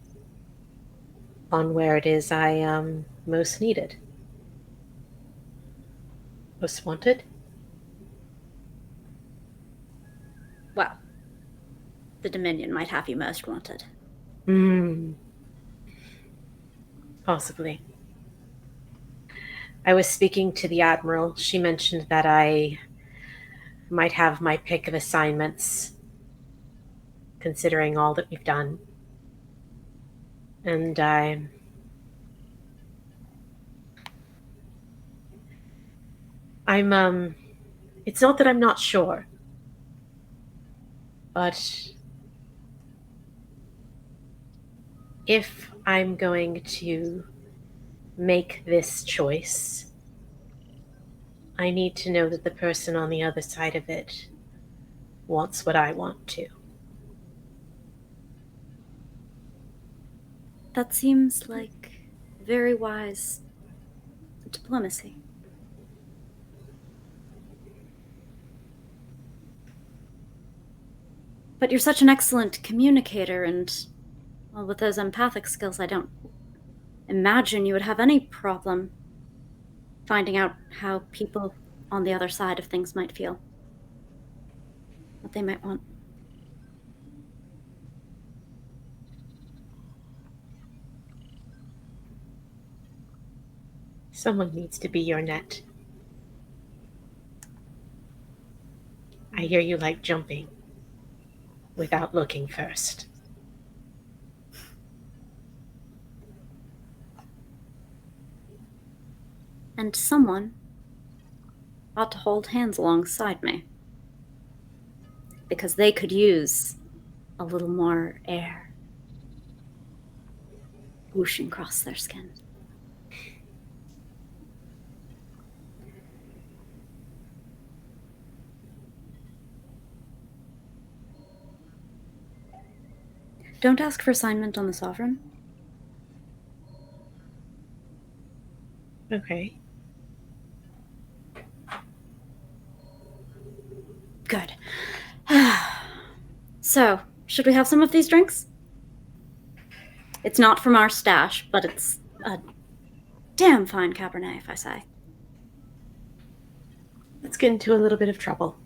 on where it is I am most needed. Most wanted? Well, the Dominion might have you most wanted. Possibly. I was speaking to the Admiral. She mentioned that I might have my pick of assignments, considering all that we've done. And I'm it's not that I'm not sure, but if I'm going to make this choice, I need to know that the person on the other side of it wants what I want to. That seems like very wise diplomacy. But you're such an excellent communicator, and well, with those empathic skills, I don't imagine you would have any problem finding out how people on the other side of things might feel. What they might want. Someone needs to be your net. I hear you like jumping without looking first. And someone ought to hold hands alongside me. because they could use a little more air whooshing across their skin. Don't ask for assignment on the Sovereign. Okay. Good. So, should we have some of these drinks? It's not from our stash, but it's a damn fine Cabernet, if I say. Let's get into a little bit of trouble.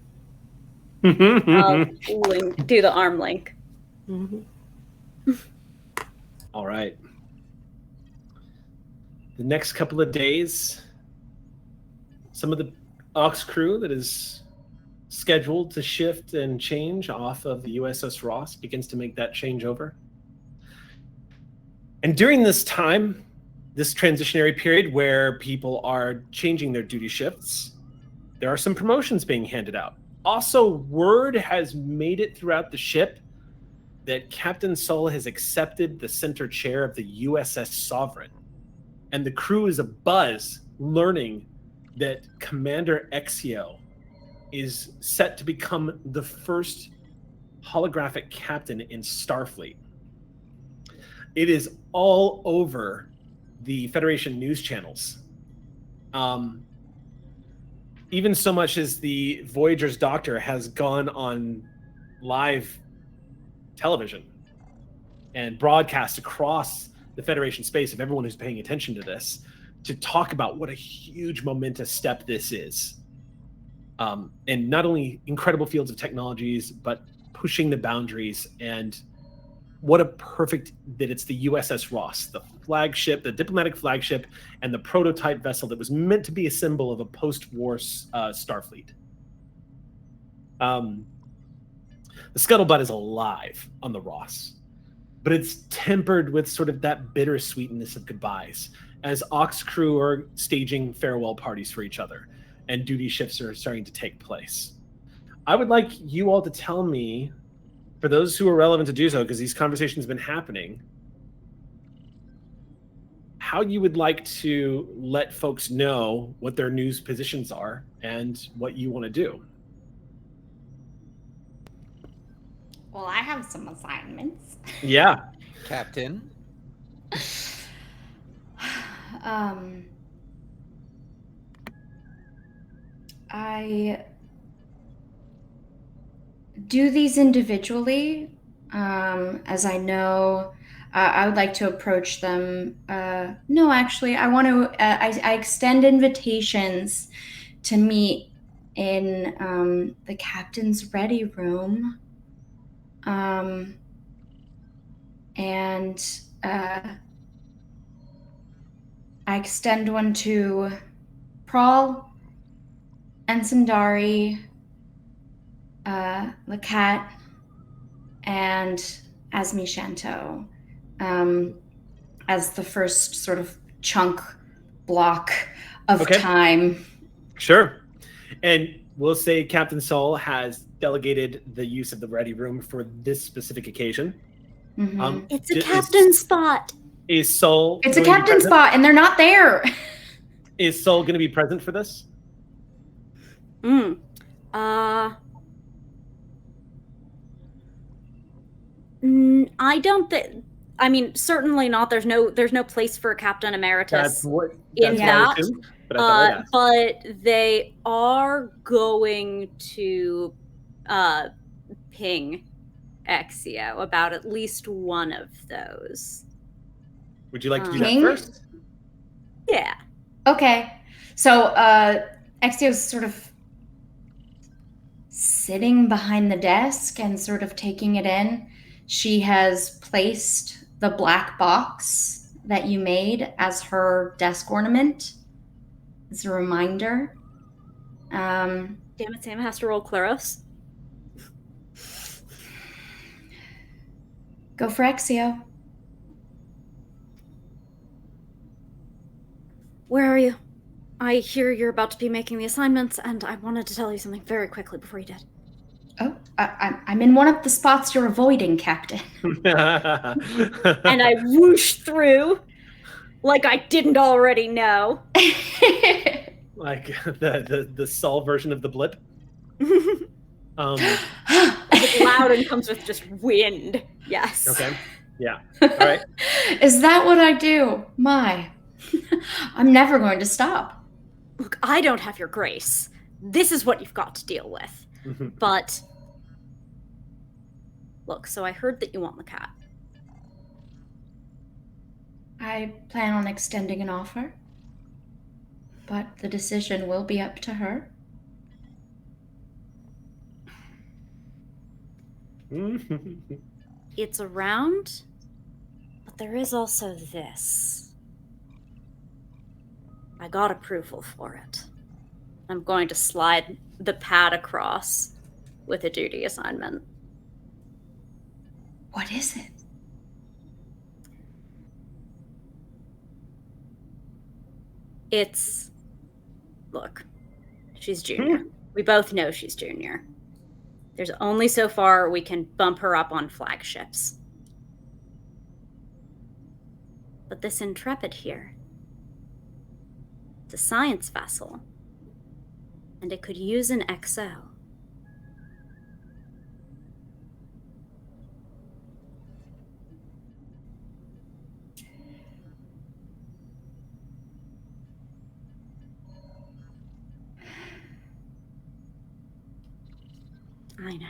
I'll do the arm link. Mm-hmm. All right. The next couple of days, some of the Ox crew that is scheduled to shift and change off of the USS Ross begins to make that changeover. And during this time, this transitionary period where people are changing their duty shifts, there are some promotions being handed out. Also, word has made it throughout the ship that Captain Sol has accepted the center chair of the USS Sovereign. And the crew is abuzz learning that Commander Exio is set to become the first holographic captain in Starfleet. It is all over the Federation news channels. Even so much as the Voyager's doctor has gone on live television and broadcast across the Federation space of everyone who's paying attention to this to talk about what a huge momentous step this is. And not only incredible fields of technologies, but pushing the boundaries, and what a perfect that it's the USS Ross, the flagship, the diplomatic flagship, and the prototype vessel that was meant to be a symbol of a post-war Starfleet. The scuttlebutt is alive on the Ross, but it's tempered with sort of that bittersweetness of goodbyes as Ox crew are staging farewell parties for each other and duty shifts are starting to take place. I would like you all to tell me, for those who are relevant to do so, because these conversations have been happening, how you would like to let folks know what their news positions are and what you want to do. Well, I have some assignments. Yeah. Captain. I do these individually, as I know I would like to approach them. No, actually, I want to. I extend invitations to meet in the captain's ready room, and I extend one to Prawl, Ensign Dari, Lacat, and Asmi Shanto, as the first sort of chunk block of time. Sure. And we'll say Captain Sol has delegated the use of the ready room for this specific occasion. Mm-hmm. It's a captain spot. Is Sol? It's a captain spot, and they're not there. Is Sol going to be present for this? I don't think. I mean, certainly not. There's no place for a Captain Emeritus in that. But they are going to ping Exio about at least one of those. Would you like to do that first? Yeah. Okay. So Exio's sort of sitting behind the desk and sort of taking it in. She has placed the black box that you made as her desk ornament. As a reminder. Damn it, Sam has to roll Claros. Go for Exio. Where are you? I hear you're about to be making the assignments, and I wanted to tell you something very quickly before you did. Oh, I'm in one of the spots you're avoiding, Captain. And I whoosh through like I didn't already know. Like the Saul version of the blip. It's loud and comes with just wind. Yes. Okay. Yeah. All right. Is that what I do? My. I'm never going to stop. Look, I don't have your grace. This is what you've got to deal with. But look, so I heard that you want the cat. I plan on extending an offer, but the decision will be up to her. It's around, but there is also this. I got approval for it. I'm going to slide the pad across with a duty assignment. What is it? It's... Look, she's junior. We both know she's junior. There's only so far we can bump her up on flagships. But this Intrepid here, it's a science vessel, and it could use an XO. I know.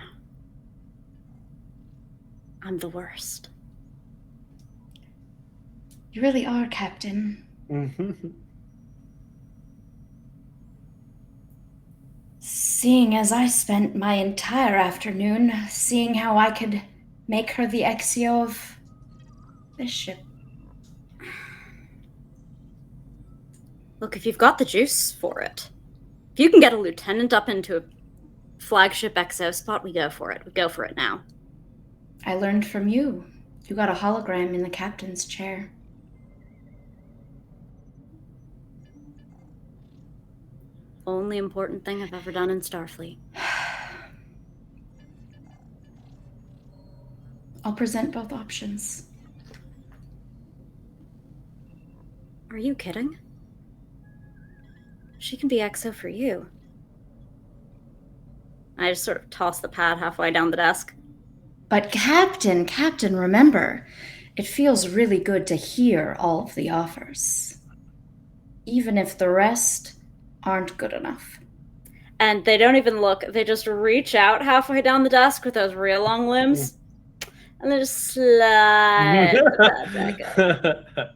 I'm the worst. You really are, Captain. Seeing as I spent my entire afternoon seeing how I could make her the XO of this ship. Look, if you've got the juice for it, if you can get a lieutenant up into a flagship XO spot, we go for it. We go for it now. I learned from you. You got a hologram in the captain's chair. Only important thing I've ever done in Starfleet. I'll present both options. Are you kidding? She can be XO for you. I just sort of toss the pad halfway down the desk. But Captain, remember, it feels really good to hear all of the offers. Even if the rest aren't good enough. And they don't even look, they just reach out halfway down the desk with those real long limbs, and they just slide the pad back up.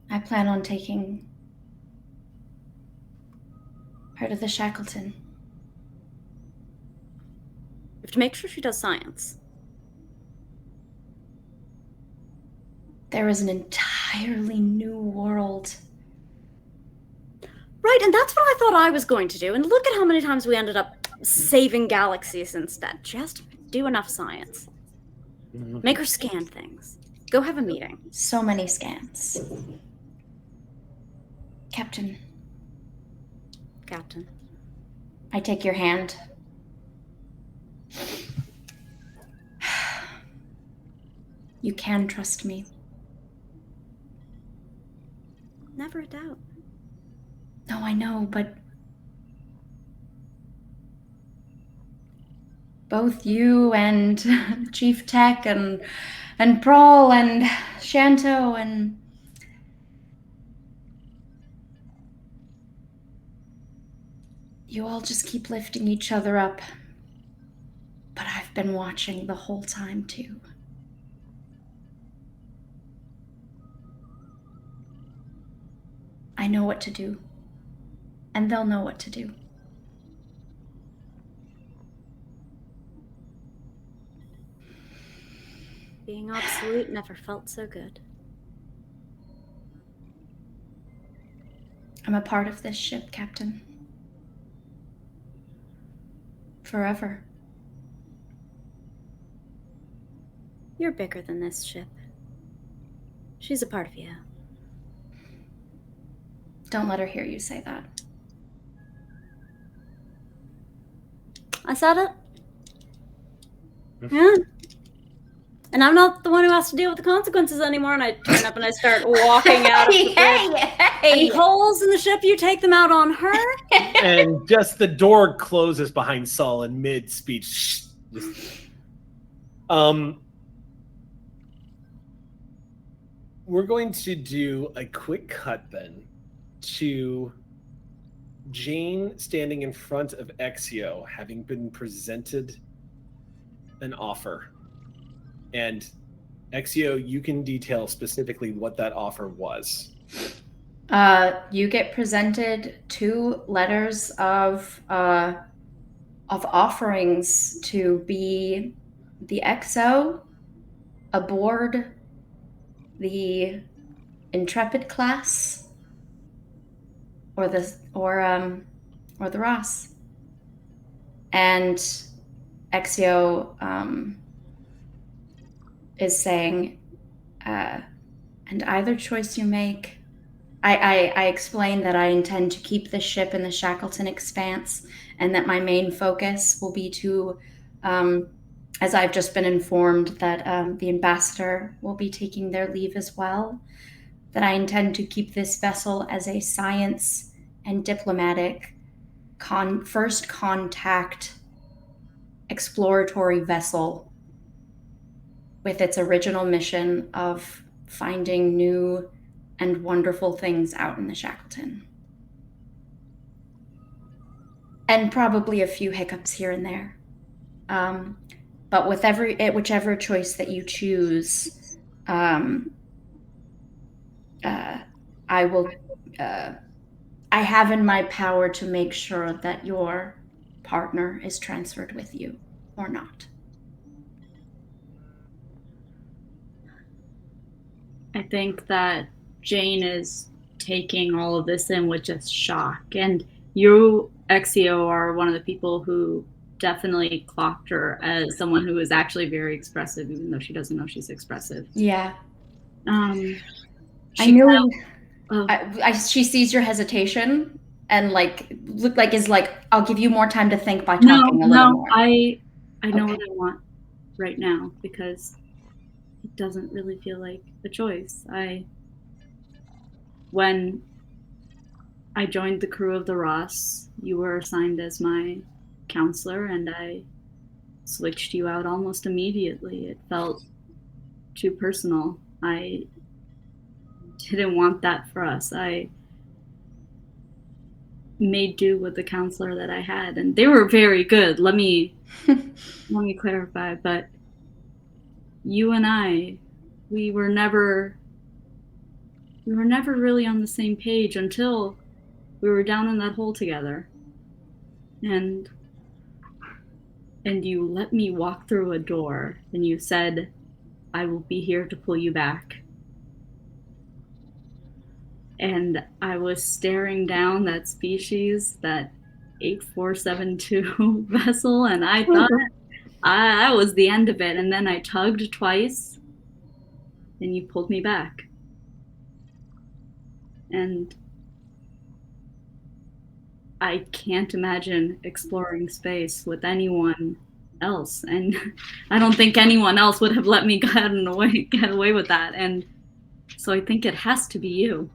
I plan on taking her to the Shackleton. You have to make sure she does science. There is an entirely new world. Right, and that's what I thought I was going to do. And look at how many times we ended up saving galaxies instead. Just do enough science. Make her scan things. Go have a meeting. So many scans. Captain. I take your hand. You can trust me. Never a doubt. No, I know, but both you and Chief Tech and Prawl and Shanto and you all just keep lifting each other up. But I've been watching the whole time too. I know what to do. And they'll know what to do. Being obsolete never felt so good. I'm a part of this ship, Captain. Forever. You're bigger than this ship. She's a part of you. Don't let her hear you say that. I said it. Yeah. And I'm not the one who has to deal with the consequences anymore. And I turn up and I start walking out of the bridge. Any holes in the ship, you take them out on her. And just the door closes behind Saul in mid-speech. We're going to do a quick cut then to Jane standing in front of Exio, having been presented an offer. And Exio, you can detail specifically what that offer was. You get presented 2 letters of offerings to be the XO aboard the Intrepid class, or the Ross. And Exio is saying, and either choice you make. I explain that I intend to keep the ship in the Shackleton Expanse, and that my main focus will be to, as I've just been informed that the ambassador will be taking their leave as well, that I intend to keep this vessel as a science and diplomatic first contact exploratory vessel with its original mission of finding new and wonderful things out in the Shackleton. And probably a few hiccups here and there. But with whichever choice that you choose, I will. I have in my power to make sure that your partner is transferred with you, or not. I think that Jane is taking all of this in with just shock. And you, Exio, are one of the people who definitely clocked her as someone who is actually very expressive, even though she doesn't know she's expressive. Yeah. I knew. She sees your hesitation and look like is like, I'll give you more time to think by talking a little more. I know what I want right now, because it doesn't really feel like a choice. When I joined the crew of the Ross, you were assigned as my counselor, and I switched you out almost immediately. It felt too personal. I didn't want that for us. I made do with the counselor that I had, and they were very good. Let me clarify, but you and I, we were never really on the same page until we were down in that hole together. And you let me walk through a door, and you said, I will be here to pull you back. And I was staring down that species, that 8472 vessel, and I thought I was the end of it. And then I tugged twice, and you pulled me back. And I can't imagine exploring space with anyone else. And I don't think anyone else would have let me get away with that. And so I think it has to be you.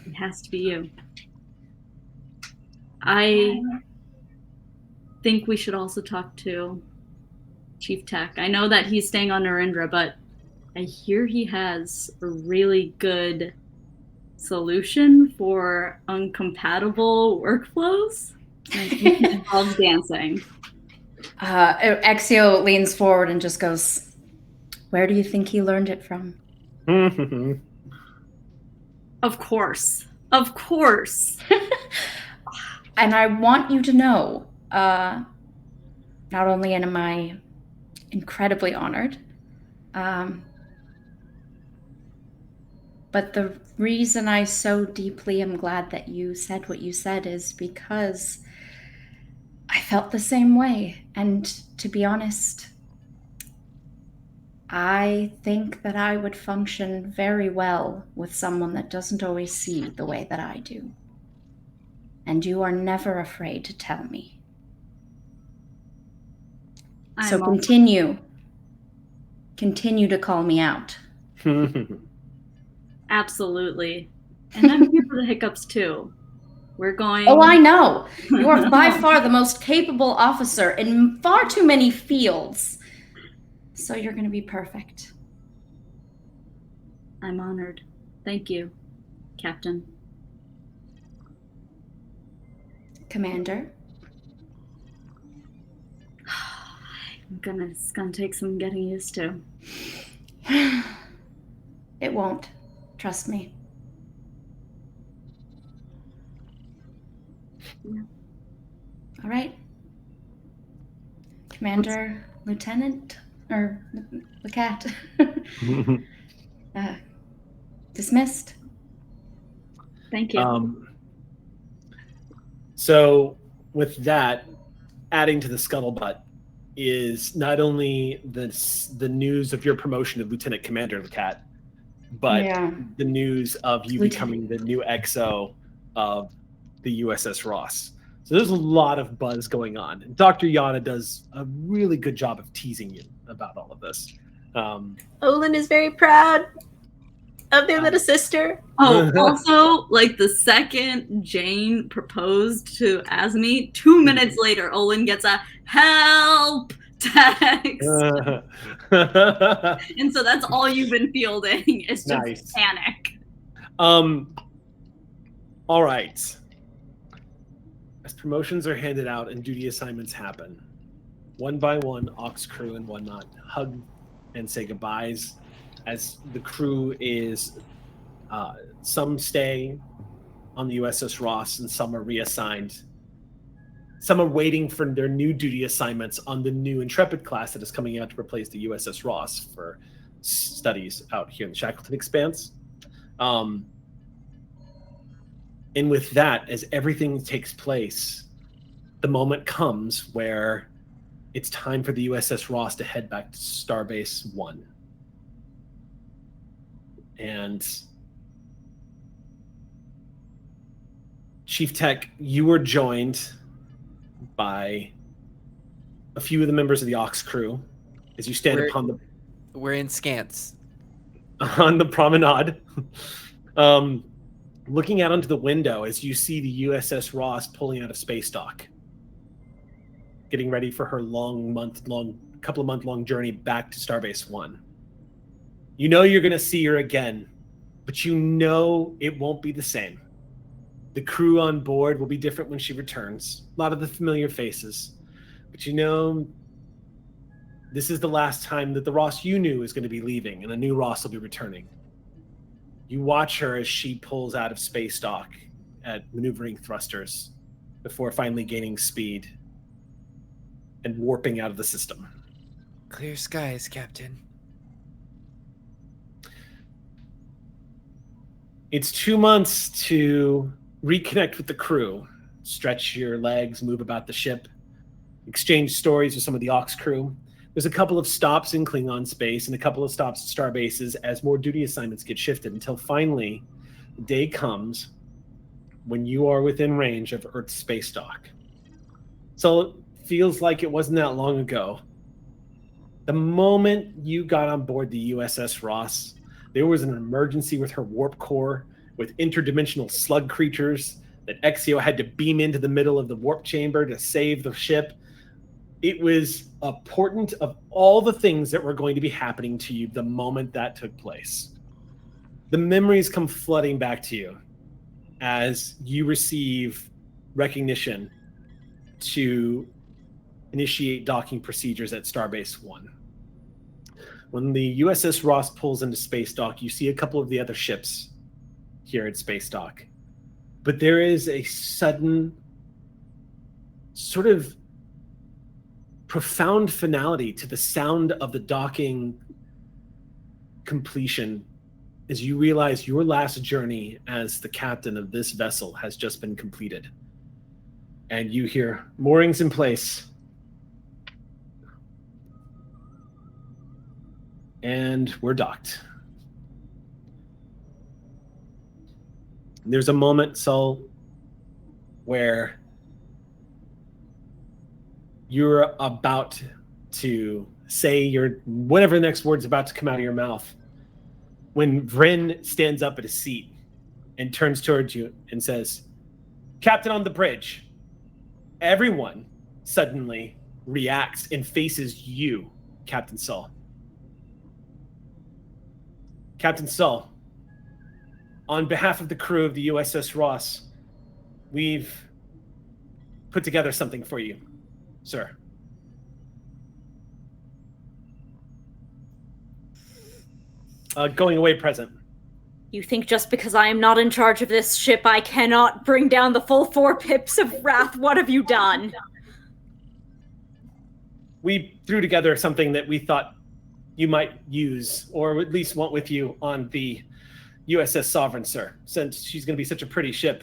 It has to be you. I think we should also talk to Chief Tech. I know that he's staying on Narendra, but I hear he has a really good solution for uncompatible workflows. And it involves dancing. Exio leans forward and just goes, where do you think he learned it from? Of course. Of course. And I want you to know, not only am I incredibly honored, but the reason I so deeply am glad that you said what you said is because I felt the same way. And to be honest, I think that I would function very well with someone that doesn't always see the way that I do. And you are never afraid to tell me. So I'm continue to call me out. Absolutely. And I'm here for the hiccups too. We're going. Oh, I know. You are by far the most capable officer in far too many fields. So you're going to be perfect. I'm honored. Thank you, Captain. Commander? It's gonna take some getting used to. It won't. Trust me. Yeah. All right. Commander, Lieutenant, or the cat. Dismissed. Thank you. So with that, adding to the scuttlebutt is not only the news of your promotion to Lieutenant Commander the Cat, but the news of you becoming the new XO of the USS Ross. So there's a lot of buzz going on. And Dr. Yana does a really good job of teasing you about all of this. Olin is very proud of their little sister. Oh, also, like the second Jane proposed to Asmi, 2 minutes later, Olin gets a help text. And so that's all you've been fielding. It's just panic. All right. As promotions are handed out and duty assignments happen, one by one, Aux crew and whatnot hug and say goodbyes. As the crew is, some stay on the USS Ross and some are reassigned. Some are waiting for their new duty assignments on the new Intrepid class that is coming out to replace the USS Ross for studies out here in the Shackleton Expanse. And with that, as everything takes place, the moment comes where it's time for the USS Ross to head back to Starbase 1. And Chief Tech, you were joined by a few of the members of the Aux crew as you stand We're in scants. On the promenade, looking out onto the window as you see the USS Ross pulling out of space dock, getting ready for her couple of month long journey back to Starbase 1. You know you're going to see her again, but you know it won't be the same. The crew on board will be different when she returns. A lot of the familiar faces. But you know, this is the last time that the Ross you knew is going to be leaving, and a new Ross will be returning. You watch her as she pulls out of space dock at maneuvering thrusters before finally gaining speed and warping out of the system. Clear skies, Captain. It's 2 months to reconnect with the crew, stretch your legs, move about the ship, exchange stories with some of the Aux crew. There's a couple of stops in Klingon space and a couple of stops at star bases as more duty assignments get shifted until finally the day comes when you are within range of Earth's space dock. So it feels like it wasn't that long ago. The moment you got on board the USS Ross, there was an emergency with her warp core, with interdimensional slug creatures that Exio had to beam into the middle of the warp chamber to save the ship. It was a portent of all the things that were going to be happening to you the moment that took place. The memories come flooding back to you as you receive recognition to initiate docking procedures at Starbase 1. When the USS Ross pulls into space dock, you see a couple of the other ships here at space dock. But there is a sudden sort of profound finality to the sound of the docking completion as you realize your last journey as the captain of this vessel has just been completed. And you hear moorings in place. And we're docked. There's a moment, Sol, where you're about to say your whatever the next word's about to come out of your mouth, when Vryn stands up at his seat and turns towards you and says, "Captain on the bridge." Everyone suddenly reacts and faces you, Captain Sull. Captain Sull, on behalf of the crew of the USS Ross, we've put together something for you, sir. Going away present. You think just because I am not in charge of this ship, I cannot bring down the full 4 pips of wrath? What have you done? We threw together something that we thought you might use, or at least want with you on the USS Sovereign, sir. Since she's going to be such a pretty ship,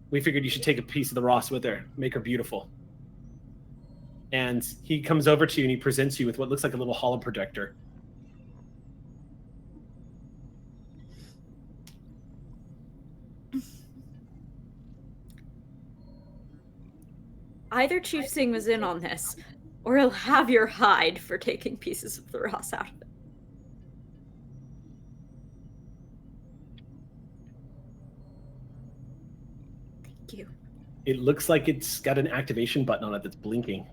we figured you should take a piece of the Ross with her, make her beautiful. And he comes over to you and he presents you with what looks like a little holo projector. Either Chief Singh was in on this, or he'll have your hide for taking pieces of the Ross out of it. Thank you. It looks like it's got an activation button on it that's blinking.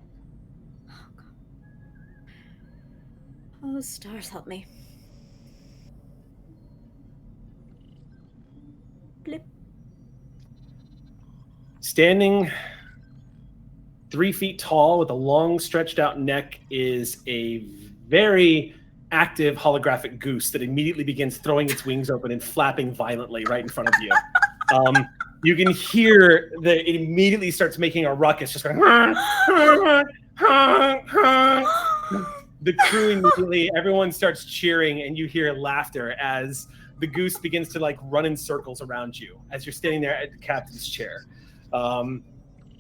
Oh, God. Oh, stars help me. Blip. Standing 3 feet tall with a long stretched out neck is a very active holographic goose that immediately begins throwing its wings open and flapping violently right in front of you. You can hear that it immediately starts making a ruckus, just going. The crew immediately, everyone starts cheering, and you hear laughter as the goose begins to like run in circles around you as you're standing there at the captain's chair.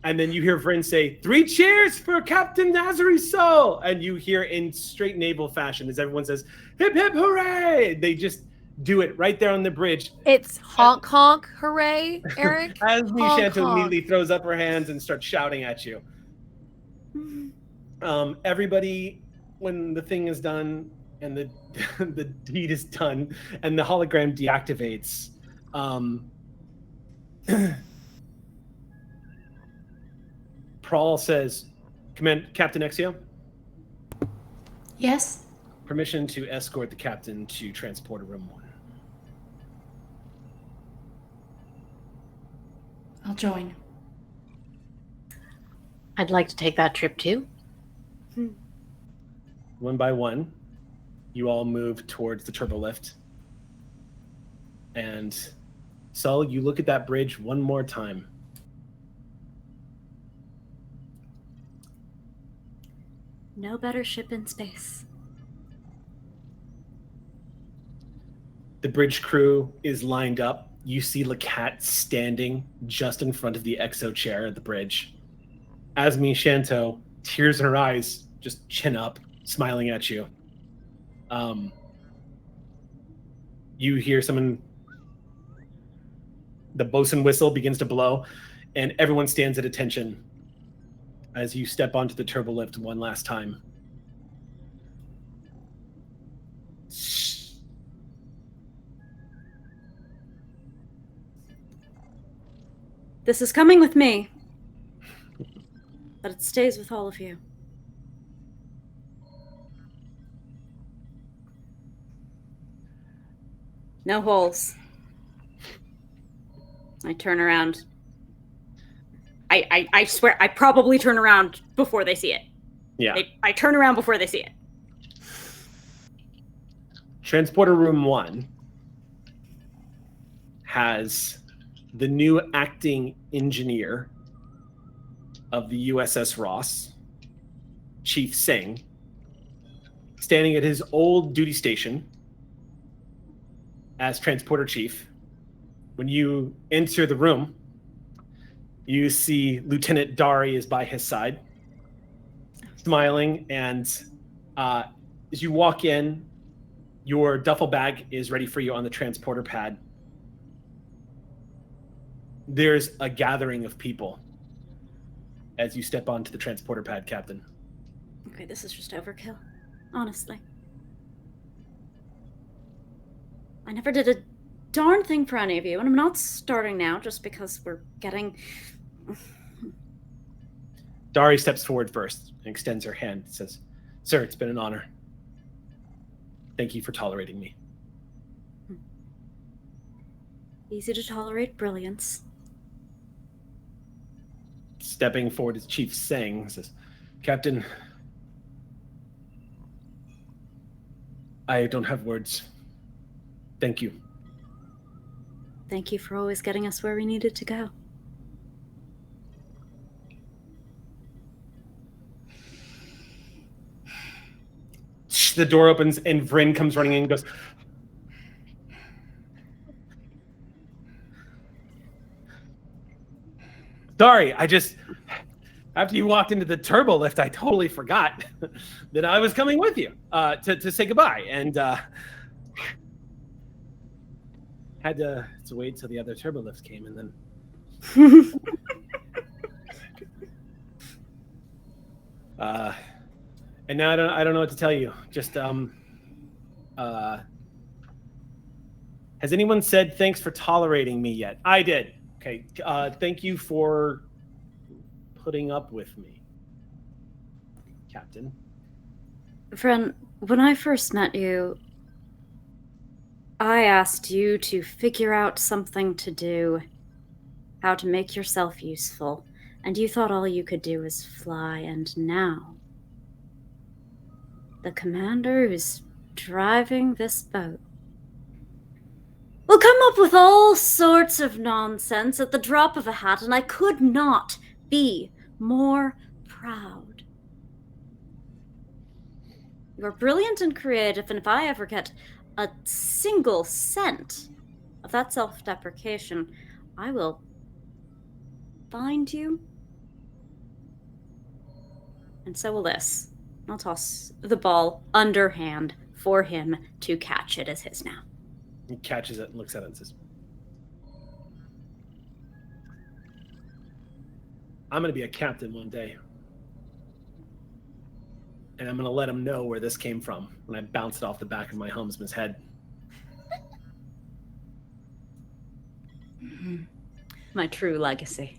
And then you hear Vryn say, 3 cheers for Captain Nazari Soul! And you hear in straight naval fashion as everyone says, hip hip hooray! They just do it right there on the bridge. It's honk honk hooray, Eric. As Honk, Nishanto honk. immediately throws up her hands and starts shouting at you. Everybody, when the thing is done and the deed is done and the hologram deactivates, Prawl says, Captain Exio? Yes. Permission to escort the captain to transporter room 1. I'll join. I'd like to take that trip too. One by one, you all move towards the turbo lift. And Sull, you look at that bridge one more time. No better ship in space. The bridge crew is lined up. You see Lacat standing just in front of the exo chair at the bridge. Asmi Shanto, tears in her eyes, just chin up, smiling at you. You hear someone, the bosun whistle begins to blow, and everyone stands at attention as you step onto the turbo lift one last time. This is coming with me, but it stays with all of you. No holes. I turn around. I swear, I probably turn around before they see it. Yeah. I turn around before they see it. Transporter room 1 has the new acting engineer of the USS Ross, Chief Singh, standing at his old duty station as transporter chief. When you enter the room, you see Lieutenant Dari is by his side, smiling, and as you walk in, your duffel bag is ready for you on the transporter pad. there's a gathering of people as you step onto the transporter pad, Captain. Okay, this is just overkill. Honestly. I never did a darn thing for any of you, and I'm not starting now just because we're getting... Dari steps forward first and extends her hand and says, "Sir, it's been an honor. Thank you for tolerating me." Easy to tolerate brilliance. Stepping forward is Chief Sang, says, "Captain, I don't have words. Thank you." Thank you for always getting us where we needed to go. The door opens and Vryn comes running in and goes, "Sorry, after you walked into the turbo lift, I totally forgot that I was coming with you to say goodbye, and had to wait till the other turbo lift came, and then." And now I don't know what to tell you. Just has anyone said thanks for tolerating me yet? I did. Okay. Thank you for putting up with me, Captain. Friend, when I first met you, I asked you to figure out something to do, how to make yourself useful, and you thought all you could do was fly, and now the commander who's driving this boat will come up with all sorts of nonsense at the drop of a hat, and I could not be more proud. You're brilliant and creative, and if I ever get a single cent of that self-deprecation, I will find you, and so will this. I'll toss the ball underhand for him to catch. It is his now. He catches it and looks at it and says, "I'm going to be a captain one day. And I'm going to let him know where this came from when I bounce it off the back of my helmsman's head." My true legacy.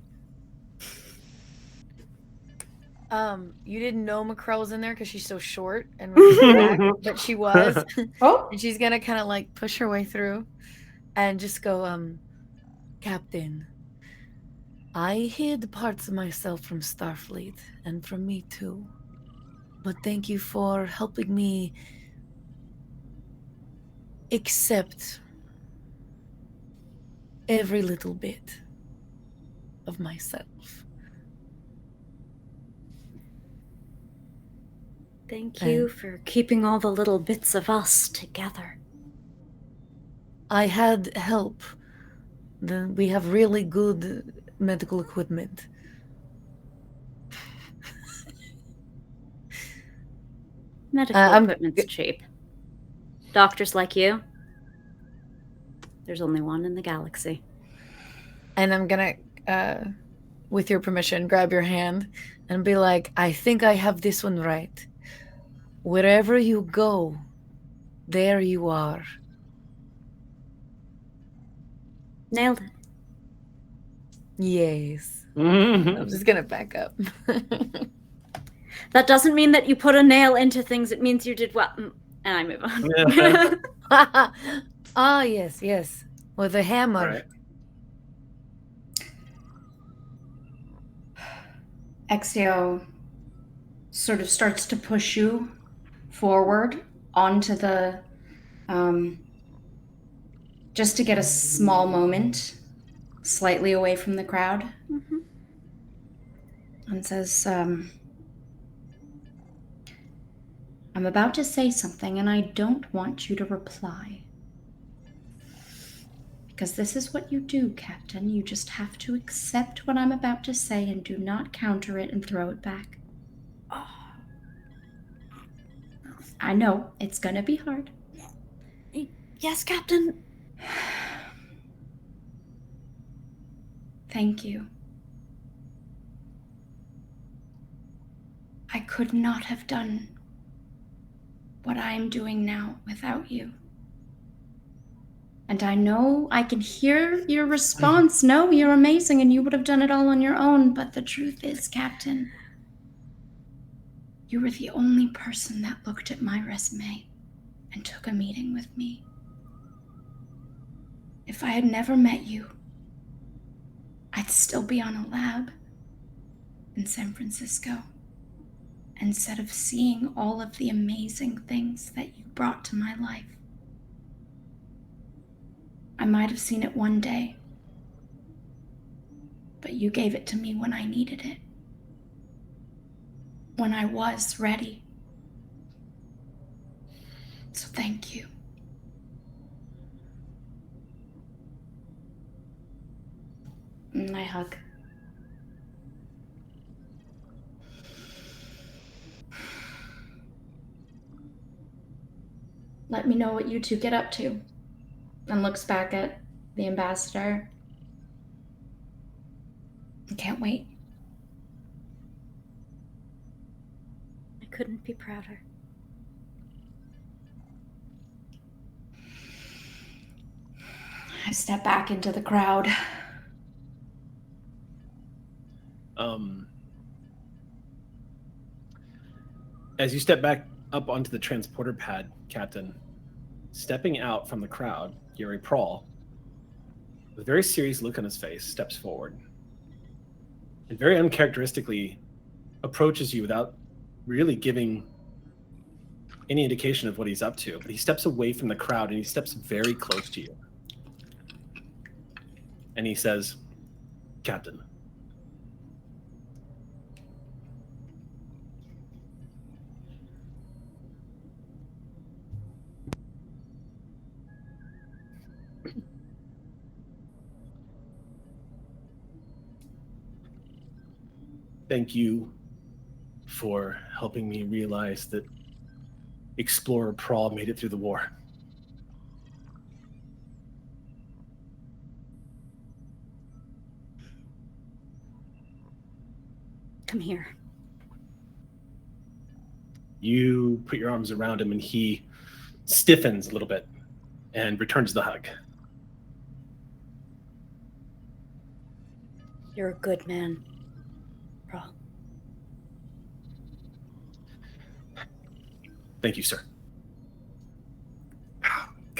You didn't know Macrell was in there because she's so short and really back, but she was. Oh, And she's gonna kind of like push her way through and just go, Captain, I hid parts of myself from Starfleet and from me too. But thank you for helping me accept every little bit of myself. Thank you for keeping all the little bits of us together. I had help. We have really good medical equipment. Medical equipment's cheap. Doctors like you, there's only one in the galaxy. And I'm gonna, with your permission, grab your hand and be like, I think I have this one right. Wherever you go, there you are. Nailed it. Yes. I'm just gonna back up. That doesn't mean that you put a nail into things. It means you did well. And I move on. Ah, yes, yes. With a hammer. Right. Exio sort of starts to push you forward onto the, just to get a small moment, slightly away from the crowd, and says, I'm about to say something and I don't want you to reply. Because this is what you do, Captain. You just have to accept what I'm about to say and do not counter it and throw it back. Oh. I know, it's gonna be hard. Yes, Captain. Thank you. I could not have done what I am doing now without you. And I know I can hear your response. No, you're amazing and you would have done it all on your own. But the truth is, Captain, you were the only person that looked at my resume and took a meeting with me. If I had never met you, I'd still be on a lab in San Francisco instead of seeing all of the amazing things that you brought to my life. I might have seen it one day, but you gave it to me when I needed it, when I was ready. So thank you. And I hug. Let me know what you two get up to. And looks back at the ambassador. I can't wait. I couldn't be prouder. I step back into the crowd. As you step back up onto the transporter pad, Captain, stepping out from the crowd, Gary Prawl, with a very serious look on his face, steps forward and very uncharacteristically approaches you without really giving any indication of what he's up to. But he steps away from the crowd and he steps very close to you. And he says, Captain, thank you for helping me realize that Explorer Prawl made it through the war. Come here. You put your arms around him and he stiffens a little bit and returns the hug. You're a good man, Prawl. Thank you, sir.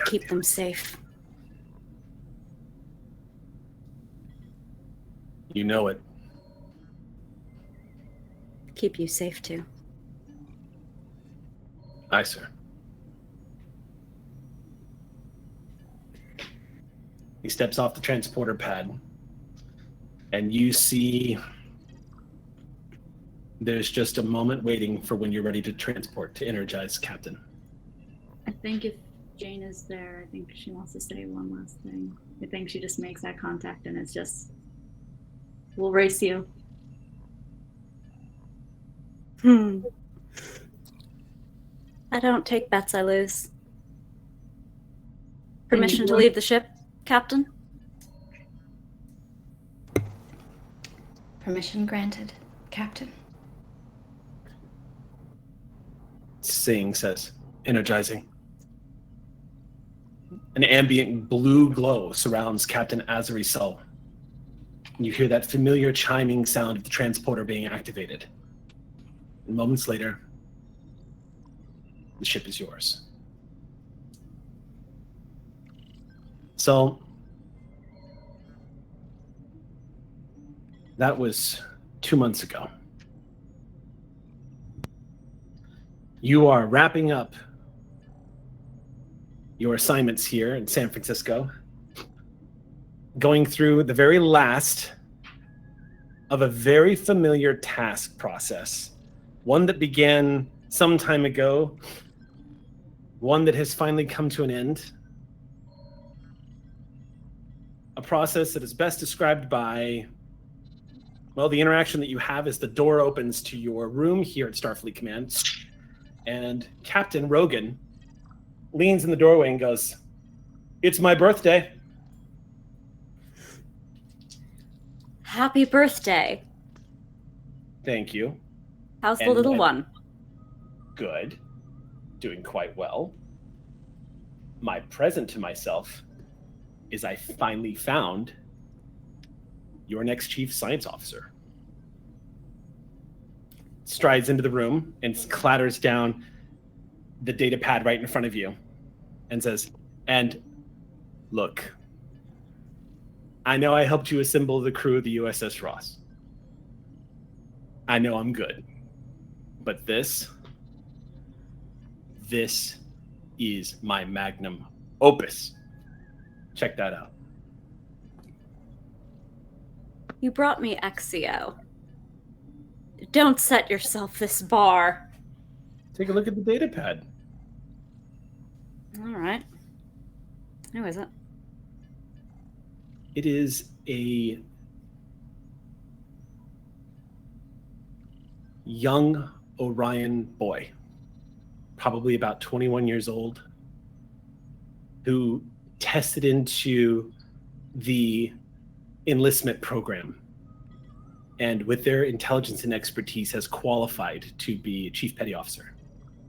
Keep them safe. You know it. Keep you safe, too. Aye, sir. He steps off the transporter pad, and you see there's just a moment waiting for when you're ready to transport, to energize, Captain. I think if Jane is there, I think she wants to say one last thing. I think she just makes that contact and it's just, we'll race you. I don't take bets I lose. Permission to leave the ship, Captain? Permission granted, Captain. Singh says, energizing. An ambient blue glow surrounds Captain Azari's soul. You hear that familiar chiming sound of the transporter being activated. And moments later, the ship is yours. So, that was 2 months ago. You are wrapping up your assignments here in San Francisco, going through the very last of a very familiar task process, one that began some time ago, one that has finally come to an end, a process that is best described by, well, the interaction that you have is the door opens to your room here at Starfleet Command, and Captain Rogan leans in the doorway and goes, "It's my birthday." Happy birthday. Thank you. How's the And little when- one? Good. Doing quite well. My present to myself is I finally found your next chief science officer. Strides into the room and clatters down the data pad right in front of you and says, and look, I know I helped you assemble the crew of the USS Ross. I know I'm good. But this is my magnum opus. Check that out. You brought me Exio. Don't set yourself this bar. Take a look at the data pad. All right. Who is it? It is a young Orion boy, probably about 21 years old, who tested into the enlistment program and with their intelligence and expertise has qualified to be chief petty officer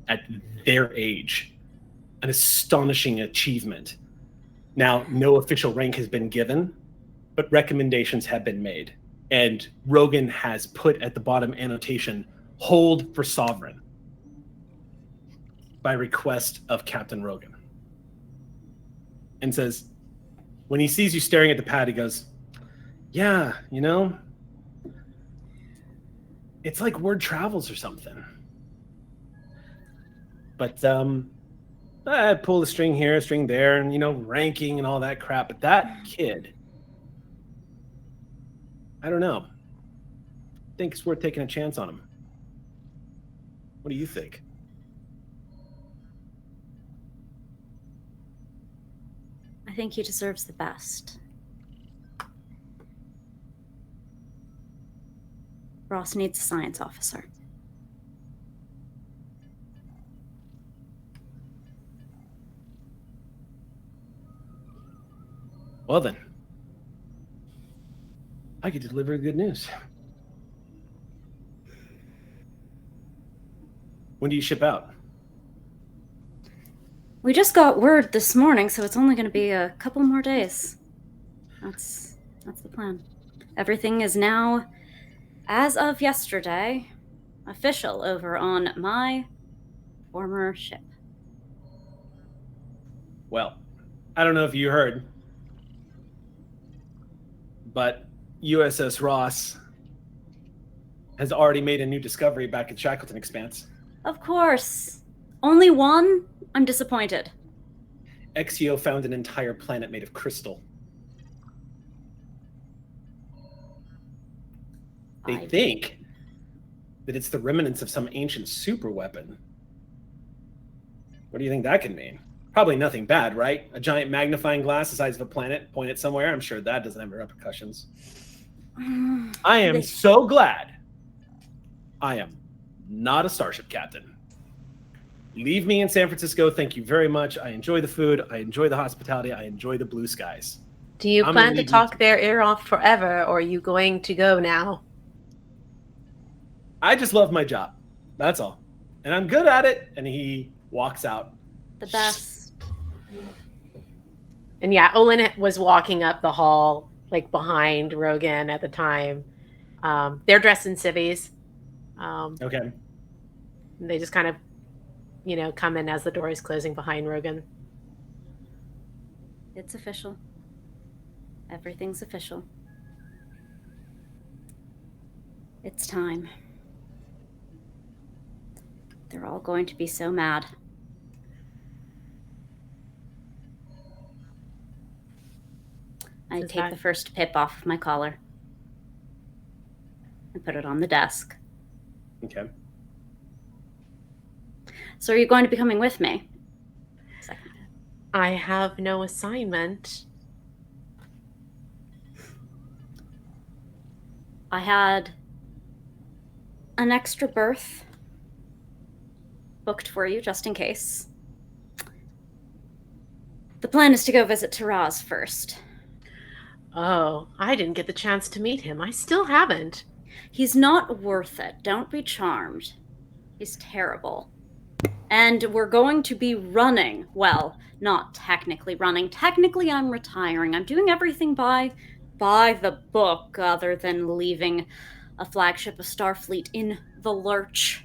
at their age. An astonishing achievement. Now, no official rank has been given, but recommendations have been made. And Rogan has put at the bottom annotation, hold for sovereign, by request of Captain Rogan. And says, when he sees you staring at the pad, he goes, yeah, you know, it's like word travels or something. But I pull a string here, a string there, and, you know, ranking and all that crap. But that kid, I don't know. I think it's worth taking a chance on him. What do you think? I think he deserves the best. Ross needs a science officer. Well then, I get to deliver good news. When do you ship out? We just got word this morning, so it's only going to be a couple more days. That's the plan. Everything is now, as of yesterday, official over on my former ship. Well, I don't know if you heard, but USS Ross has already made a new discovery back at Shackleton Expanse. Of course. Only one? I'm disappointed. Exio found an entire planet made of crystal. They think that it's the remnants of some ancient super weapon. What do you think that can mean? Probably nothing bad, right? A giant magnifying glass the size of a planet pointed somewhere. I'm sure that doesn't have repercussions. I am so glad I am not a starship captain. Leave me in San Francisco. Thank you very much. I enjoy the food. I enjoy the hospitality. I enjoy the blue skies. Do you I'm plan gonna to leave talk you- their ear off forever, or are you going to go now? I just love my job. That's all. And I'm good at it. And he walks out. The best. And yeah, Olin was walking up the hall, like behind Rogan at the time. They're dressed in civvies. Okay. They just kind of, you know, come in as the door is closing behind Rogan. It's official. Everything's official. It's time. They're all going to be so mad. I Is take that- the first pip off of my collar and put it on the desk. Okay. So are you going to be coming with me? Second. I have no assignment. I had an extra berth booked for you just in case. The plan is to go visit Taraz first. Oh, I didn't get the chance to meet him. I still haven't. He's not worth it. Don't be charmed. He's terrible. And we're going to be running. Well, not technically running. Technically, I'm retiring. I'm doing everything by the book, other than leaving a flagship of Starfleet in the lurch.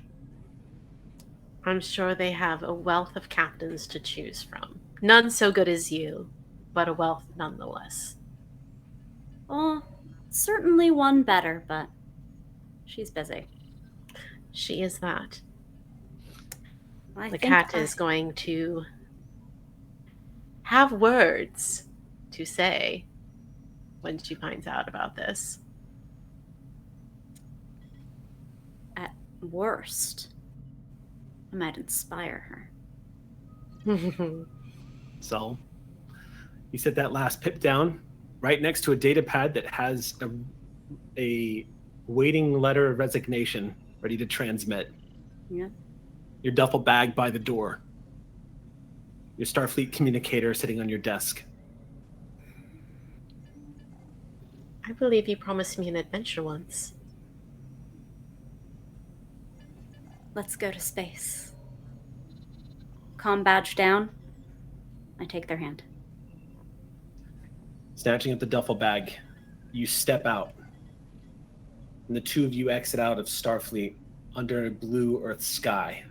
I'm sure they have a wealth of captains to choose from. None so good as you, but a wealth nonetheless. Oh, certainly one better, but she's busy. She is that. The cat is going to have words to say when she finds out about this. At worst, I might inspire her. So, you set that last pip down right next to a data pad that has a waiting letter of resignation ready to transmit. Yeah. Your duffel bag by the door. Your Starfleet communicator sitting on your desk. I believe you promised me an adventure once. Let's go to space. Comm badge down. I take their hand. Snatching up the duffel bag, you step out. And the two of you exit out of Starfleet under a blue Earth sky.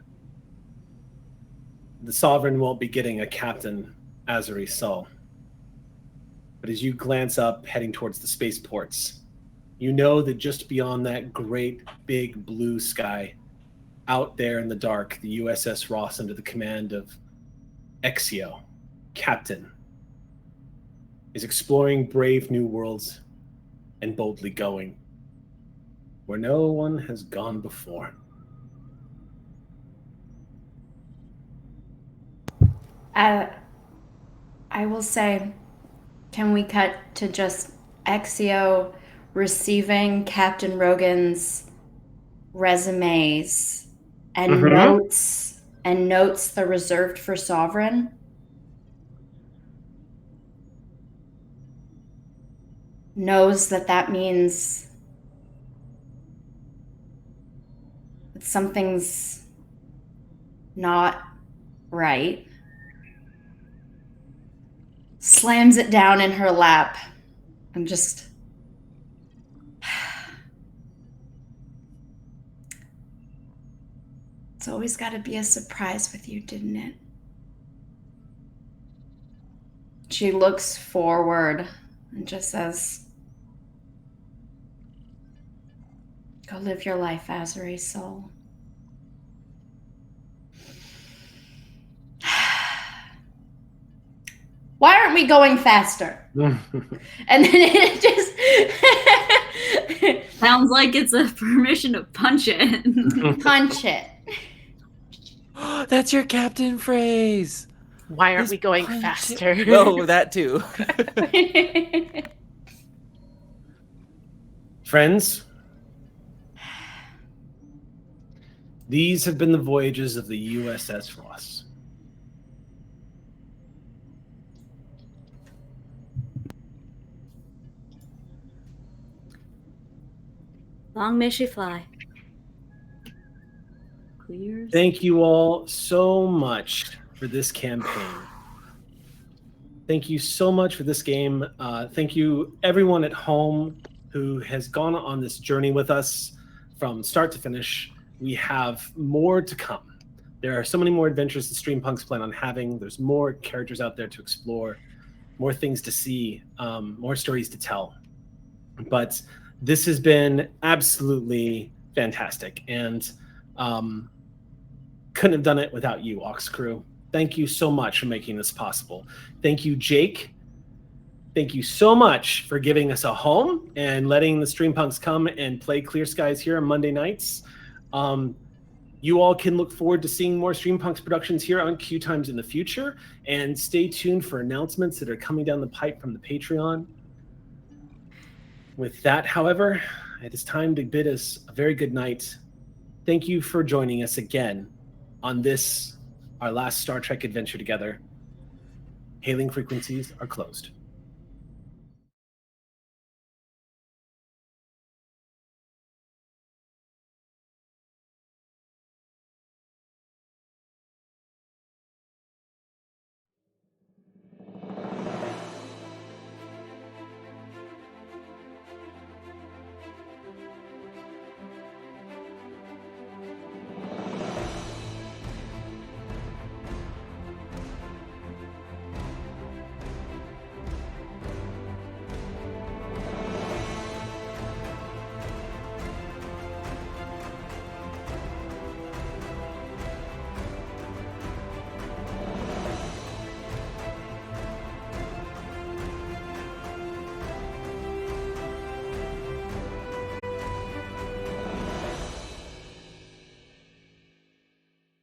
The Sovereign won't be getting a Captain Azuri Sol. But as you glance up, heading towards the spaceports, you know that just beyond that great big blue sky, out there in the dark, the USS Ross under the command of Exio, Captain, is exploring brave new worlds and boldly going where no one has gone before. I will say, can we cut to just Exio receiving Captain Rogan's resumes and notes the reserved for Sovereign? Knows that means that something's not right. Slams it down in her lap and just... It's always got to be a surprise with you, didn't it? She looks forward and just says, go live your life, Azuri Sol. Why aren't we going faster? And then it just... Sounds like it's a permission to punch it. Punch it. That's your captain phrase. Why aren't Just we going punch faster? it. Oh, that too. Friends, these have been the voyages of the USS Ross. Long may she fly. Clear. Thank you all so much for this campaign. Thank you so much for this game. Thank you everyone at home who has gone on this journey with us from start to finish. We have more to come. There are so many more adventures that Streampunks plan on having. There's more characters out there to explore, more things to see, more stories to tell. But this has been absolutely fantastic, and couldn't have done it without you, Ox Crew. Thank you so much for making this possible. Thank you, Jake. Thank you so much for giving us a home and letting the Streampunks come and play Clear Skies here on Monday nights. You all can look forward to seeing more Streampunks productions here on QueueTimes in the future, and stay tuned for announcements that are coming down the pipe from the Patreon. With that, however, it is time to bid us a very good night. Thank you for joining us again on this, our last Star Trek adventure together. Hailing frequencies are closed.